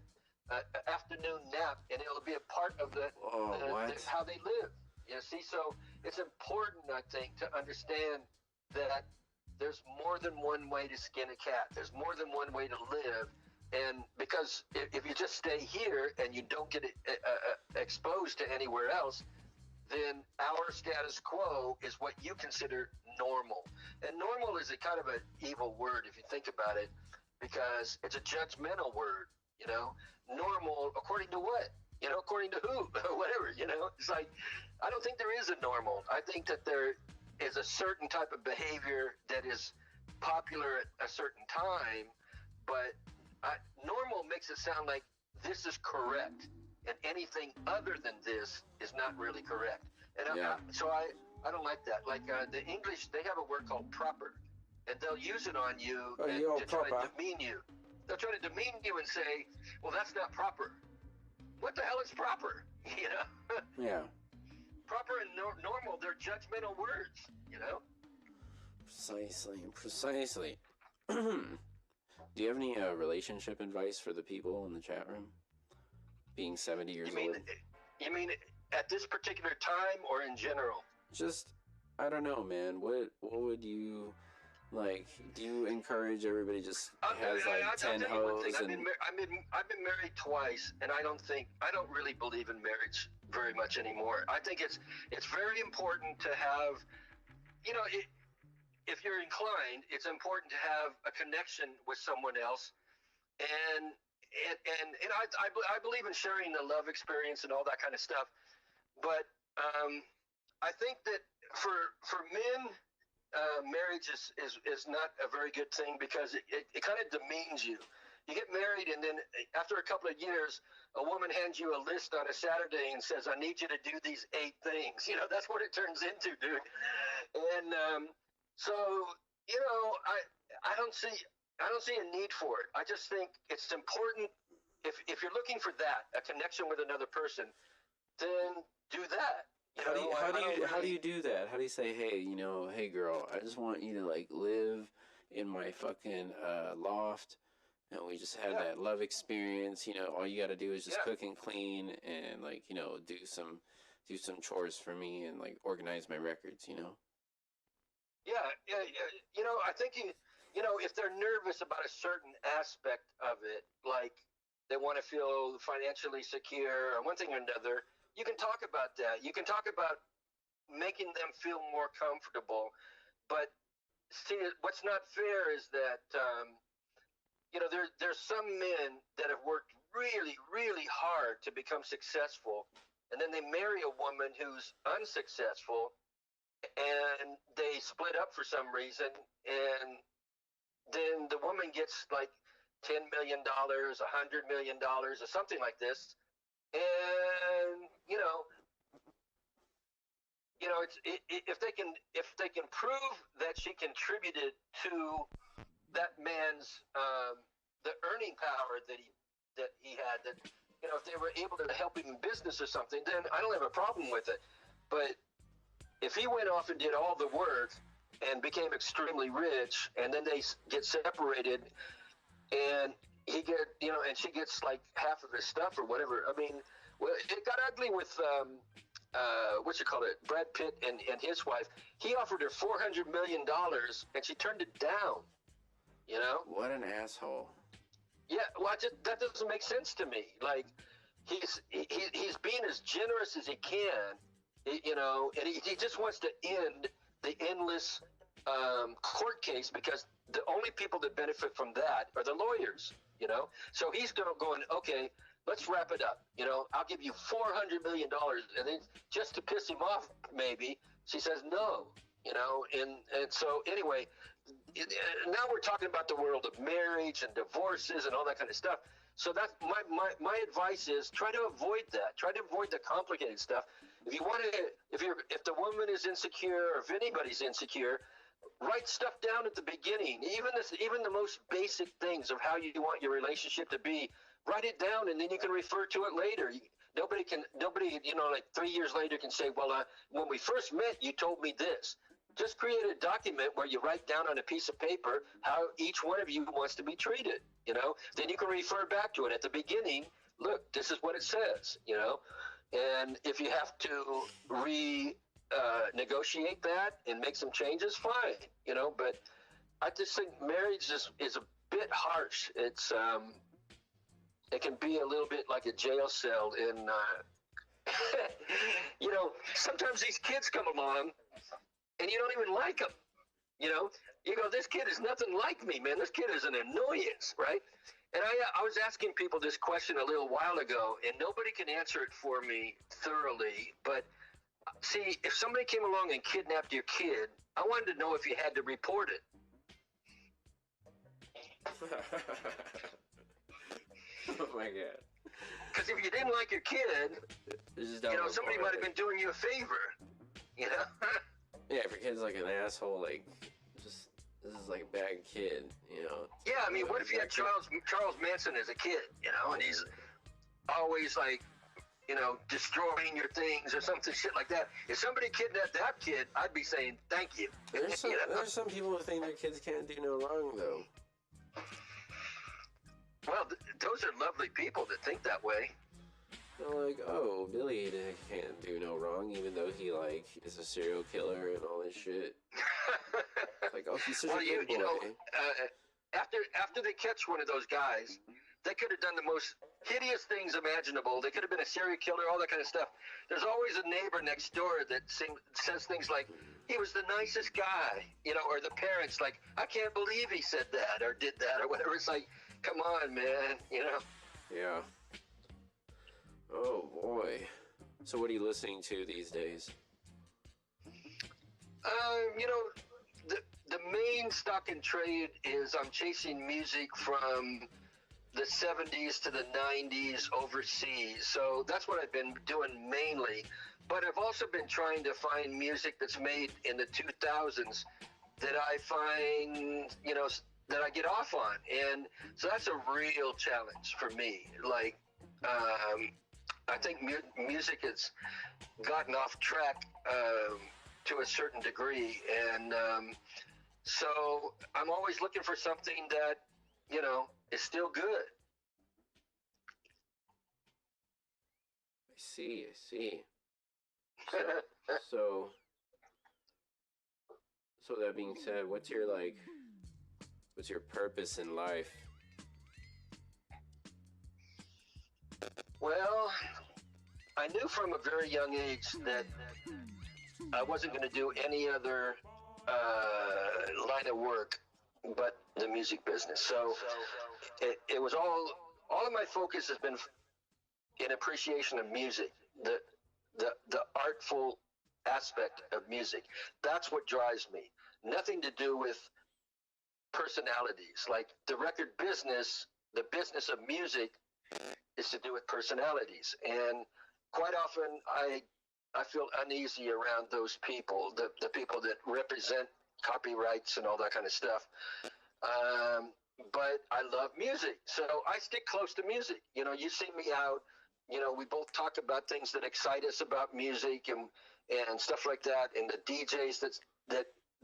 afternoon nap, and it'll be a part of how they live. So it's important, I think, to understand that there's more than one way to skin a cat. There's more than one way to live. And because if you just stay here and you don't get exposed to anywhere else, then our status quo is what you consider normal. And normal is a kind of an evil word if you think about it, because it's a judgmental word, Normal according to what? According to who? Whatever, It's like, I don't think there is a normal. I think that there is a certain type of behavior that is popular at a certain time, but normal makes it sound like this is correct, and anything other than this is not really correct. And so I don't like that. Like the English, they have a word called proper, and they'll use it on you to try to demean you. They'll try to demean you and say, well, that's not proper. What the hell is proper? Yeah. Proper and normal, they're judgmental words, Precisely. Do you have any relationship advice for the people in the chat room? Being 70 years old. You mean at this particular time or in general? Just, I don't know, man. What would you like? Do you encourage everybody just has 10 hoes? I've been married twice, and I don't really believe in marriage very much anymore. I think it's very important to have, if you're inclined, it's important to have a connection with someone else, and I believe in sharing the love experience and all that kind of stuff. But I think that for men, marriage is not a very good thing because it kind of demeans you. You get married, and then after a couple of years, a woman hands you a list on a Saturday and says, "I need you to do these 8 things." That's what it turns into, dude. And So I don't see a need for it. I just think it's important if you're looking for that, a connection with another person, then do that. How do you do that? How do you say, hey, hey girl, I just want you to like live in my fucking loft, and we just had that love experience. All you got to do is just cook and clean, and like do some chores for me, and like organize my records. Yeah. I think if they're nervous about a certain aspect of it, like they want to feel financially secure or one thing or another, you can talk about that. You can talk about making them feel more comfortable. But see, what's not fair is that, there's some men that have worked really, really hard to become successful, and then they marry a woman who's unsuccessful, and they split up for some reason, and then the woman gets like $10 million, $100 million, or something like this, and if they can prove that she contributed to that man's the earning power that he had, that if they were able to help him in business or something, then I don't have a problem with it. But if he went off and did all the work and became extremely rich, and then they get separated, and he and she gets like half of his stuff or whatever. I mean, well, it got ugly with Brad Pitt and his wife. He offered her $400 million, and she turned it down. What an asshole. Yeah, well, that doesn't make sense to me. Like, he's being as generous as he can, and he just wants to end the endless court case, because the only people that benefit from that are the lawyers. So he's going, okay, let's wrap it up. I'll give you $400 million, and then just to piss him off, maybe she says no. And so anyway. Now we're talking about the world of marriage and divorces and all that kind of stuff. So that's my advice is try to avoid that. Try to avoid the complicated stuff. If the woman is insecure, or if anybody's insecure, write stuff down at the beginning. Even the most basic things of how you want your relationship to be. Write it down, and then you can refer to it later. Nobody, like 3 years later can say, well, when we first met, you told me this. Just create a document where you write down on a piece of paper how each one of you wants to be treated, Then you can refer back to it at the beginning. Look, this is what it says, And if you have to negotiate that and make some changes, fine, But I just think marriage is a bit harsh. It's it can be a little bit like a jail cell in sometimes these kids come along and you don't even like them. You go, this kid is nothing like me, man. This kid is an annoyance, right? And I was asking people this question a little while ago, and nobody can answer it for me thoroughly. But see, if somebody came along and kidnapped your kid, I wanted to know if you had to report it. Oh my god. Because if you didn't like your kid, somebody might have been doing you a favor. Yeah, if your kid's like an asshole, like, this is like a bad kid, Yeah, I mean, what if you had Charles Manson as a kid, and he's always like, destroying your things or something shit like that. If somebody kidnapped that kid, I'd be saying thank you. There's some people who think their kids can't do no wrong, though. Well, those are lovely people that think that way. They're like, oh, Billy can't do no wrong, even though he, like, is a serial killer and all this shit. Like, oh, he's such a good boy. After they catch one of those guys, they could have done the most hideous things imaginable. They could have been a serial killer, all that kind of stuff. There's always a neighbor next door that says things like, he was the nicest guy, or the parents like, I can't believe he said that or did that or whatever. It's like, come on, man, Yeah. Oh, boy. So what are you listening to these days? The main stock and trade is I'm chasing music from the 70s to the 90s overseas. So that's what I've been doing mainly. But I've also been trying to find music that's made in the 2000s that I find, that I get off on. And so that's a real challenge for me. Like, I think music has gotten off track to a certain degree. And so I'm always looking for something that, is still good. I see. So, so that being said, what's your purpose in life? Well, I knew from a very young age that I wasn't going to do any other line of work but the music business. So it was all of my focus has been in appreciation of music, the artful aspect of music. That's what drives me. Nothing to do with personalities. Like the record business, the business of music is to do with personalities. And quite often I feel uneasy around those people, the people that represent copyrights and all that kind of stuff. But I love music, so I stick close to music. You see me out. We both talk about things that excite us about music and stuff like that, and the DJs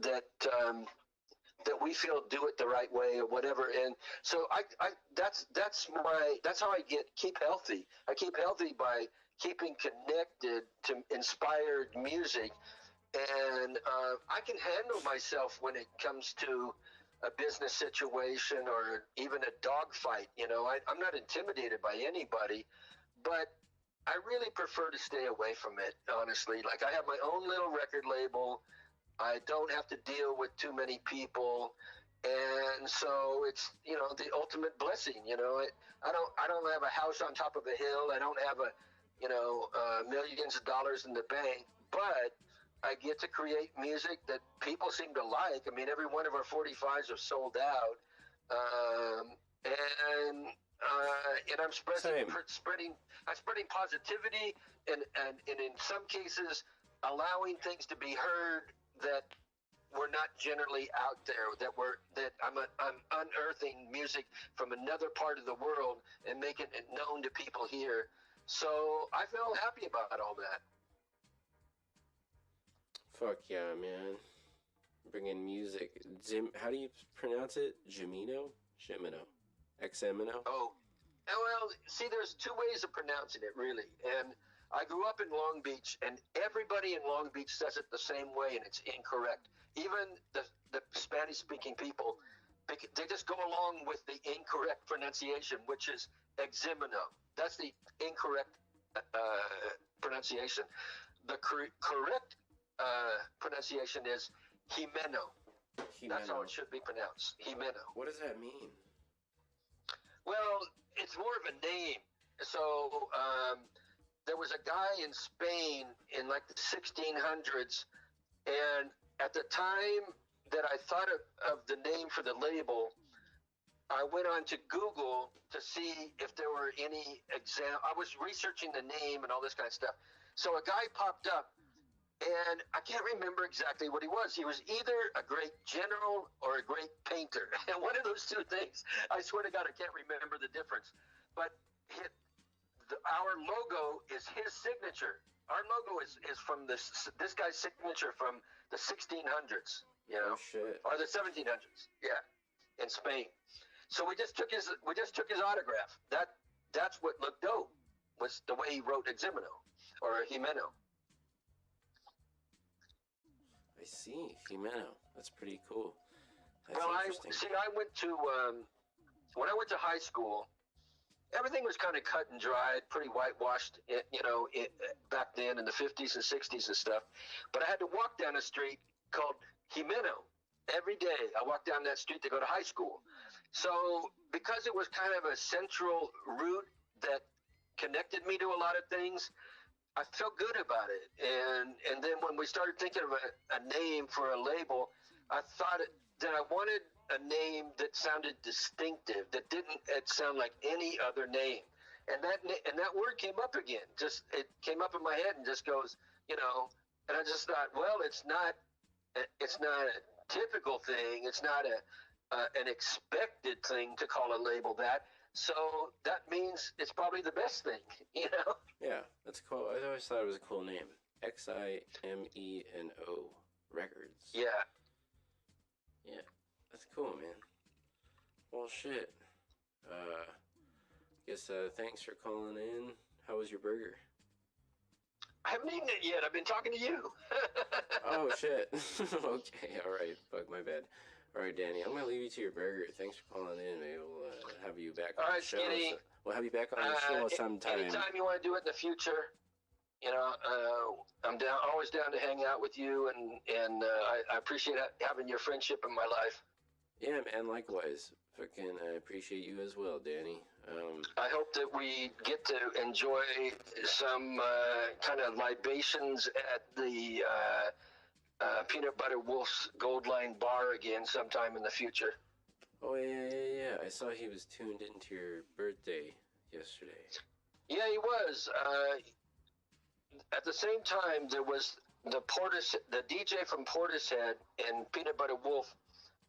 that we feel do it the right way or whatever. And so that's how I keep healthy. I keep healthy by keeping connected to inspired music, and I can handle myself when it comes to a business situation or even a dogfight. I'm not intimidated by anybody, but I really prefer to stay away from it, honestly. Like, I have my own little record label. I don't have to deal with too many people, and so it's the ultimate blessing. I don't have a house on top of a hill. I don't have millions of dollars in the bank, but I get to create music that people seem to like. I mean, every one of our 45s are sold out, and I'm spreading positivity, and in some cases allowing things to be heard that were not generally out there, that I'm unearthing music from another part of the world and making it known to people here. So I feel happy about all that. Fuck yeah, man. Bringing music. How do you pronounce it? Gemino? Xemino? Oh, well, see, there's two ways of pronouncing it, really. And I grew up in Long Beach, and everybody in Long Beach says it the same way, and it's incorrect. Even the Spanish-speaking people, they just go along with the incorrect pronunciation, which is Xemino. That's the incorrect pronunciation. The correct pronunciation is Jimeno. That's how it should be pronounced. Jimeno. What does that mean? Well, it's more of a name. So there was a guy in Spain in like the 1600s, and at the time that I thought of the name for the label, I went on to Google to see if there were any I was researching the name and all this kind of stuff. So a guy popped up, and I can't remember exactly what he was. He was either a great general or a great painter. And one of those two things, I swear to God, I can't remember the difference. But our logo is his signature. Our logo is from this guy's signature from the 1600s, Oh, shit. or the 1700s, yeah, in Spain. So we just took his autograph. That's what looked dope, was the way he wrote Ximeno or Jimeno. I see. Jimeno. That's pretty cool. That's Well, interesting. I went to when I went to high school, everything was kind of cut and dried, pretty whitewashed, back then in the 50s and 60s and stuff. But I had to walk down a street called Jimeno every day. I walked down that street to go to high school. So because it was kind of a central route that connected me to a lot of things, I felt good about it. And then when we started thinking of a name for a label, I thought that I wanted a name that sounded distinctive, that didn't sound like any other name. And that word came up again. It came up in my head and just goes, and I just thought, well, it's not typical thing. It's not an expected thing to call a label that. So that means it's probably the best thing, you know? Yeah, that's cool. I always thought it was a cool name. XIMENO Records. Yeah. Yeah, that's cool, man. Well, shit. Guess thanks for calling in. How was your burger? I haven't eaten it yet. I've been talking to you. Oh, shit. Okay, alright. Fuck, my bad. Alright, Danny, I'm gonna leave you to your burger. Thanks for calling in. Maybe we'll have you back on the show. Skinny. We'll have you back on the show sometime. Anytime you want to do it in the future, you know, I'm always down to hang out with you, and I appreciate having your friendship in my life. Yeah, man, likewise. Fucking, I appreciate you as well, Danny. I hope that we get to enjoy some kind of libations at the Peanut Butter Wolf's Gold Line Bar again sometime in the future. Oh, yeah. I saw he was tuned into your birthday yesterday. Yeah, he was. At the same time, there was the DJ from Portishead and Peanut Butter Wolf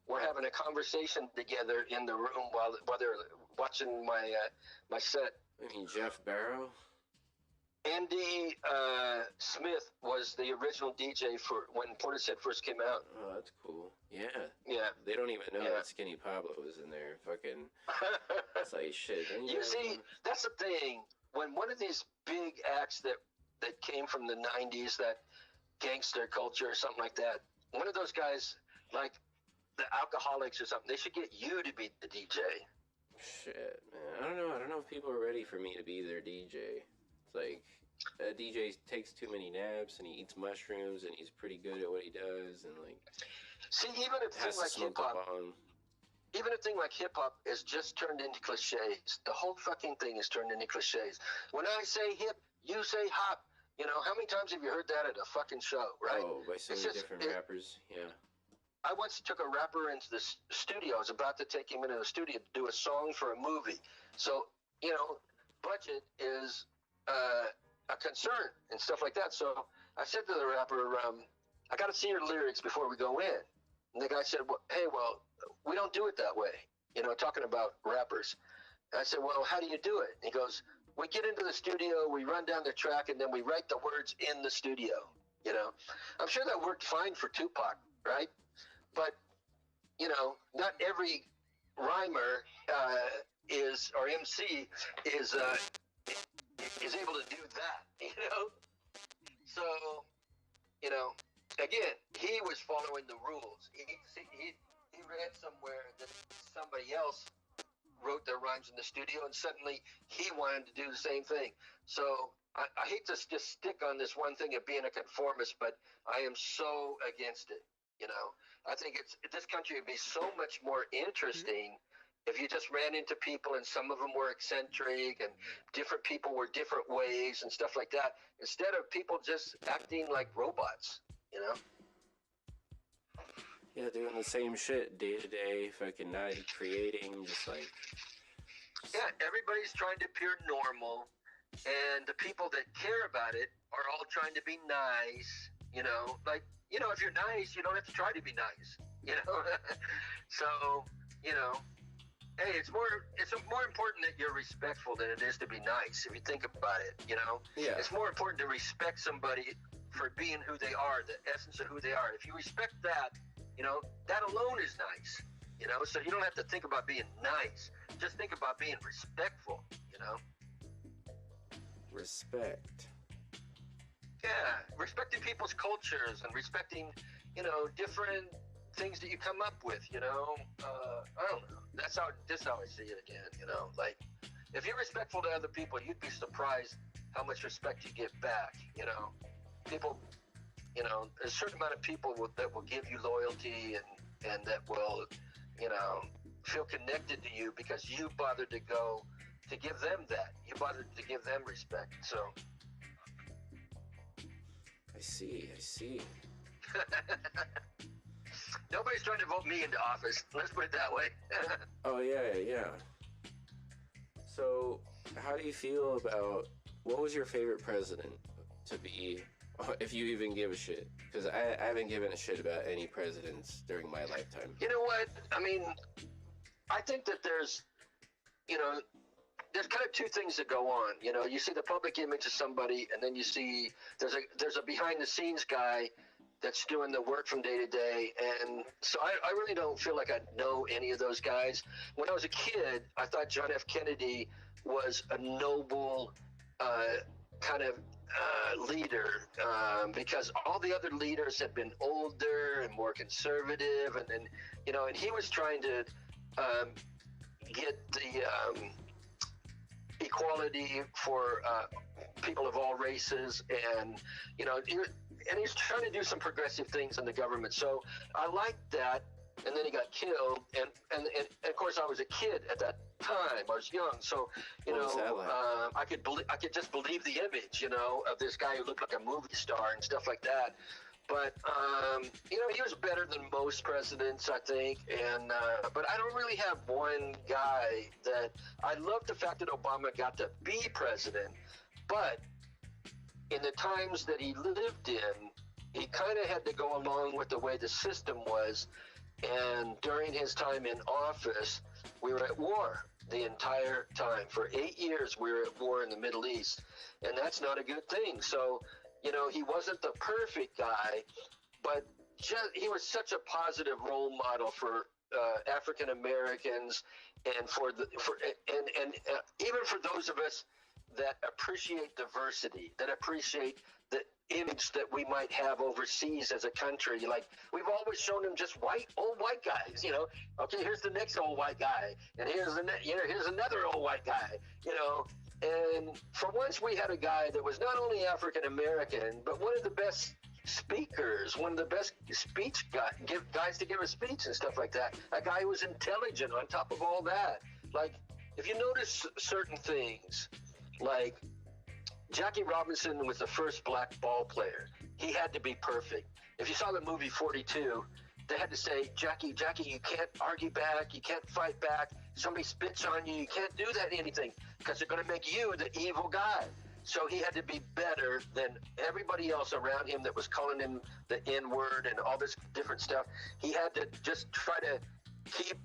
were having a conversation together in the room while they're watching my set. I mean, Jeff Barrow? Andy Smith was the original DJ for when Portishead first came out. Oh, that's cool. Yeah. Yeah. They don't even know that Skinny Pablo was in there. Fucking, it's like shit. You see, that's the thing. When one of these big acts that came from the 90s, that gangster culture or something like that, one of those guys, like the Alcoholics or something, they should get you to be the DJ. Shit, man. I don't know if people are ready for me to be their DJ. It's like, a DJ takes too many naps and he eats mushrooms and he's pretty good at what he does and like. See, even a thing like hip hop is just turned into cliches. The whole fucking thing is turned into cliches. When I say hip, you say hop. You know, how many times have you heard that at a fucking show, right? Oh, by so many different rappers, yeah. I once took a rapper into the studio. I was about to take him into the studio to do a song for a movie. So, you know, budget is a concern and stuff like that. So I said to the rapper, I got to see your lyrics before we go in. And the guy said, well, hey, we don't do it that way. You know, talking about rappers. And I said, well, how do you do it? And he goes, we get into the studio, we run down the track, and then we write the words in the studio. You know, I'm sure that worked fine for Tupac, right? But, you know, not every rhymer or MC is able to do that, you know? So, you know, again, he was following the rules. He read somewhere that somebody else wrote their rhymes in the studio, and suddenly he wanted to do the same thing. So I hate to just stick on this one thing of being a conformist, but I am so against it, you know? I think this country would be so much more interesting if you just ran into people and some of them were eccentric and different people were different ways and stuff like that, instead of people just acting like robots, you know? Yeah, doing the same shit day to day, fucking not creating, just like... Yeah, everybody's trying to appear normal, and the people that care about it are all trying to be nice, you know? Like, you know, if you're nice, you don't have to try to be nice, you know? So, you know, hey, it's more important that you're respectful than it is to be nice, if you think about it, you know? Yeah. It's more important to respect somebody for being who they are, the essence of who they are. If you respect that, you know, that alone is nice, you know? So you don't have to think about being nice. Just think about being respectful, you know? Respect. Yeah, respecting people's cultures and respecting, you know, different things that you come up with, you know? I don't know. That's how I see it again, you know? Like, if you're respectful to other people, you'd be surprised how much respect you get back, you know? People, you know, there's a certain amount of people that will give you loyalty and that will, you know, feel connected to you because you bothered to go to give them that. You bothered to give them respect, so... I see. Nobody's trying to vote me into office. Let's put it that way. Oh, yeah. So, how do you feel about... What was your favorite president to be if you even give a shit, because I haven't given a shit about any presidents during my lifetime. You know what? I mean, I think that there's kind of two things that go on. You see the public image of somebody, and then you see there's a behind the scenes guy that's doing the work from day to day. And so I really don't feel like I know any of those guys. When I was a kid, I thought John F. Kennedy was a noble kind of leader, because all the other leaders had been older and more conservative, and then and he was trying to get the equality for people of all races, and and he's trying to do some progressive things in the government. So I liked that. And then he got killed, and of course I was a kid at that time. I was young, so I could just believe the image, of this guy who looked like a movie star and stuff like that. But he was better than most presidents, I think. And but I don't really have one guy that I love. The fact that Obama got to be president, but in the times that he lived in, he kind of had to go along with the way the system was. And during his time in office, we were at war the entire time. For 8 years, we were at war in the Middle East, and that's not a good thing. So, he wasn't the perfect guy, but he was such a positive role model for African Americans, and even for those of us that appreciate diversity, that appreciate the image that we might have overseas as a country. Like, we've always shown them just old white guys, okay, here's the next old white guy, and here's another old white guy, and for once we had a guy that was not only African American, but one of the best speakers, one of the best speech guys to give a speech and stuff like that. A guy who was intelligent on top of all that. Like, if you notice certain things, like Jackie Robinson was the first black ball player. He had to be perfect. If you saw the movie 42, they had to say, Jackie, you can't argue back, you can't fight back. Somebody spits on you, you can't do that anything, because they're going to make you the evil guy. So he had to be better than everybody else around him that was calling him the N-word and all this different stuff. He had to just try to keep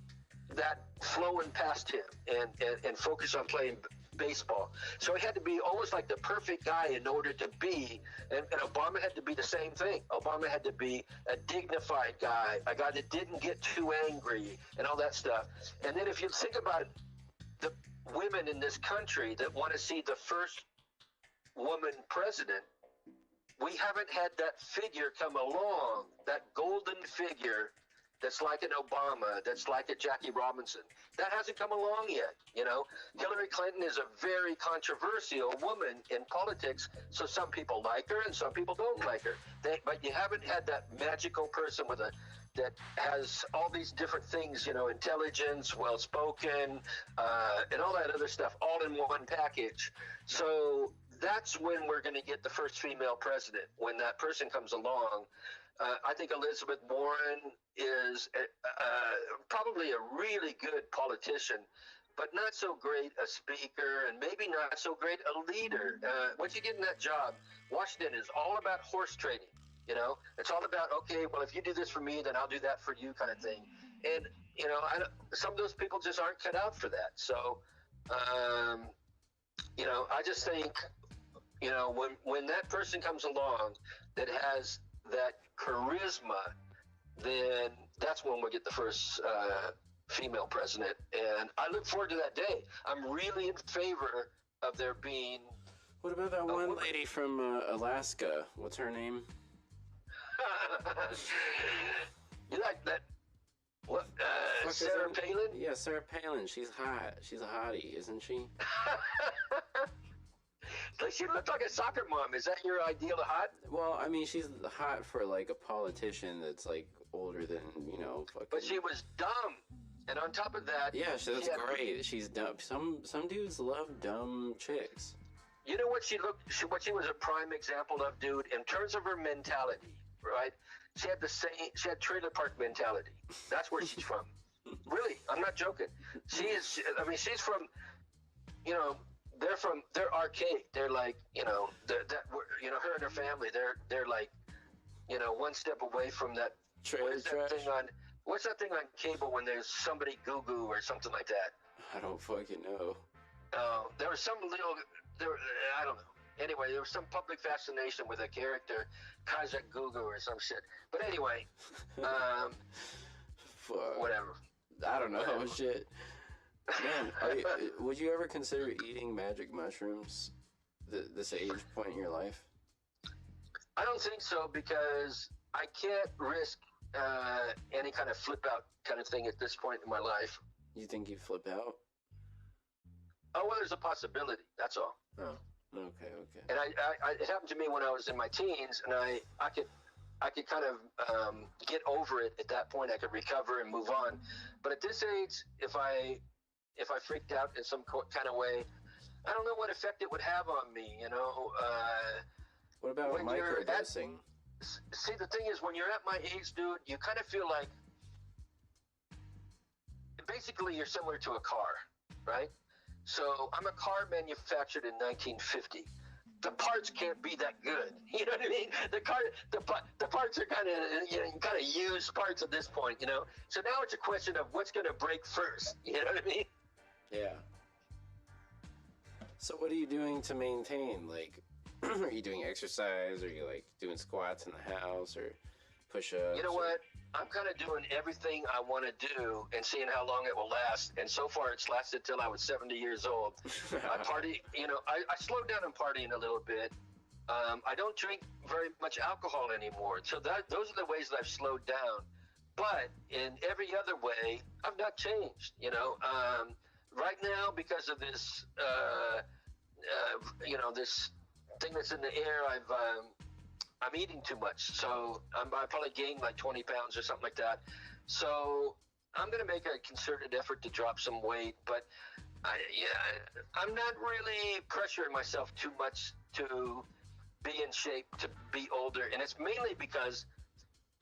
that flowing past him and focus on playing baseball. So he had to be almost like the perfect guy in order to be, and Obama had to be the same thing. Obama had to be a dignified guy, a guy that didn't get too angry and all that stuff. And then if you think about the women in this country that want to see the first woman president, we haven't had that figure come along, that golden figure that's like an Obama, that's like a Jackie Robinson. That hasn't come along yet, Hillary Clinton is a very controversial woman in politics, so some people like her and some people don't like her. But you haven't had that magical person that has all these different things, intelligence, well-spoken, and all that other stuff, all in one package. So that's when we're going to get the first female president, when that person comes along. I think Elizabeth Warren is probably a really good politician, but not so great a speaker, and maybe not so great a leader. Once you get in that job, Washington is all about horse trading. It's all about, okay, well, if you do this for me, then I'll do that for you, kind of thing. And some of those people just aren't cut out for that. So, I just think, when that person comes along that has that charisma, then that's when we'll get the first female president. And I look forward to that day. I'm really in favor of there being... What about that one lady from Alaska? What's her name? You like that? What? Sarah Palin? Yeah, Sarah Palin. She's hot. She's a hottie, isn't she? She looked like a soccer mom. Is that your ideal of hot? Well, I mean, she's hot for like a politician that's like older than, fucking... But she was dumb. And on top of that... Yeah, that's great. She's dumb. Some dudes love dumb chicks. You know what she was a prime example of, dude, in terms of her mentality, right? She had trailer park mentality. That's where she's from. Really, I'm not joking. She's from, they're archaic. They're like, her and her family, they're like, one step away from that. Trailer trash? What's that thing on cable when there's somebody goo or something like that? I don't fucking know. There was I don't know. Anyway, there was some public fascination with a character, Kazakh Gugu or some shit. But anyway, whatever. I don't know. Whatever. Shit. Man, would you ever consider eating magic mushrooms this age point in your life? I don't think so, because I can't risk any kind of flip out kind of thing at this point in my life. You think you flip out? Oh, well, there's a possibility. That's all. Oh, okay. And it happened to me when I was in my teens, and I could kind of get over it at that point. I could recover and move on. But at this age, if I freaked out in some kind of way, I don't know what effect it would have on me. What about microdosing? See, the thing is, when you're at my age, dude, you kind of feel like basically you're similar to a car, right? So I'm a car manufactured in 1950. The parts can't be that good. You know what I mean? The parts are kind of used parts at this point. So now it's a question of what's going to break first. You know what I mean? Yeah. So what are you doing to maintain? Like, are you doing exercise? Are you like doing squats in the house or push-ups? You know what? I'm kind of doing everything I want to do and seeing how long it will last. And so far, it's lasted till I was 70 years old. I party, I slowed down on partying a little bit. I don't drink very much alcohol anymore. So those are the ways that I've slowed down. But in every other way, I've not changed. Right now, because of this, this thing that's in the air, I'm eating too much, so I probably gained like 20 pounds or something like that. So I'm going to make a concerted effort to drop some weight, but I'm not really pressuring myself too much to be in shape, to be older, and it's mainly because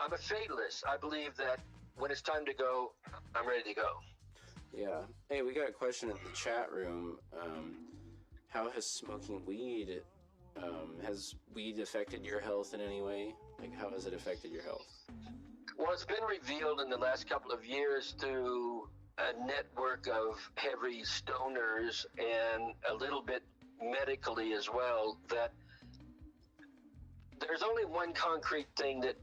I'm a fatalist. I believe that when it's time to go, I'm ready to go. Yeah. Hey, we got a question in the chat room. How has smoking weed... has weed affected your health in any way? Like, how has it affected your health? Well, it's been revealed in the last couple of years through a network of heavy stoners and a little bit medically as well, that there's only one concrete thing that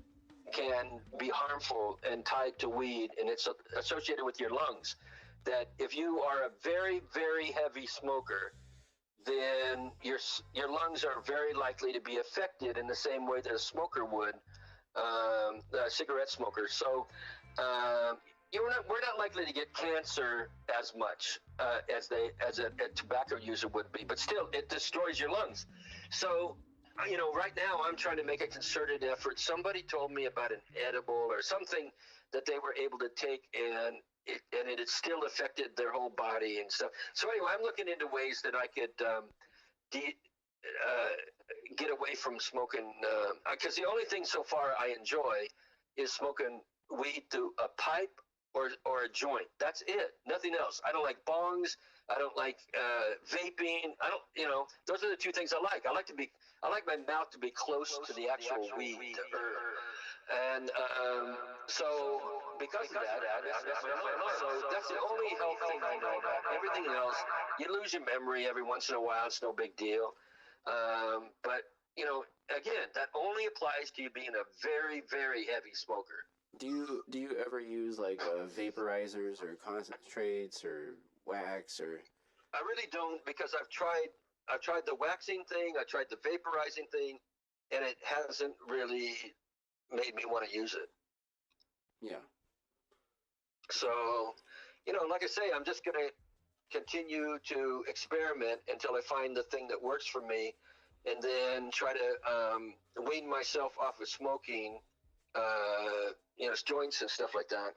can be harmful and tied to weed, and it's associated with your lungs. That if you are a very, very heavy smoker, then your lungs are very likely to be affected in the same way that a smoker would, a cigarette smoker. So we're not likely to get cancer as much as a tobacco user would be, but still, it destroys your lungs. So, right now I'm trying to make a concerted effort. Somebody told me about an edible or something that they were able to take, and it had still affected their whole body and stuff. So anyway, I'm looking into ways that I could get away from smoking, because the only thing so far I enjoy is smoking weed through a pipe or a joint. That's it. Nothing else. I don't like bongs. I don't like vaping. I don't. Those are the two things I like. I like my mouth to be close to the actual weed, the herb. And so because of that, so that's the only health thing I know about. Everything else, you lose your memory every once in a while. It's no big deal. But again, that only applies to you being a very, very heavy smoker. Do you ever use like vaporizers or concentrates or wax or? I really don't, because I've tried the waxing thing, I tried the vaporizing thing, and it hasn't really made me want to use it. Yeah. So, like I say, I'm just going to continue to experiment until I find the thing that works for me, and then try to wean myself off of smoking, joints and stuff like that.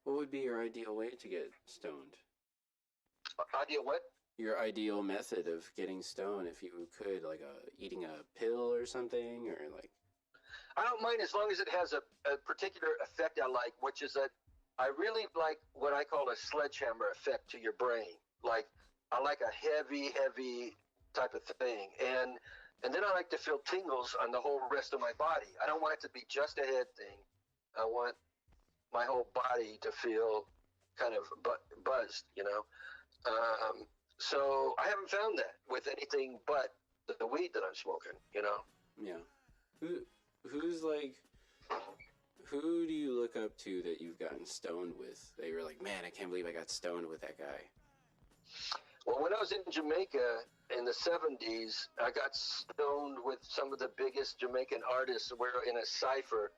What would be your ideal way to get stoned? Ideal what? Your ideal method of getting stoned, if you could, like eating a pill or something, or like. I don't mind as long as it has a particular effect I like, which is that I really like what I call a sledgehammer effect to your brain. Like, I like a heavy type of thing. And then I like to feel tingles on the whole rest of my body. I don't want it to be just a head thing. I want my whole body to feel kind of buzzed, you know. So I haven't found that with anything but the weed that I'm smoking, you know. Yeah. Who's like, who do you look up to that you've gotten stoned with? That you were like, man, I can't believe I got stoned with that guy. Well, when I was in Jamaica in the 70s, I got stoned with some of the biggest Jamaican artists. We're in a cipher.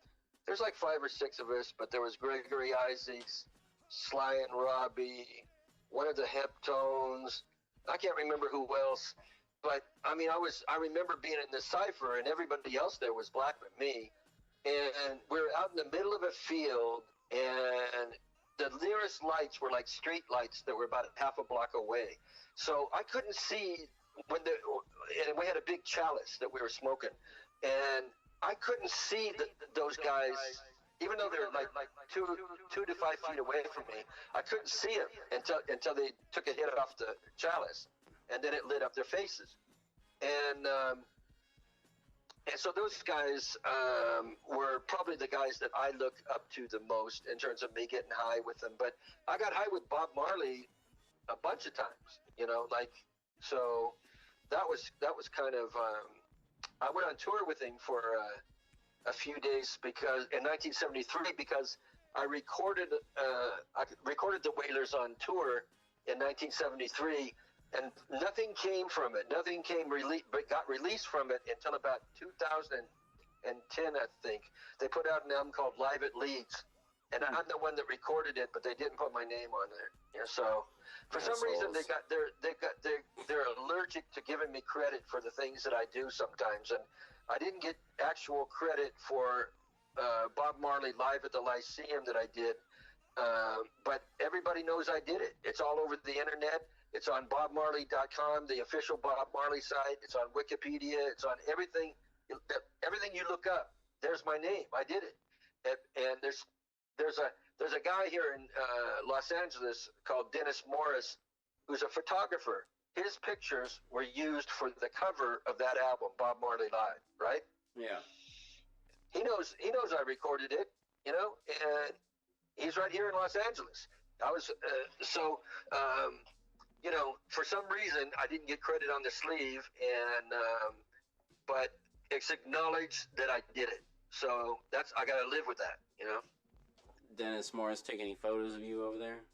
There's like 5 or 6 of us, but there was Gregory Isaacs, Sly and Robbie, one of the Heptones. I can't remember who else, but I mean, I remember being in the cipher, and everybody else there was black but me, and we were out in the middle of a field, and the nearest lights were like street lights that were about half a block away. So I couldn't see and we had a big chalice that we were smoking, and I couldn't see those guys, even though they were like 2 to 5 feet away from me. I couldn't see them until they took a hit off the chalice, and then it lit up their faces. And so those guys were probably the guys that I look up to the most in terms of me getting high with them. But I got high with Bob Marley a bunch of times, you know, like, so that was kind of, I went on tour with him for a few days because in 1973, because I recorded the Wailers on tour in 1973, and nothing came from it. Nothing got released from it until about 2010, I think. They put out an album called Live at Leeds, and I'm the one that recorded it, but they didn't put my name on there. Yeah, so for some reason they're allergic to giving me credit for the things that I do sometimes, and I didn't get actual credit for Bob Marley Live at the Lyceum that I did, but everybody knows I did it. It's all over the internet. It's on BobMarley.com, the official Bob Marley site. It's on Wikipedia. It's on everything. Everything you look up, there's my name. I did it. And there's a guy here in Los Angeles called Dennis Morris, who's a photographer. His pictures were used for the cover of that album, Bob Marley Live, right? Yeah. He knows I recorded it, you know, and he's right here in Los Angeles. I was you know, for some reason I didn't get credit on the sleeve, and but it's acknowledged that I did it. So I got to live with that, you know. Dennis Morris take any photos of you over there?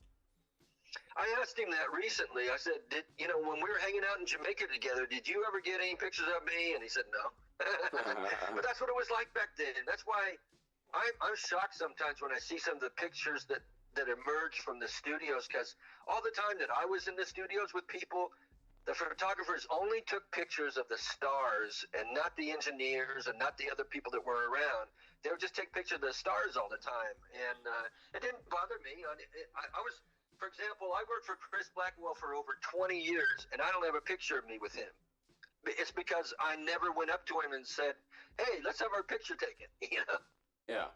I asked him that recently. I said, when we were hanging out in Jamaica together, did you ever get any pictures of me? And he said, no. But that's what it was like back then. That's why I'm shocked sometimes when I see some of the pictures that emerged from the studios, because all the time that I was in the studios with people, the photographers only took pictures of the stars and not the engineers and not the other people that were around. They would just take pictures of the stars all the time. And it didn't bother me. I was, for example, I worked for Chris Blackwell for over 20 years, and I don't have a picture of me with him. It's because I never went up to him and said, hey, let's have our picture taken, you know? Yeah.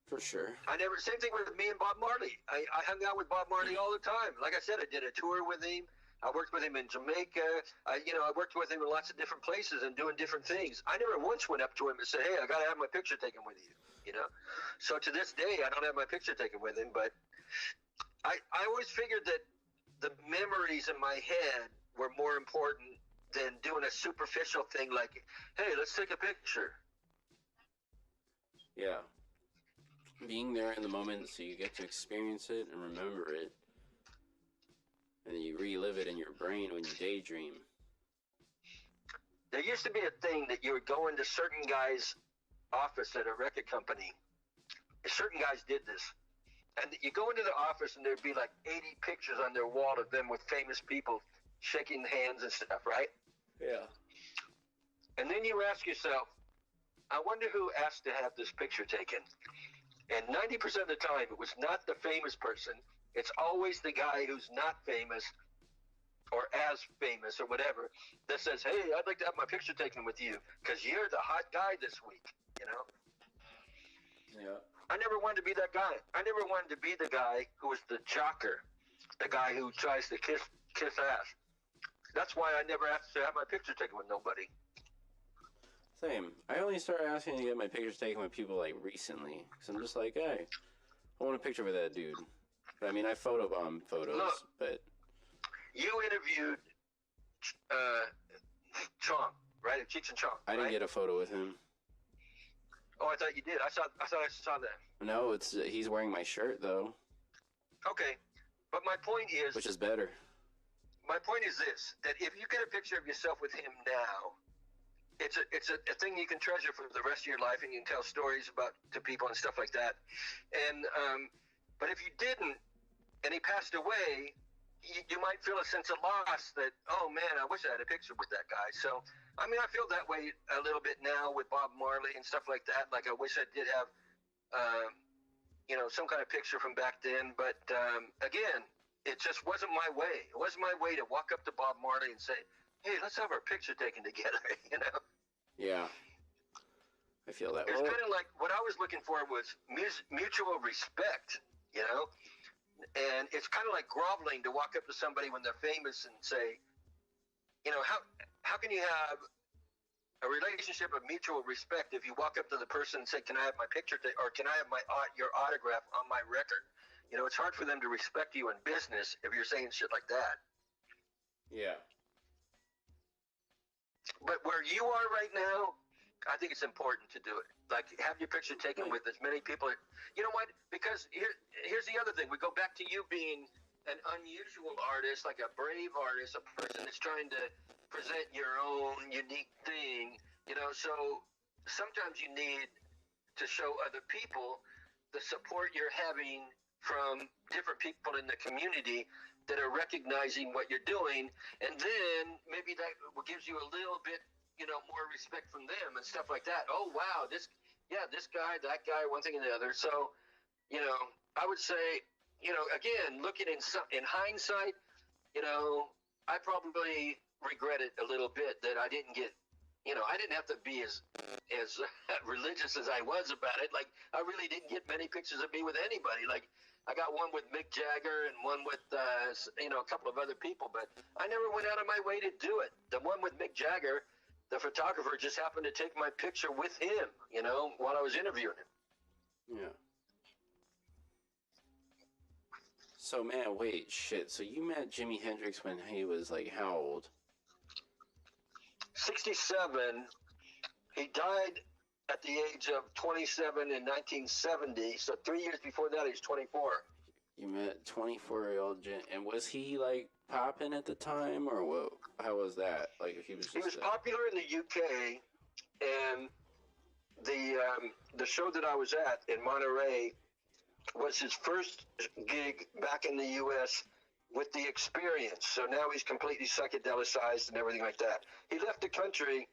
For sure. Same thing with me and Bob Marley. I hung out with Bob Marley all the time. Like I said, I did a tour with him. I worked with him in Jamaica. I worked with him in lots of different places and doing different things. I never once went up to him and said, hey, I got to have my picture taken with you, you know? So to this day, I don't have my picture taken with him, but I always figured that the memories in my head were more important than doing a superficial thing like, hey, let's take a picture. Yeah. Being there in the moment so you get to experience it and remember it, and then you relive it in your brain when you daydream. There used to be a thing that you would go into certain guys' office at a record company. Certain guys did this. And you go into the office and there'd be like 80 pictures on their wall of them with famous people shaking hands and stuff, right? Yeah. And then you ask yourself, I wonder who asked to have this picture taken. And 90% of the time, it was not the famous person. It's always the guy who's not famous or as famous or whatever that says, hey, I'd like to have my picture taken with you because you're the hot guy this week, you know? Yeah. I never wanted to be that guy. I never wanted to be the guy who was the jocker, the guy who tries to kiss ass. That's why I never asked to have my picture taken with nobody. Same. I only started asking to get my pictures taken with people like recently, because I'm just like, hey, I want a picture with that dude. But, I mean, I photobomb photos, Look, but you interviewed Chong, right? Cheech and Chong. I didn't right? get a photo with him. Oh, I thought you did. I thought I saw that. No, he's wearing my shirt though, Okay, but my point is, which is better. my point is this: that if you get a picture of yourself with him now, it's a thing you can treasure for the rest of your life, and you can tell stories about to people and stuff like that. And but if you didn't, and he passed away, you might feel a sense of loss that, oh man, I wish I had a picture with that guy. So I mean, I feel that way a little bit now with Bob Marley and stuff like that. Like I wish I did have, some kind of picture from back then. But again, it just wasn't my way. It wasn't my way to walk up to Bob Marley and say, hey, let's have our picture taken together, Yeah, I feel that. It's kind of like what I was looking for was mutual respect, and it's kind of like groveling to walk up to somebody when they're famous and say, how can you have a relationship of mutual respect if you walk up to the person and say, can I have my picture or can I have your autograph on my record? It's hard for them to respect you in business if you're saying shit like that. Yeah. But where you are right now, I think it's important to do it. Like, have your picture taken with as many people. You know what? Because here's the other thing. We go back to you being an unusual artist, like a brave artist, a person that's trying to present your own unique thing. So sometimes you need to show other people the support you're having from different people in the community that are recognizing what you're doing, and then maybe that gives you a little bit, more respect from them and stuff like that. Oh wow, this guy, that guy, one thing and the other. So, I would say, again, looking in hindsight, I probably regret it a little bit that I didn't get, I didn't have to be as religious as I was about it. Like, I really didn't get many pictures of me with anybody. Like, I got one with Mick Jagger and one with, a couple of other people, but I never went out of my way to do it. The one with Mick Jagger, the photographer just happened to take my picture with him, while I was interviewing him. Yeah. So, man, wait, shit. So you met Jimi Hendrix when he was, like, how old? 67. He died at the age of 27 in 1970. So 3 years before that, he was 24. You met 24-year-old Jim, and was he like popping at the time, or what? How was that? Like, if he was popular in the UK, and the show that I was at in Monterey was his first gig back in the US with the Experience. So now he's completely psychedelicized and everything like that. He left the country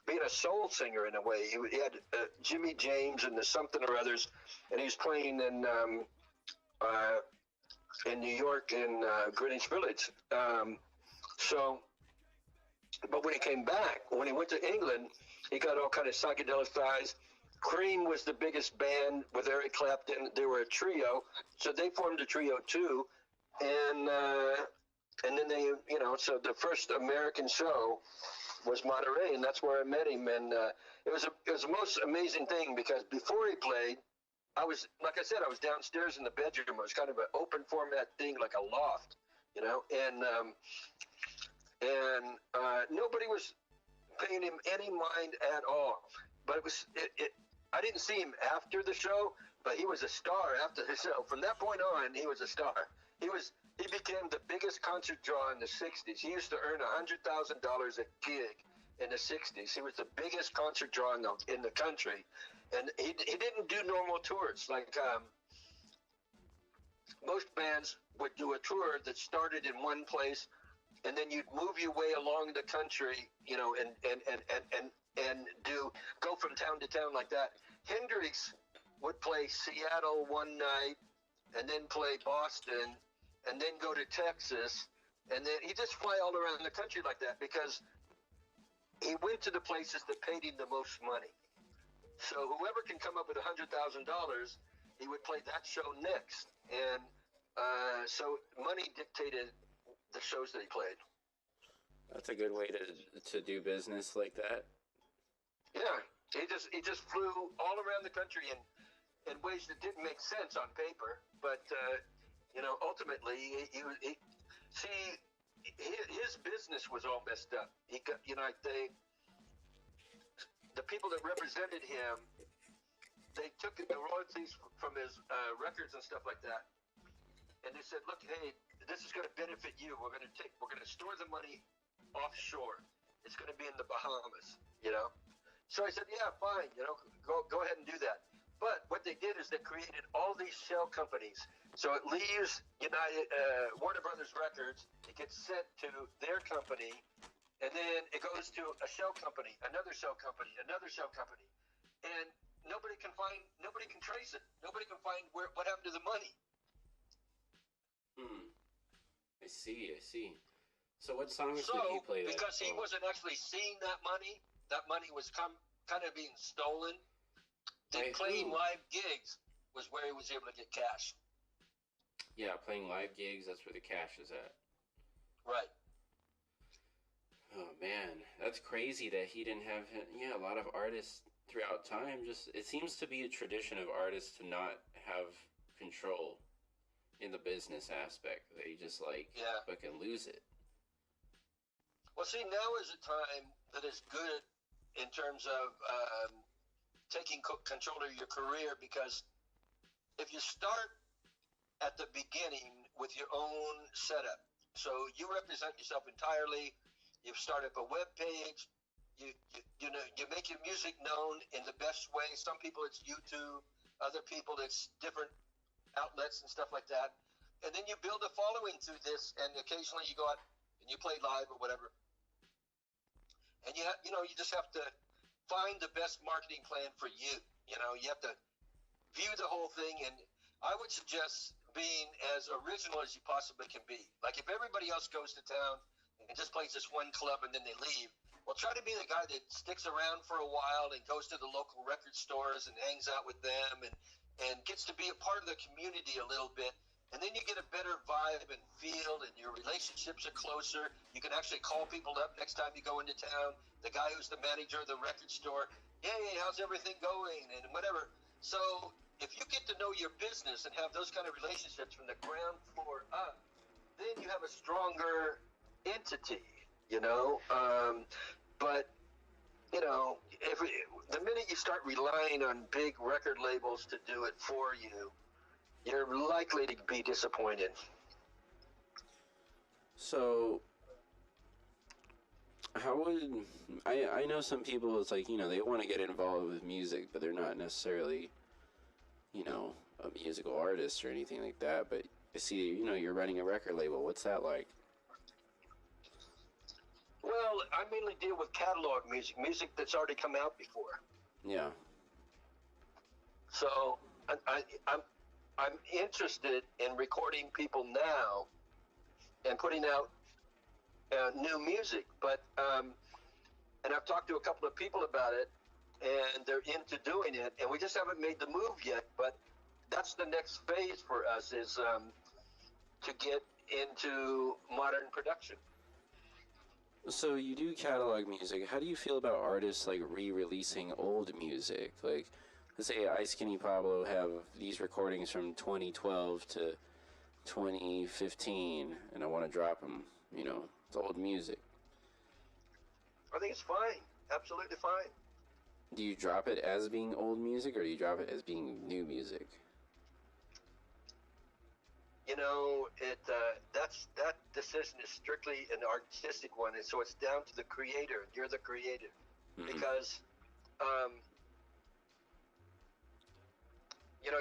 being a soul singer in a way. He had Jimmy James and the something or others, and he was playing in New York in Greenwich Village. But when he came back, when he went to England, he got all kind of psychedelicized. Cream was the biggest band with Eric Clapton. They were a trio, so they formed a trio too, and then they, so the first American show was Monterey, and that's where I met him. And it was the most amazing thing, because before he played, I was, like I said, I was downstairs in the bedroom. It was kind of an open format thing, like a loft, and nobody was paying him any mind at all. But I didn't see him after the show, but he was a star after the show. From that point on, he was a star. He became the biggest concert draw in the 60s. He used to earn $100,000 a gig in the 60s. He was the biggest concert draw in the country. And he didn't do normal tours. Like most bands would do a tour that started in one place, and then you'd move your way along the country, and go from town to town like that. Hendrix would play Seattle one night, and then play Boston, and then go to Texas, and then he just fly all around the country like that, because he went to the places that paid him the most money. So whoever can come up with $100,000, he would play that show next, and so money dictated the shows that he played. That's a good way to do business like that. Yeah, he just flew all around the country in ways that didn't make sense on paper, but ultimately see his business was all messed up. He got like the people that represented him, they took the royalties from his records and stuff like that, and they said, look, hey, this is going to benefit you. We're going to store the money offshore. It's going to be in the Bahamas, So I said, yeah, fine, go ahead and do that. But what they did is they created all these shell companies. So it leaves Warner Brothers Records. It gets sent to their company, and then it goes to a shell company, another shell company, another shell company, and nobody can trace it. Nobody can find what happened to the money. I see. So what songs did he play? Because he wasn't actually seeing that money was kind of being stolen. Then playing live gigs was where he was able to get cash. Yeah, playing live gigs, that's where the cash is at. Right. Oh man, that's crazy that he didn't have a lot of artists throughout time. It seems to be a tradition of artists to not have control in the business aspect. They just fucking lose it. Well, see, now is a time that is good in terms of taking control of your career, because if you start at the beginning with your own setup, so you represent yourself entirely, you start up a web page, you make your music known in the best way. Some people it's YouTube, other people it's different outlets and stuff like that, and then you build a following through this, and occasionally you go out and you play live or whatever, and you just have to find the best marketing plan for you. You have to view the whole thing, and I would suggest being as original as you possibly can be. Like if everybody else goes to town and just plays this one club and then they leave, well, try to be the guy that sticks around for a while and goes to the local record stores and hangs out with them and gets to be a part of the community a little bit. And then you get a better vibe and feel, and your relationships are closer. You can actually call people up next time you go into town. The guy who's the manager of the record store, hey, how's everything going, and whatever. So if you get to know your business and have those kind of relationships from the ground floor up, then you have a stronger entity, But, the minute you start relying on big record labels to do it for you, you're likely to be disappointed. So, how would I know some people? It's like they want to get involved with music, but they're not necessarily a musical artist or anything like that. But I see you're running a record label. What's that like? Well, I mainly deal with catalog music that's already come out before. Yeah. So I'm interested in recording people now and putting out new music, but and I've talked to a couple of people about it, and they're into doing it, and we just haven't made the move yet. But that's the next phase for us, is to get into modern production. So you do catalog music. How do you feel about artists like re-releasing old music? Like, let's say Ice Skinny Pablo have these recordings from 2012 to 2015, and I want to drop them. It's old music. I think it's fine. Absolutely fine. Do you drop it as being old music, or do you drop it as being new music? That decision is strictly an artistic one, and so it's down to the creator. You're the creator. Mm-hmm. Because,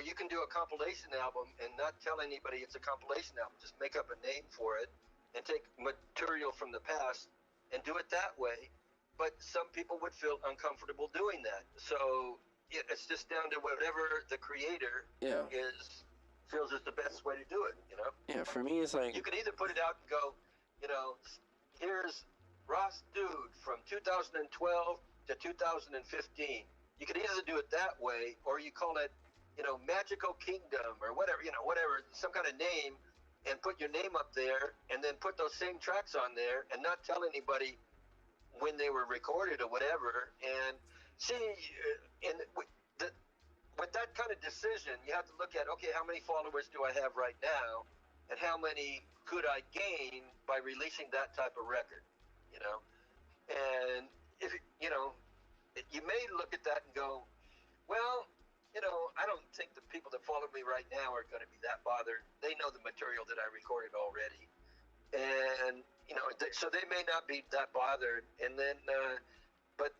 you can do a compilation album and not tell anybody it's a compilation album. Just make up a name for it and take material from the past and do it that way. But some people would feel uncomfortable doing that. So it's just down to whatever the creator feels is the best way to do it, Yeah, for me it's like... You could either put it out and go, here's Ross Dude from 2012 to 2015. You could either do it that way, or you call it, Magical Kingdom, or whatever, some kind of name, and put your name up there, and then put those same tracks on there, and not tell anybody when they were recorded or whatever. And see, with that kind of decision, you have to look at, okay, how many followers do I have right now, and how many could I gain by releasing that type of record, you know? And if you may look at that and go, well, I don't think the people that follow me right now are going to be that bothered. They know the material that I recorded already, and so they may not be that bothered. And then, but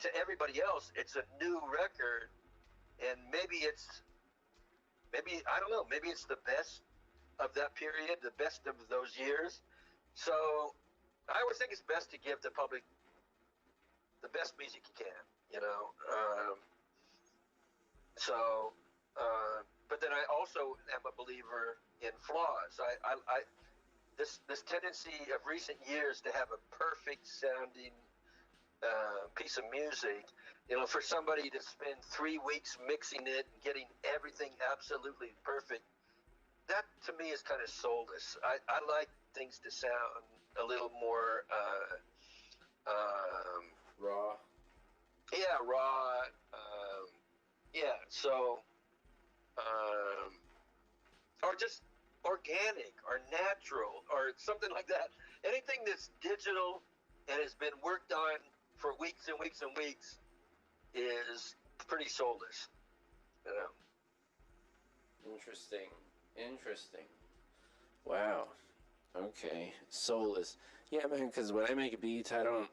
to everybody else, it's a new record, and maybe I don't know, maybe it's the best of that period, the best of those years. So I always think it's best to give the public the best music you can, but then I also am a believer in flaws. This tendency of recent years to have a perfect sounding piece of music, for somebody to spend 3 weeks mixing it and getting everything absolutely perfect, that to me is kind of soulless. I like things to sound a little more raw. Yeah, raw. Yeah, so or just organic or natural or something like that. Anything that's digital and has been worked on for weeks and weeks and weeks is pretty soulless. Interesting. Wow. Okay. Soulless. Yeah, man. Because when I make beats, I don't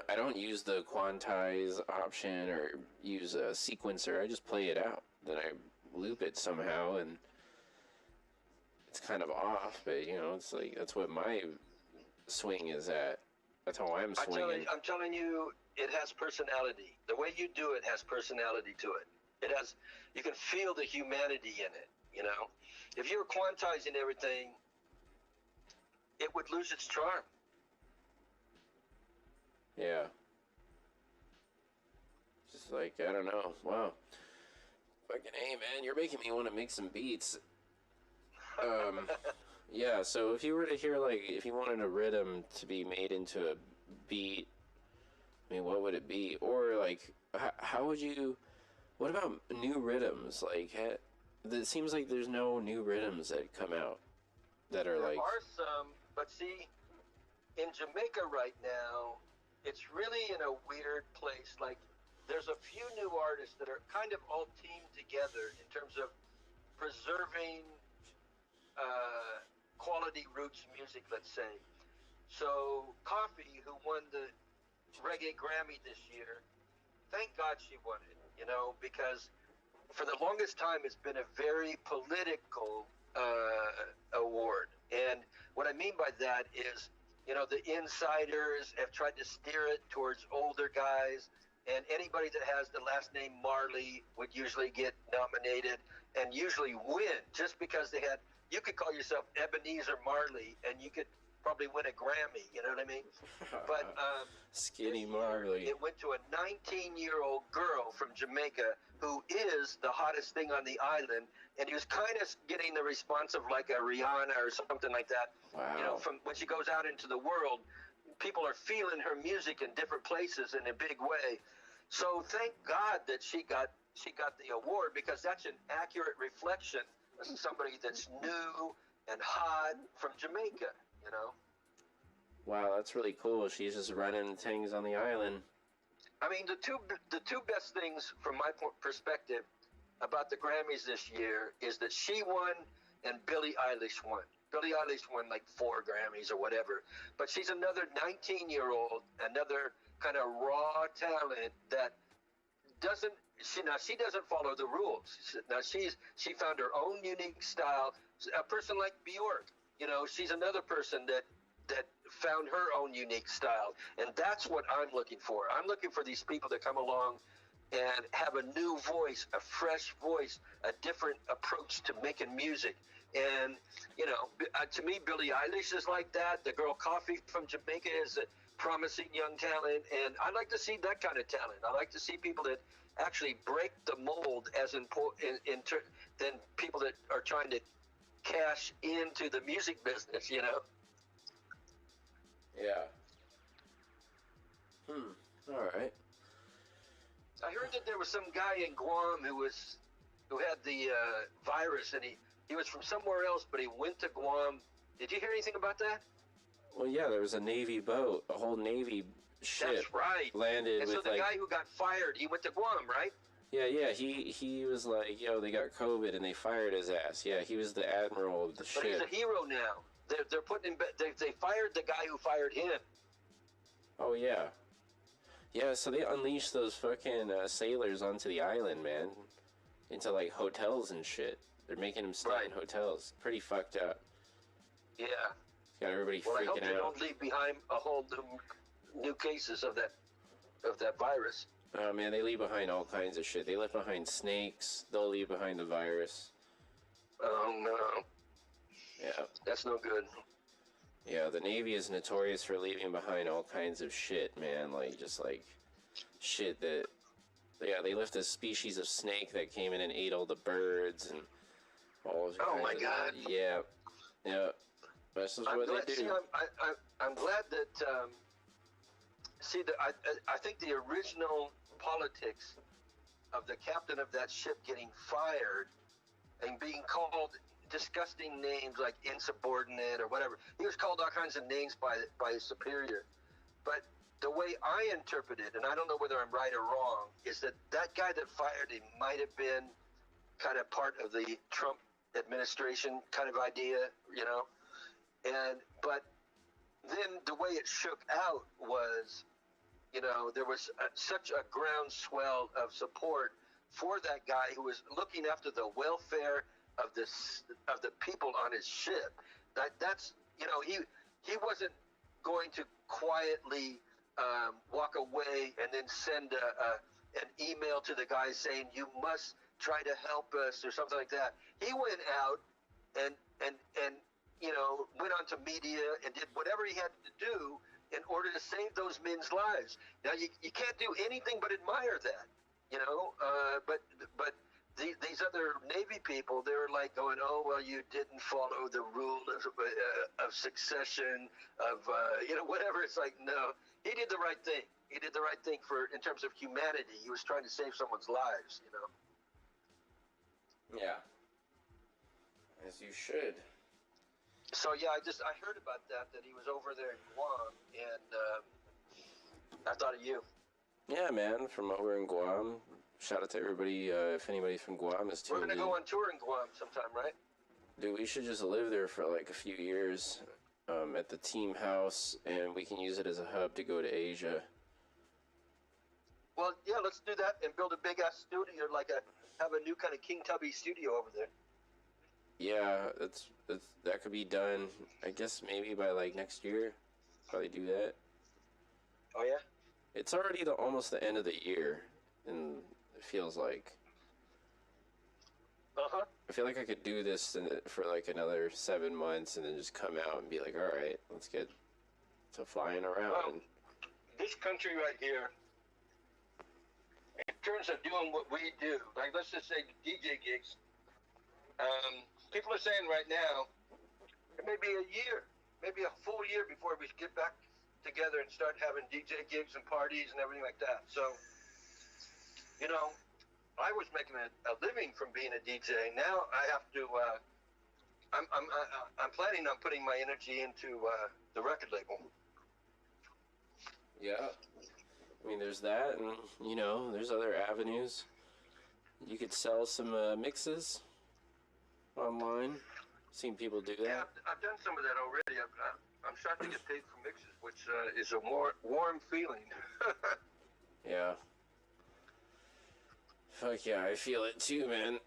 I don't use the quantize option or use a sequencer. I just play it out. Then I loop it somehow, and it's kind of off. But it's like that's what my swing is at. That's how I'm swinging. I'm telling you, it has personality. The way you do it has personality to it. You can feel the humanity in it. If you were quantizing everything, it would lose its charm. Yeah. Just like, I don't know. Wow. Fucking hey, man, you're making me want to make some beats. Yeah, so if you were to hear, if you wanted a rhythm to be made into a beat, I mean, what would it be? Or, how would you... What about new rhythms? It seems like there's no new rhythms that come out that are There are some, but see, in Jamaica right now, it's really in a weird place. There's a few new artists that are kind of all teamed together in terms of preserving quality roots music, let's say. So Coffee, who won the Reggae Grammy this year, thank God she won it, because for the longest time it's been a very political award. And what I mean by that is, the insiders have tried to steer it towards older guys, and anybody that has the last name Marley would usually get nominated and usually win, just because you could call yourself Ebenezer Marley and you could probably win a Grammy, you know what I mean? But Skinny Marley. It went to a 19-year-old girl from Jamaica who is the hottest thing on the island, and he was kind of getting the response of like a Rihanna or something like that. Wow. From when she goes out into the world, people are feeling her music in different places in a big way. So thank God that she got the award, because that's an accurate reflection of somebody that's new and hot from Jamaica. Wow, that's really cool. She's just running things on the island. I mean, the two best things from my perspective about the Grammys this year is that she won and Billie Eilish won. Billie Eilish won 4 Grammys or whatever, but she's another 19-year-old, another kind of raw talent that she doesn't follow the rules. Now she found her own unique style. A person like Bjork, she's another person that found her own unique style, and that's what I'm looking for. I'm looking for these people that come along and have a new voice, a fresh voice, a different approach to making music. And to me, Billie Eilish is like that. The girl Coffee from Jamaica is a promising young talent, and I like to see that kind of talent. I like to see people that actually break the mold, than people that are trying to cash into the music business, you know? Yeah. All right. I heard that there was some guy in Guam who had the virus, and he was from somewhere else, but he went to Guam. Did you hear anything about that? Well, yeah, there was a Navy boat, a whole Navy ship. That's right. Landed and so with the guy who got fired, he went to Guam, right? Yeah. He was like, yo, they got COVID and they fired his ass. Yeah, he was the admiral of the ship. But he's a hero now. They're putting him. They fired the guy who fired him. Oh yeah. Yeah, so they unleashed those fucking sailors onto the island, man, into like hotels and shit. They're making them stay in hotels. Pretty fucked up. Yeah. Got everybody Well, I hope freaking they out. don't leave behind a whole new cases of that virus. Oh man, they leave behind all kinds of shit. They left behind snakes. They'll leave behind the virus. Oh no. Yeah. That's no good. Yeah, the Navy is notorious for leaving behind all kinds of shit, man. Like, just like shit that. Yeah, they left a species of snake that came in and ate all the birds and all of Oh my God. Yeah. Yeah. This is what they do. See, I'm glad that. I think the original politics of the captain of that ship getting fired and being called disgusting names like insubordinate or whatever. He was called all kinds of names by his superior. But the way I interpret it, and I don't know whether I'm right or wrong, is that guy that fired him might have been kind of part of the Trump administration kind of idea, you know? But then the way it shook out was, you know, there was such a groundswell of support for that guy who was looking after the welfare of the people on his ship. That's you know, he wasn't going to quietly walk away and then send an email to the guy saying you must try to help us or something like that. He went out and you know, went on to media and did whatever he had to do in order to save those men's lives. Now you can't do anything but admire that, you know. But these other Navy people, they were like going, oh well, you didn't follow the rule of succession of you know, whatever. It's like, no, he did the right thing. He did the right thing in terms of humanity. He was trying to save someone's lives, you know. Yeah. As you should. So yeah, I heard about that he was over there in Guam, and I thought of you. Yeah, man, from over in Guam. Shout out to everybody, if anybody's from Guam is tuned in. We're gonna go on tour in Guam sometime, right? Dude, we should just live there for like a few years at the team house, and we can use it as a hub to go to Asia. Well, yeah, let's do that and build a big ass studio, have a new kind of King Tubby studio over there. Yeah, that could be done. I guess maybe by like next year. Probably do that. Oh yeah. It's already almost the end of the year, and it feels like. I feel like I could do this for like another 7 months, and then just come out and be like, all right, let's get to flying around. Well, this country right here, in terms of doing what we do, like let's just say DJ gigs. People are saying right now, it may be a year, maybe a full year before we get back together and start having DJ gigs and parties and everything like that. So, you know, I was making a living from being a DJ. Now I have to. I'm planning on putting my energy into the record label. Yeah, I mean, there's that, and you know, there's other avenues. You could sell some mixes online. Seen people do that. Yeah, I've done some of that already. I'm starting to get paid for mixes, which is a more warm feeling. Yeah. Fuck yeah, I feel it too, man.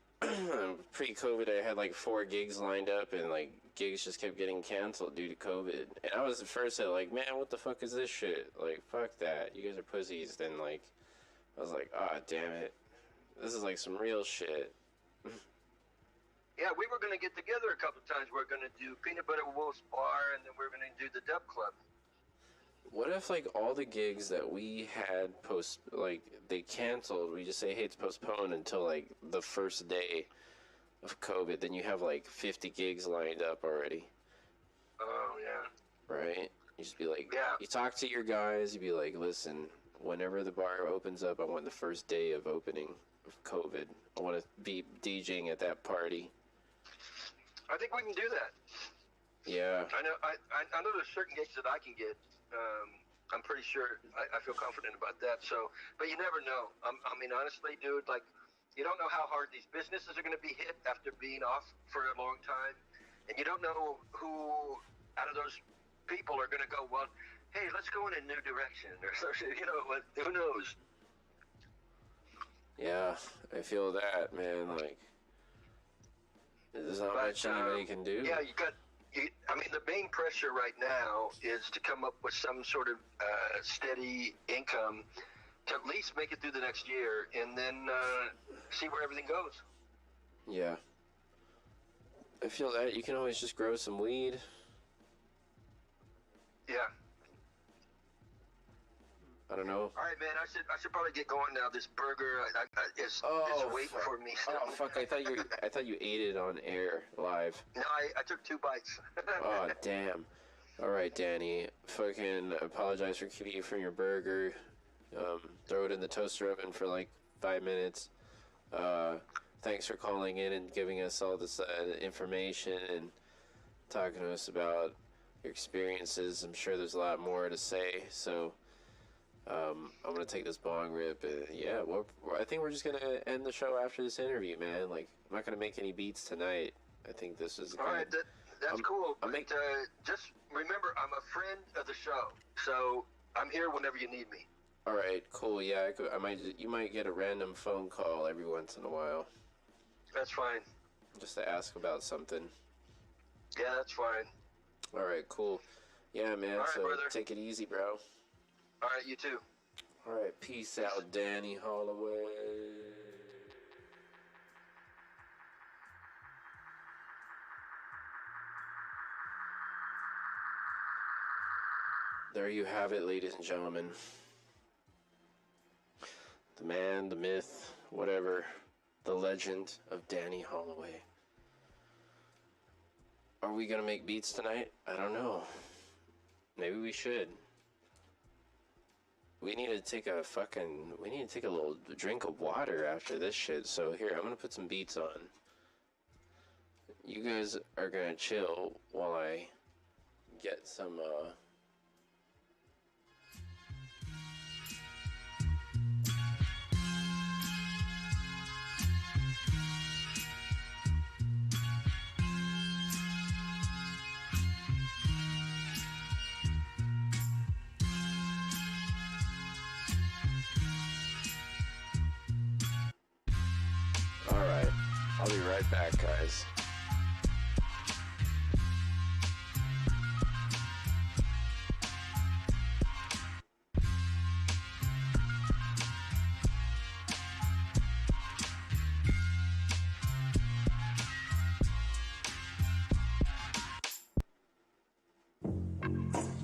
Pre-COVID, I had like 4 gigs lined up, and like gigs just kept getting canceled due to COVID. And I was the first to like, man, what the fuck is this shit? Like, fuck that. You guys are pussies. Then like, I was like, ah, damn it. This is like some real shit. Yeah, we were going to get together a couple of times. We're going to do Peanut Butter Wolf's Bar, and then we're going to do the Dub Club. What if like all the gigs that we had they canceled? We just say, hey, it's postponed until like the first day of COVID, then you have like 50 gigs lined up already. Oh, yeah. Right? You just be like, Yeah. you talk to your guys, you be like, listen, whenever the bar opens up, I want the first day of opening of COVID. I want to be DJing at that party. I think we can do that. Yeah. I know there's certain gigs that I can get. I'm pretty sure I feel confident about that. So, but you never know. I mean, honestly, dude, like, you don't know how hard these businesses are going to be hit after being off for a long time. And you don't know who out of those people are going to go, well, hey, let's go in a new direction or something. You know, who knows? Yeah, I feel that, man. Like, there's not much anybody can do. Yeah, I mean, the main pressure right now is to come up with some sort of steady income to at least make it through the next year and then see where everything goes. Yeah. I feel that. You can always just grow some weed. Yeah. I don't know. All right, man. I should probably get going now. This burger is waiting for me. So. Oh fuck! I thought you ate it on air live. No, I took 2 bites. Oh damn! All right, Danny. Fucking apologize for keeping you from your burger. Throw it in the toaster oven for like 5 minutes. Thanks for calling in and giving us all this information and talking to us about your experiences. I'm sure there's a lot more to say. So. I'm gonna take this bong rip. Yeah, I think we're just gonna end the show after this interview, man. Like, I'm not gonna make any beats tonight. I think this is good. All right, that's cool. But just remember, I'm a friend of the show, so I'm here whenever you need me. All right, cool. Yeah, you might get a random phone call every once in a while. That's fine. Just to ask about something. Yeah, that's fine. All right, cool. Yeah, man. All right, so brother. Take it easy, bro. All right, you too. All right, peace out, Danny Holloway. There you have it, ladies and gentlemen. The man, the myth, whatever, the legend of Danny Holloway. Are we gonna make beats tonight? I don't know. Maybe we should. We need to take a little drink of water after this shit. So here, I'm gonna put some beats on. You guys are gonna chill while I get some, Alright, I'll be right back, guys.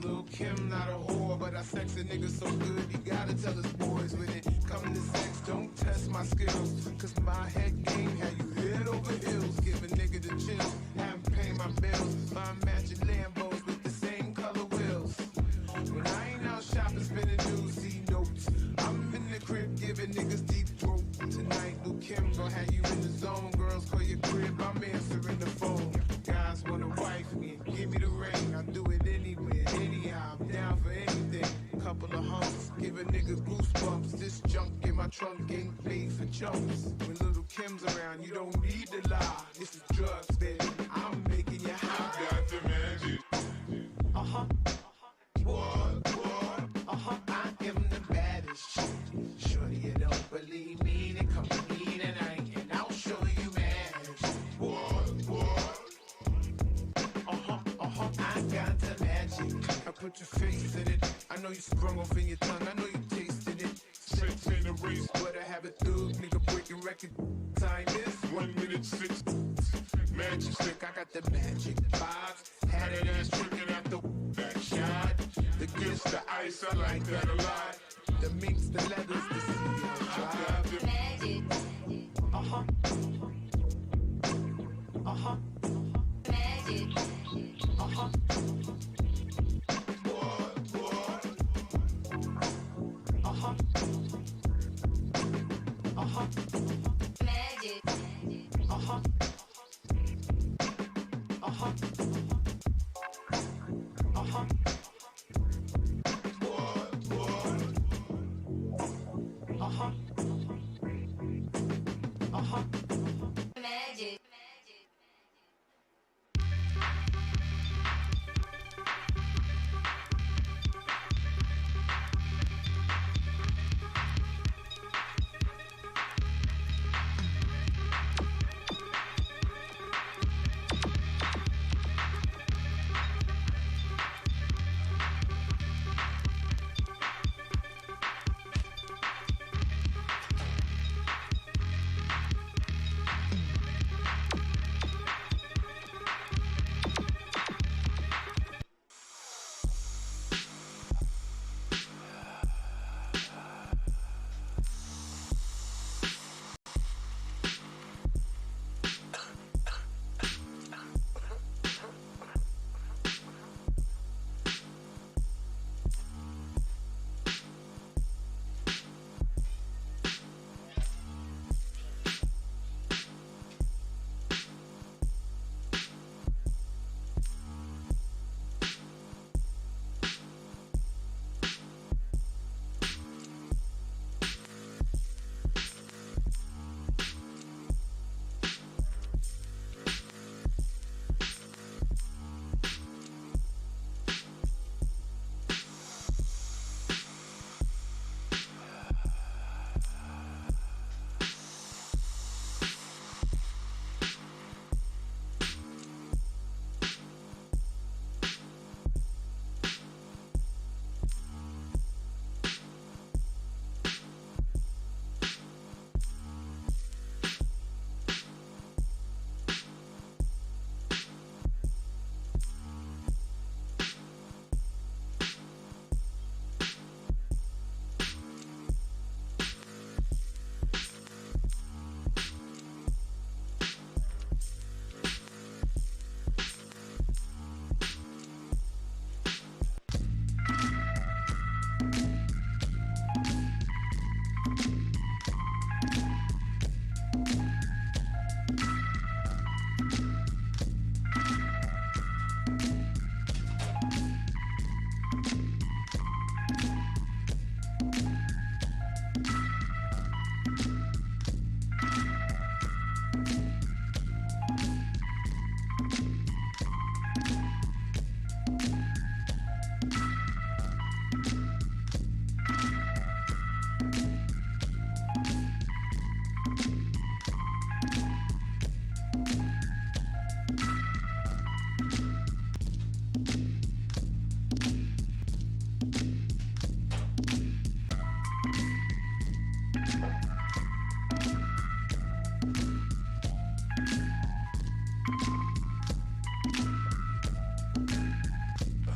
Lil' Kim not a whore, but I sex a nigga so good, you gotta tell us boys when it come to sex, don't test my skills. Cause my head game had you head over heels. Give a nigga the chills, haven't paid my bills. Buy matching Lambos with the same color wheels. When I ain't out shopping, spending new C notes. I'm in the crib giving niggas deep throat. Tonight, Lil' Kim gon' have you in the zone. Girls call your crib, I'm answering the phone. Guys wanna wife me, give me the ring. I do it anywhere, anyhow, I'm down for anything. Couple of humps, give a nigga goosebumps. This junk in my trunk ain't made for chumps. When Little Kim's around, you don't need to lie. This is drugs, baby. I'm making you high. Got the magic. Uh-huh. What? Uh-huh. I am the baddest. Shorty, you don't believe me, then come to me tonight, and I'll show you magic. What? I got the magic. I put your face in it. I know you sprung off in your tongue. I know you tasted it. Sex ain't a race, but I have a thug nigga breaking record. Time is 1 minute 6. Magic stick, I got the magic vibes. Had it ass tricking out the back shot. The gifts, the ice, I like that a lot. The minks, the leathers, the CEO drive. Magic. Uh-huh.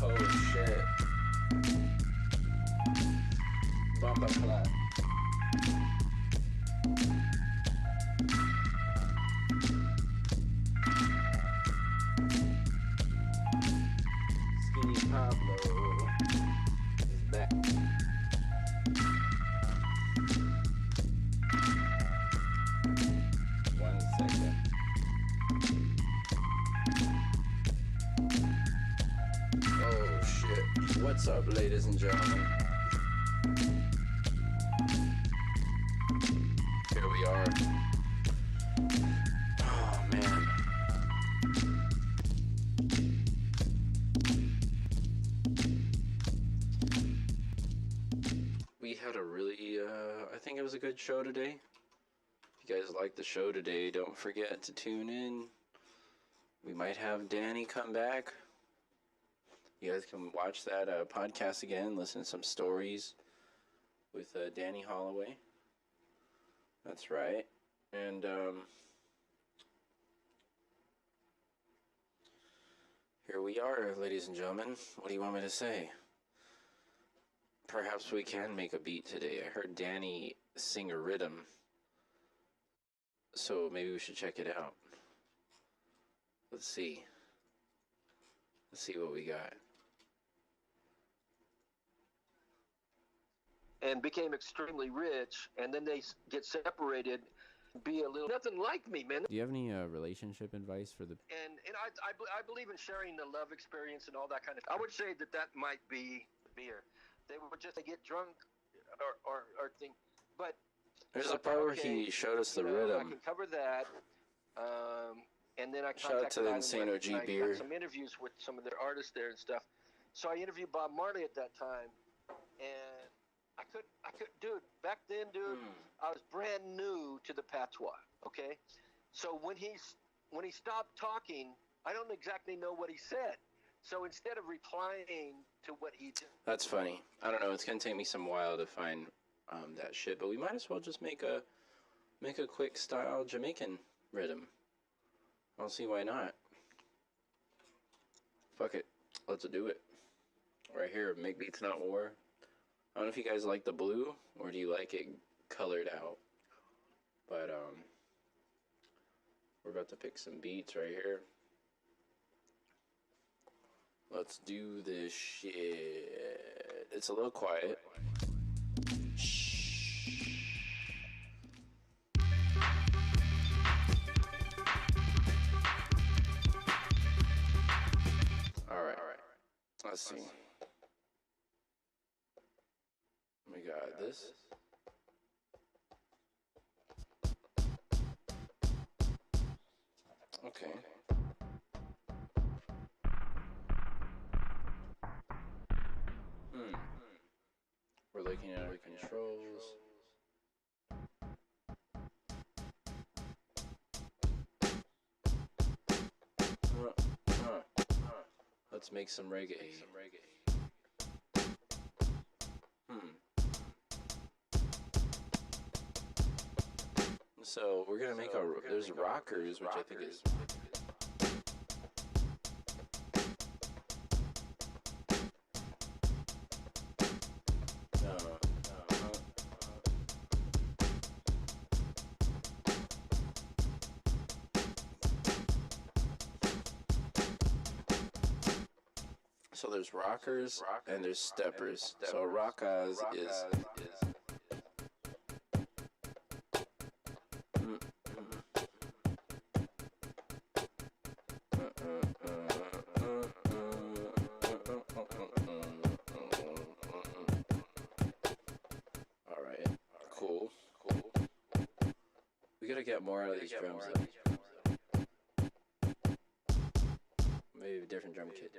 Oh shit. Bomba flat. Skinny Pablo is back. One second. Oh shit. What's up, ladies and gentlemen? Here we are. Oh man. We had a really, I think it was a good show today. If you guys liked the show today, don't forget to tune in. We might have Danny come back. You guys can watch that podcast again, listen to some stories with Danny Holloway. That's right. And here we are, ladies and gentlemen. What do you want me to say? Perhaps we can make a beat today. I heard Danny sing a rhythm, so maybe we should check it out. Let's see. Let's see what we got. And became extremely rich, and then they get separated, be a little nothing like me, man. Do you have any relationship advice for the? And I believe in sharing the love experience and all that kind of. I would say that might be beer. They would just get drunk or think, but There's a part where he showed us the I rhythm. can cover that. And then I Shout out to the Insane OG and I beer. got some interviews with some of their artists there and stuff. So I interviewed Bob Marley at that time, and I could, dude. Back then, dude, I was brand new to the patois. Okay, so when he stopped talking, I don't exactly know what he said. So instead of replying to what he did, That's funny. I don't know. It's gonna take me some while to find that shit, but we might as well just make a quick style Jamaican rhythm. I don't see why not. Fuck it. Let's do it. Right here, Make Beats Not War. I don't know if you guys like the blue, or do you like it colored out? But, we're about to pick some beats right here. Let's do this shit. It's a little quiet. Shh. Alright. Let's see. We got this. Okay. We're looking at our controls. Let's make some reggae. So we're gonna make there's rockers, which I think is. So there's rockers and there's steppers. So rockers is Alright, cool. We gotta get more out of these drums though. Maybe a different drum kit.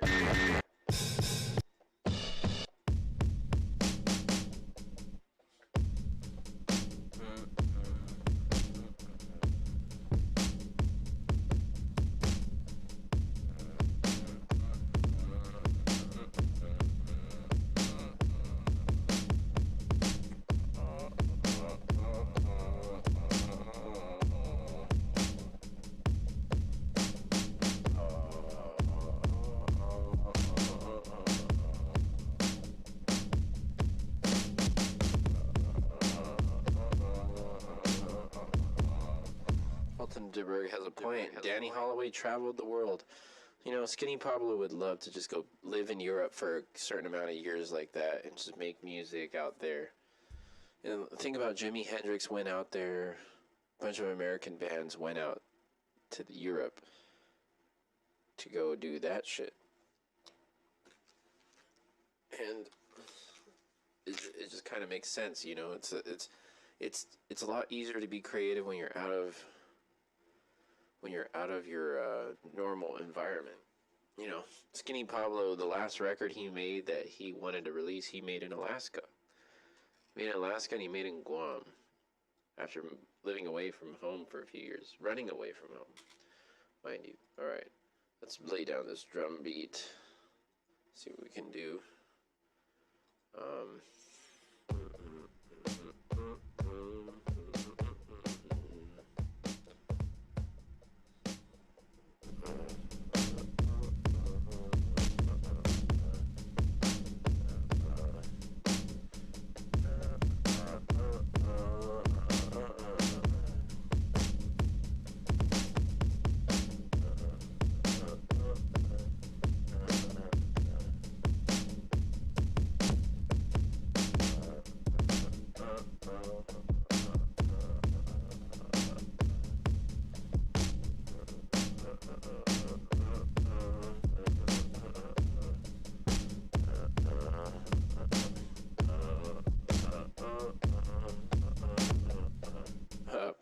point. Danny Holloway traveled the world. You know, Skinny Pablo would love to just go live in Europe for a certain amount of years like that and just make music out there. And think about Jimi Hendrix went out there. A bunch of American bands went out to Europe to go do that shit. And it just kind of makes sense, you know. It's a lot easier to be creative when you're out of your normal environment. You know, Skinny Pablo, the last record he made that he wanted to release, he made in Alaska. He made in Alaska and he made in Guam after living away from home for a few years, running away from home, mind you. All right, let's lay down this drum beat. See what we can do.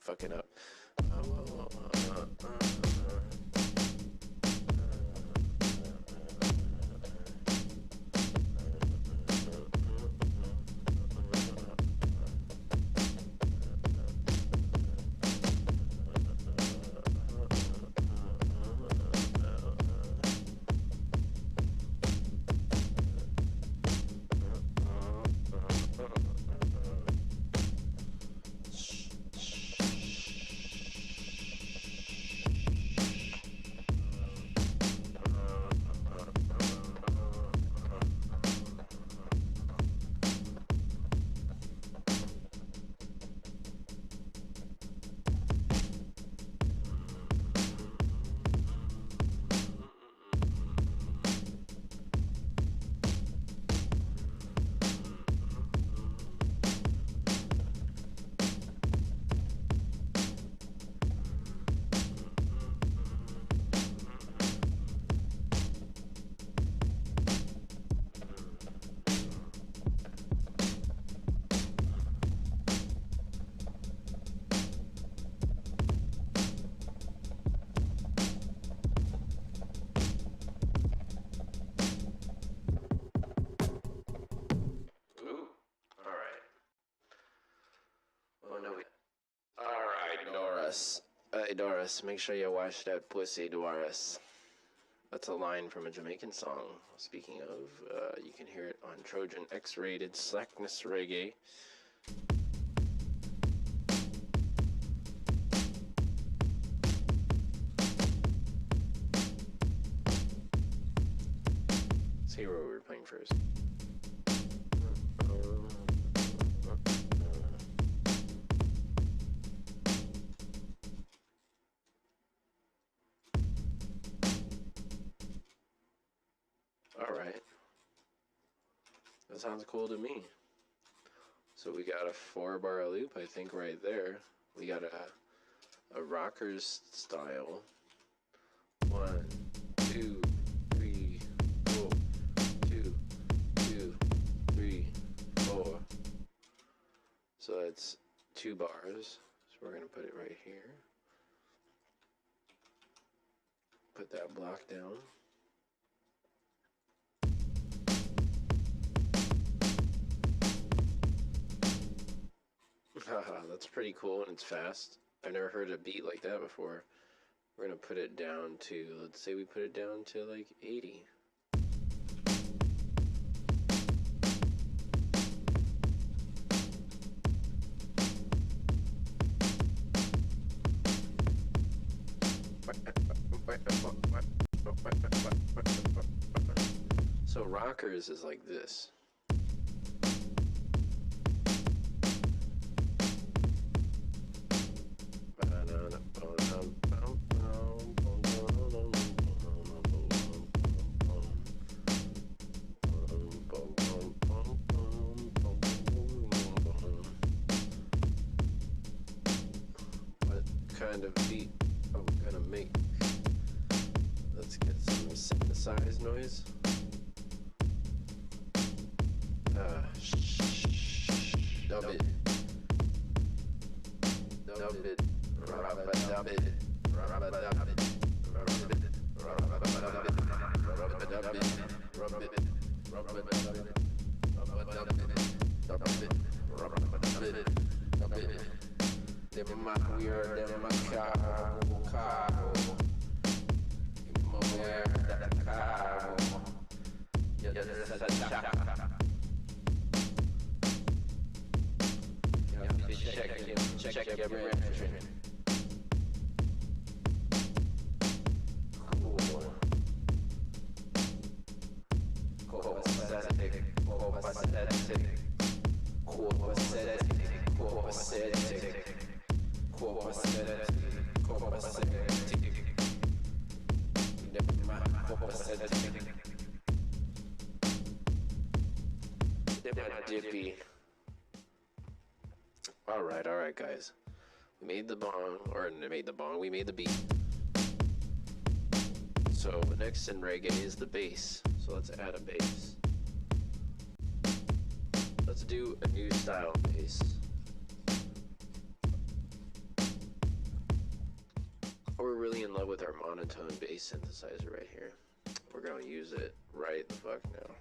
Fucking up. Doris, make sure you wash that pussy, Doris. That's a line from a Jamaican song. Speaking of, you can hear it on Trojan X-Rated Slackness Reggae. Let's hear what we were playing first. Alright. That sounds cool to me. So we got a 4-bar loop, I think, right there. We got a rockers style. 1, 2, 3, 4. 2, 2, 3, 4. So that's 2 bars. So we're gonna put it right here. Put that block down. Haha, that's pretty cool and it's fast. I've never heard a beat like that before. We're gonna put it down to, let's say we put it down to like 80. So rockers is like this. kind of beat I'm gonna make. Let's get some synthesized noise. Dub it. Dub it. Rub it. We are check every entry. Dippy. Alright, guys. We made the bong, we made the beat. So next in reggae is the bass. So let's add a bass. Let's do a new style bass. We're really in love with our monotone bass synthesizer right here. We're gonna use it right the fuck now.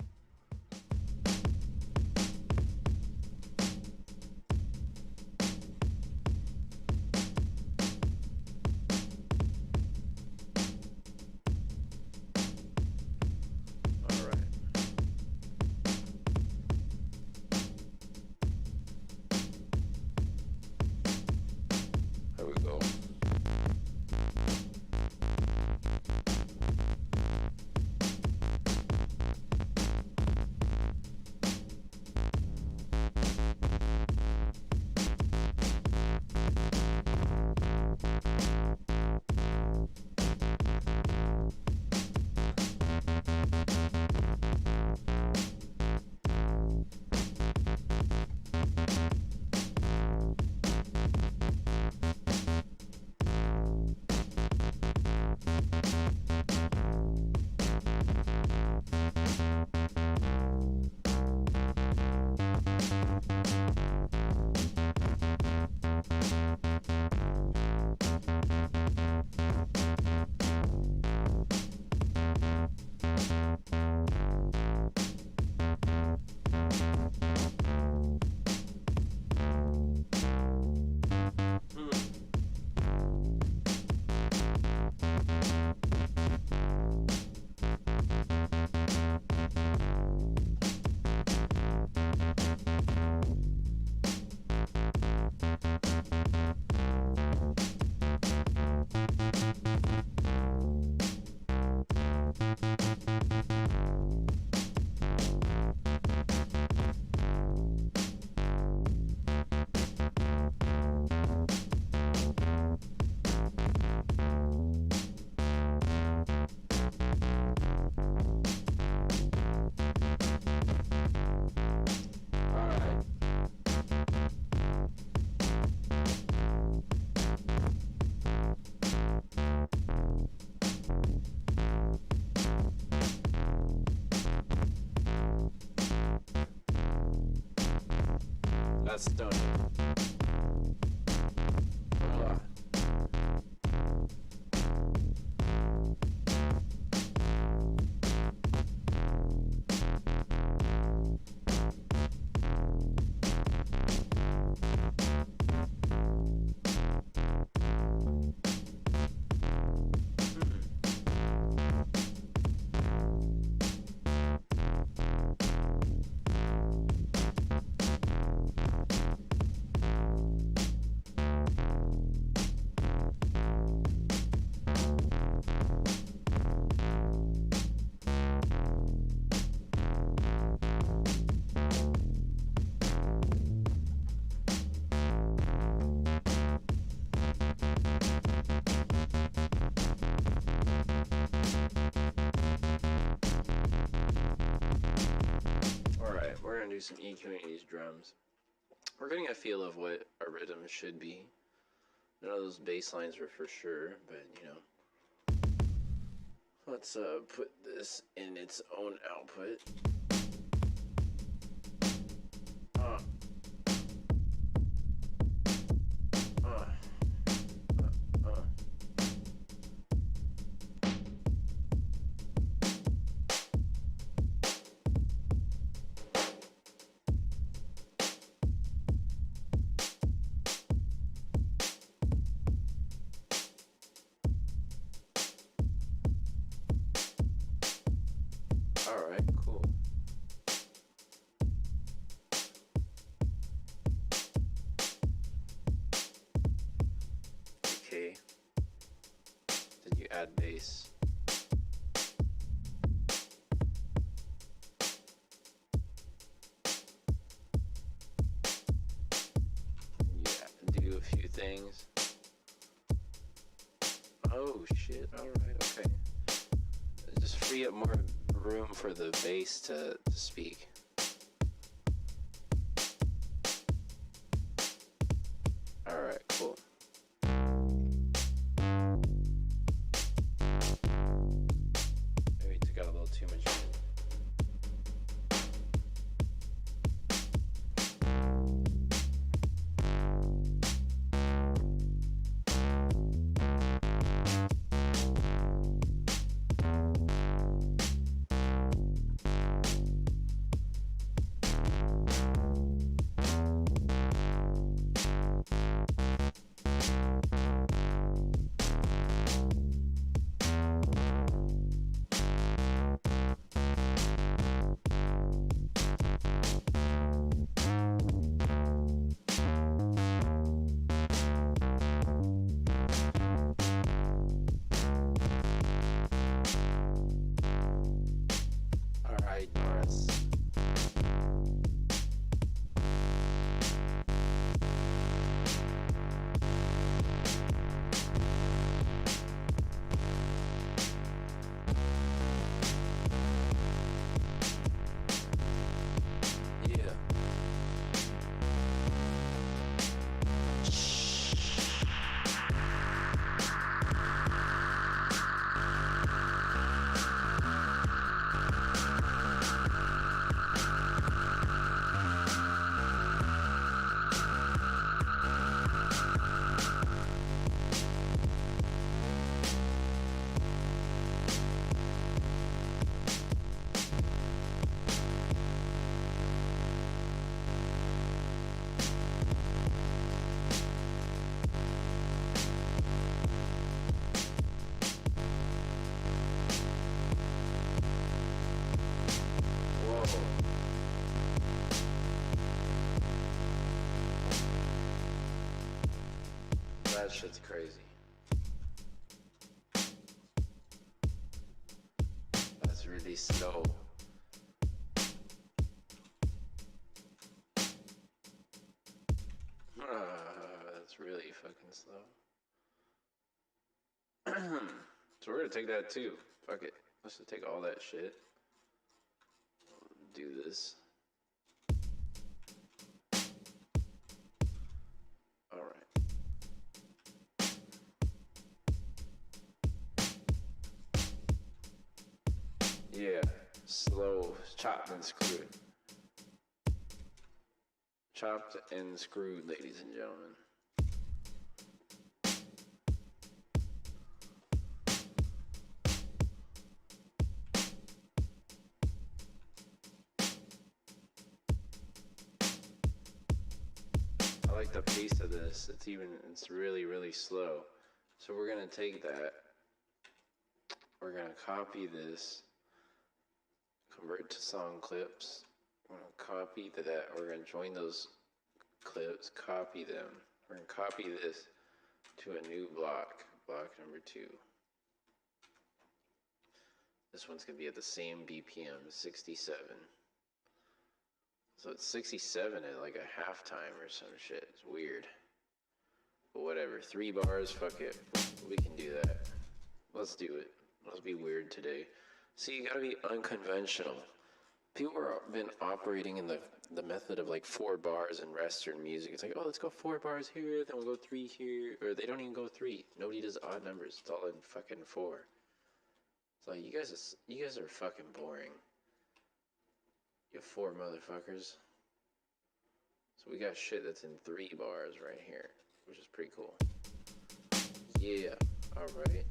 That's stunning. Do some EQing these drums. We're getting a feel of what a rhythm should be. None of those bass lines were for sure, but you know. Let's put this in its own output. Alright, cool. Okay. Then you add bass. Yeah, do a few things. Oh shit, alright, okay. Just free up more room for the bass to speak. Alright, cool. Maybe took out a little too much. Alright, Norris. Yeah. Whoa. That shit's crazy. That's really slow. That's really fucking slow. So we're gonna take that too. Fuck it. Let's just take all that shit. Do this. Alright. Yeah. Slow. Chopped and screwed. Chopped and screwed, ladies and gentlemen. I like the pace of this. It's really, really slow. So we're gonna take that. We're gonna copy this. Convert it to song clips. We're gonna copy that. We're gonna join those clips, copy them. We're gonna copy this to a new block. Block number 2. This one's gonna be at the same BPM, 67. So it's 67 at like a halftime or some shit. It's weird. But whatever. 3 bars, fuck it. We can do that. Let's do it. Let's be weird today. See, you gotta be unconventional. People have been operating in the the method of like 4 bars in Western music. It's like, oh, let's go 4 bars here, then we'll go 3 here, or they don't even go 3. Nobody does odd numbers. It's all in fucking 4. It's like, you guys are fucking boring. You 4 motherfuckers. So we got shit that's in 3 bars right here, which is pretty cool. Yeah, alright.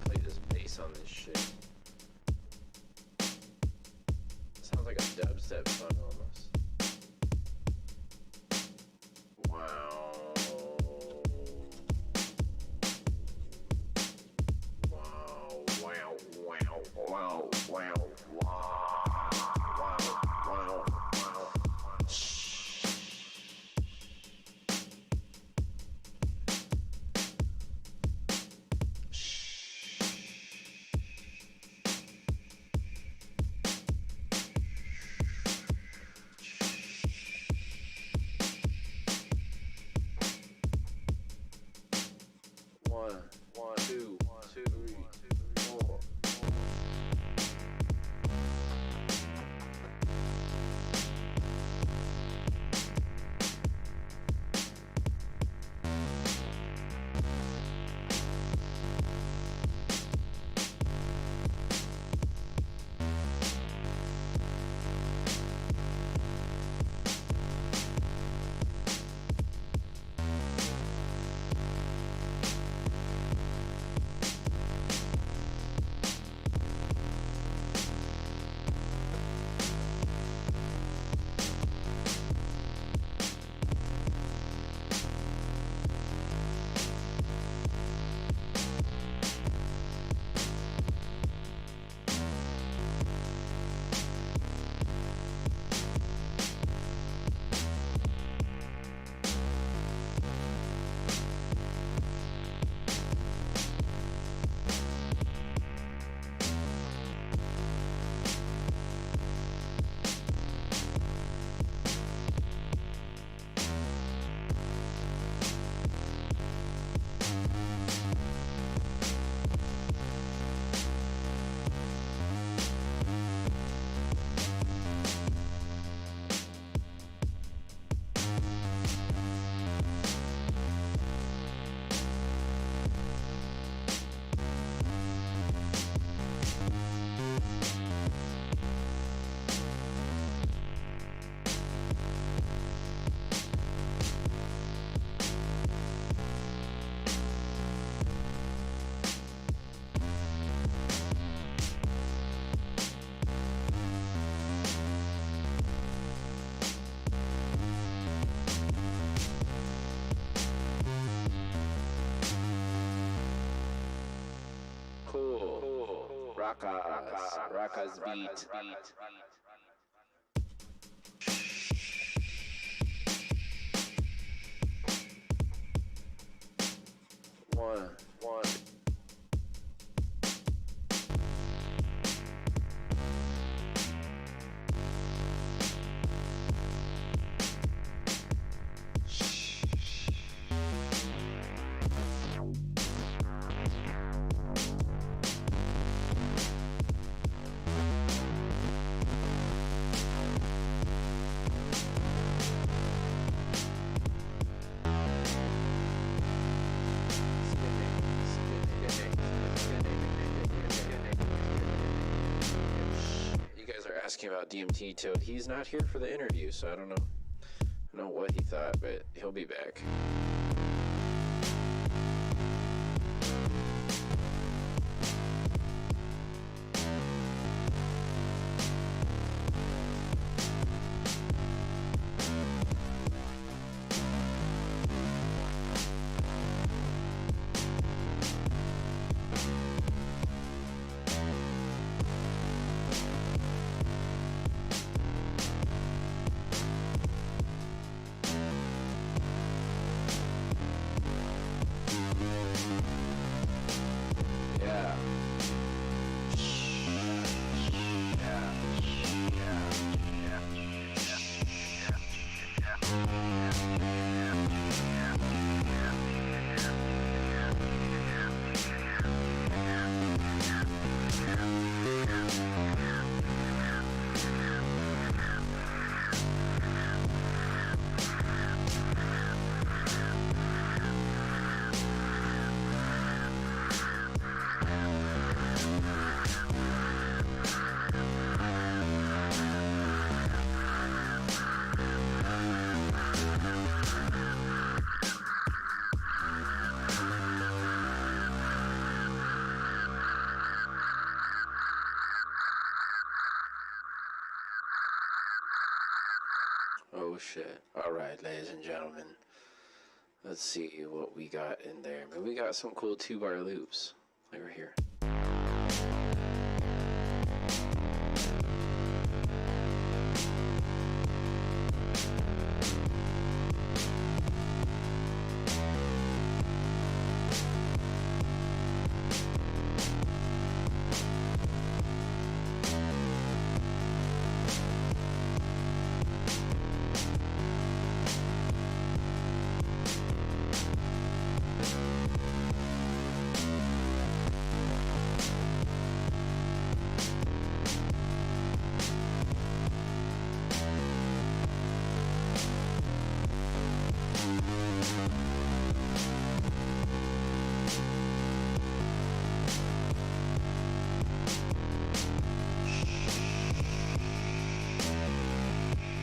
Play this bass on this shit. Sounds like a dubstep song almost. Wow. Wow, wow, wow, wow, wow, wow, wow, wow. One, two, 3, 4. Cool. Raka's beat. One. Asking about DMT Toad. He's not here for the interview, so I don't know what he thought, but he'll be back. shit. Alright, ladies and gentlemen. Let's see what we got in there. Maybe we got some cool 2-bar loops. Like right here.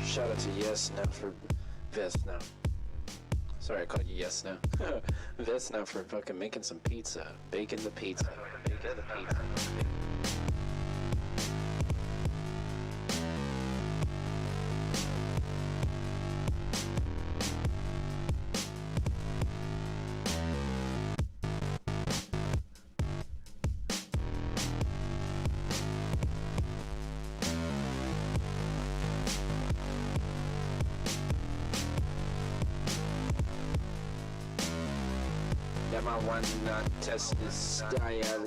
Shout out to Yes Now for Vest Now. Sorry, I called you Yes Now. Vest Now for fucking making some pizza. Baking the pizza. Baking the pizza. That my one test is style.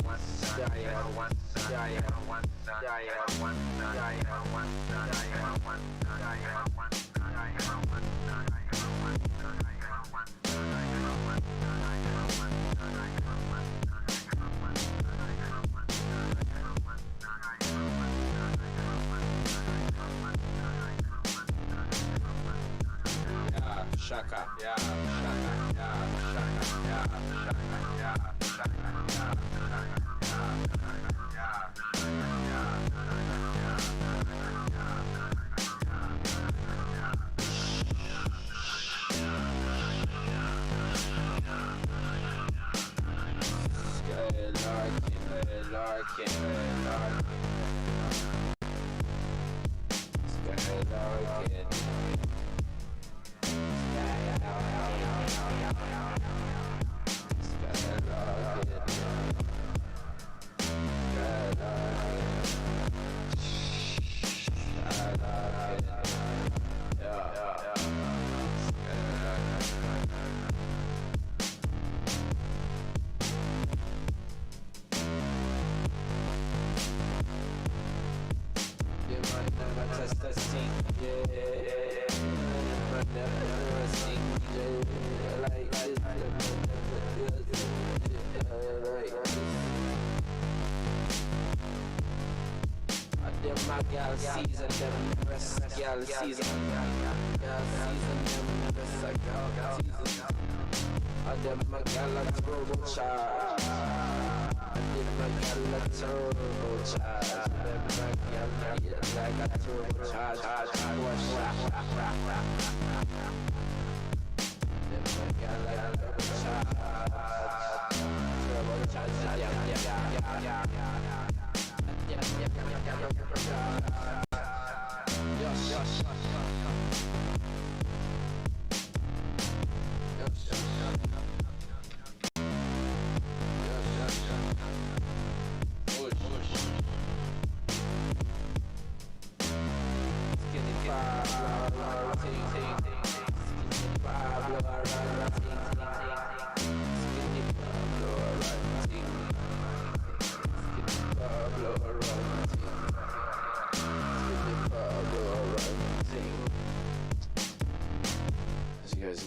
Shaka, yeah, shaka, yeah, shaka, yeah, shaka, yeah, shaka, yeah,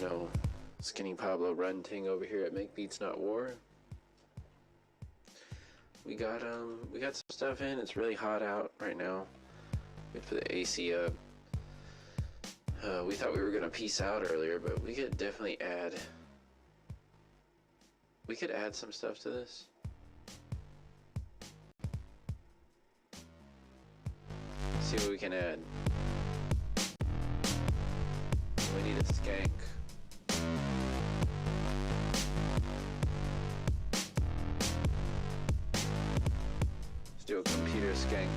know, Skinny Pablo Runting over here at Make Beats Not War. We got some stuff in. It's really hot out right now. Good for the AC up. We thought we were gonna peace out earlier, but we could definitely add. We could add some stuff to this. See what we can add. We need a skank. Let's do a computer skank.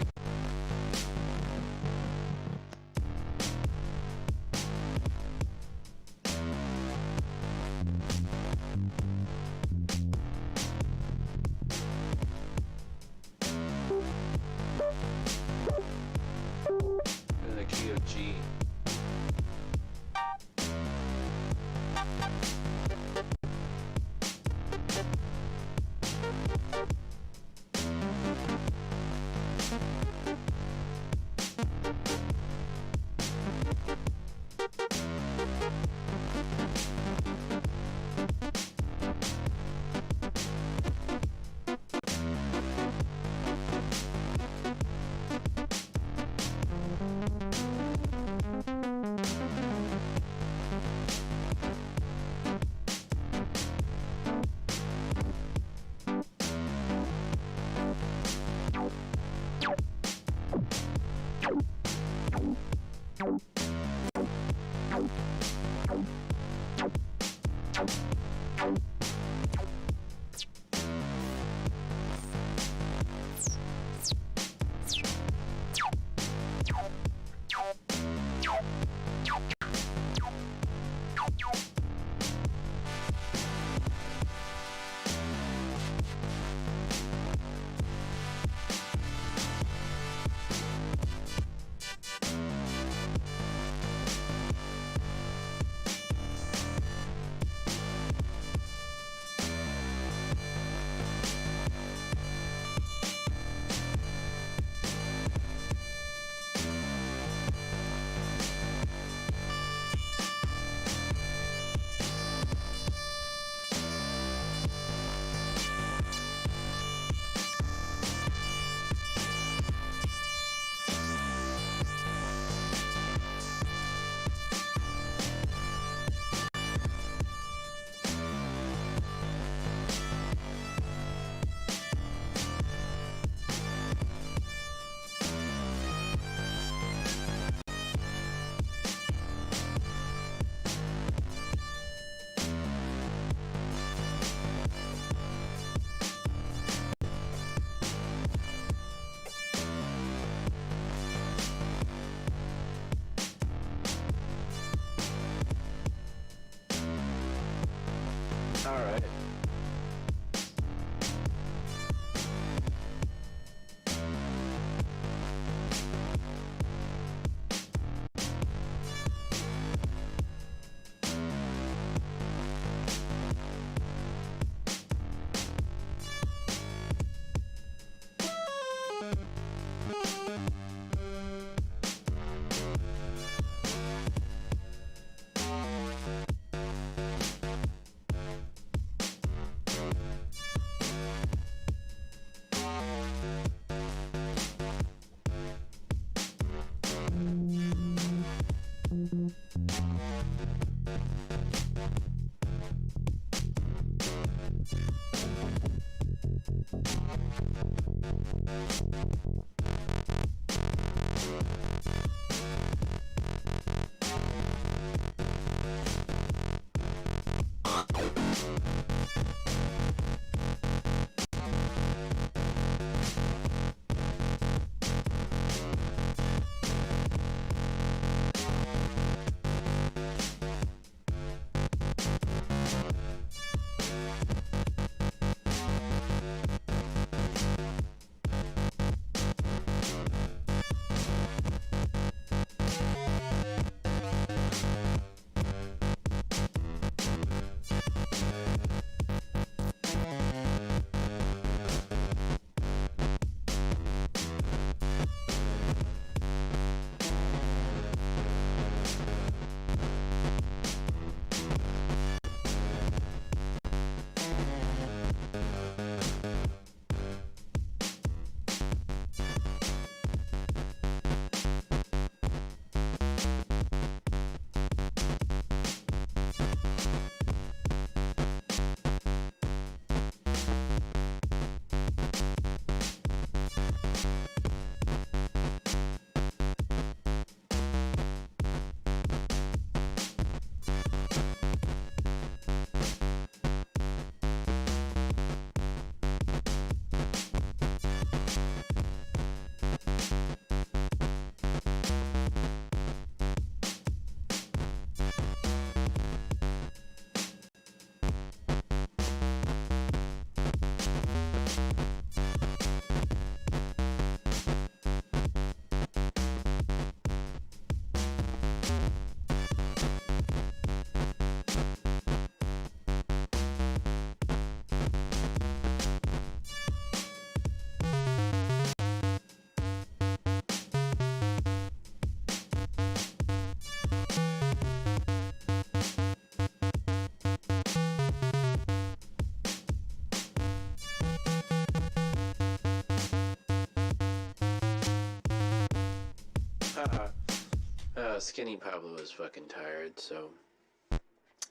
Skinny Pablo is fucking tired, so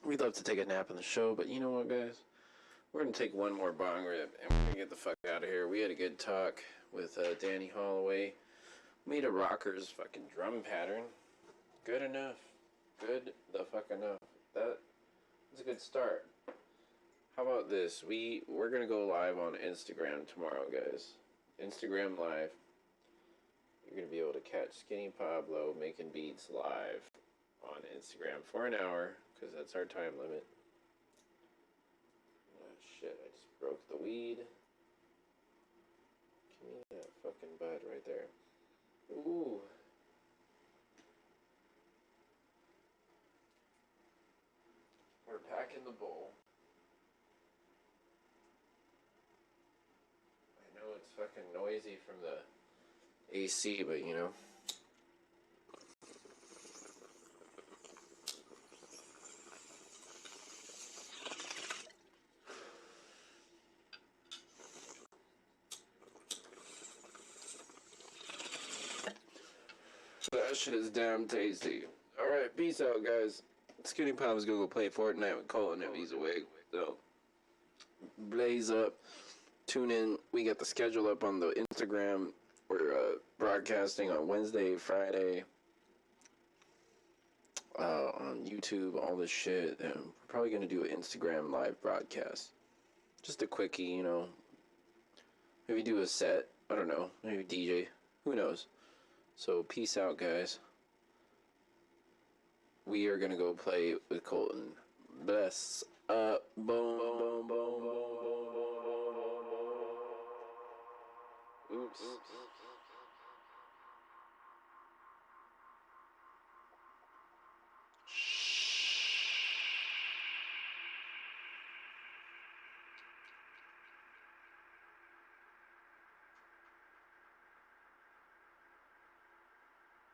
we'd love to take a nap on the show, but you know what, guys? We're gonna take one more bong rip and we're gonna get the fuck out of here. We had a good talk with Danny Holloway. Made a rocker's fucking drum pattern. Good enough. Good the fuck enough. That's a good start. How about this? We're gonna go live on Instagram tomorrow, guys. Instagram live. You're going to be able to catch Skinny Pablo making beats live on Instagram for an hour, because that's our time limit. Oh shit, I just broke the weed. Give me that fucking bud right there. Ooh. We're packing the bowl. I know it's fucking noisy from the AC, but you know. That shit is damn tasty. Alright, peace out, guys. Skinny Pablo's gonna go play Fortnite with Colin if he's awake. So, blaze up. Tune in. We got the schedule up on the Instagram. We're broadcasting on Wednesday, Friday, on YouTube, all this shit. And we're probably going to do an Instagram live broadcast. Just a quickie, you know. Maybe do a set. I don't know. Maybe DJ. Who knows? So, peace out, guys. We are going to go play with Colton. Bless up. Boom, boom, boom, boom, boom, boom. Oops.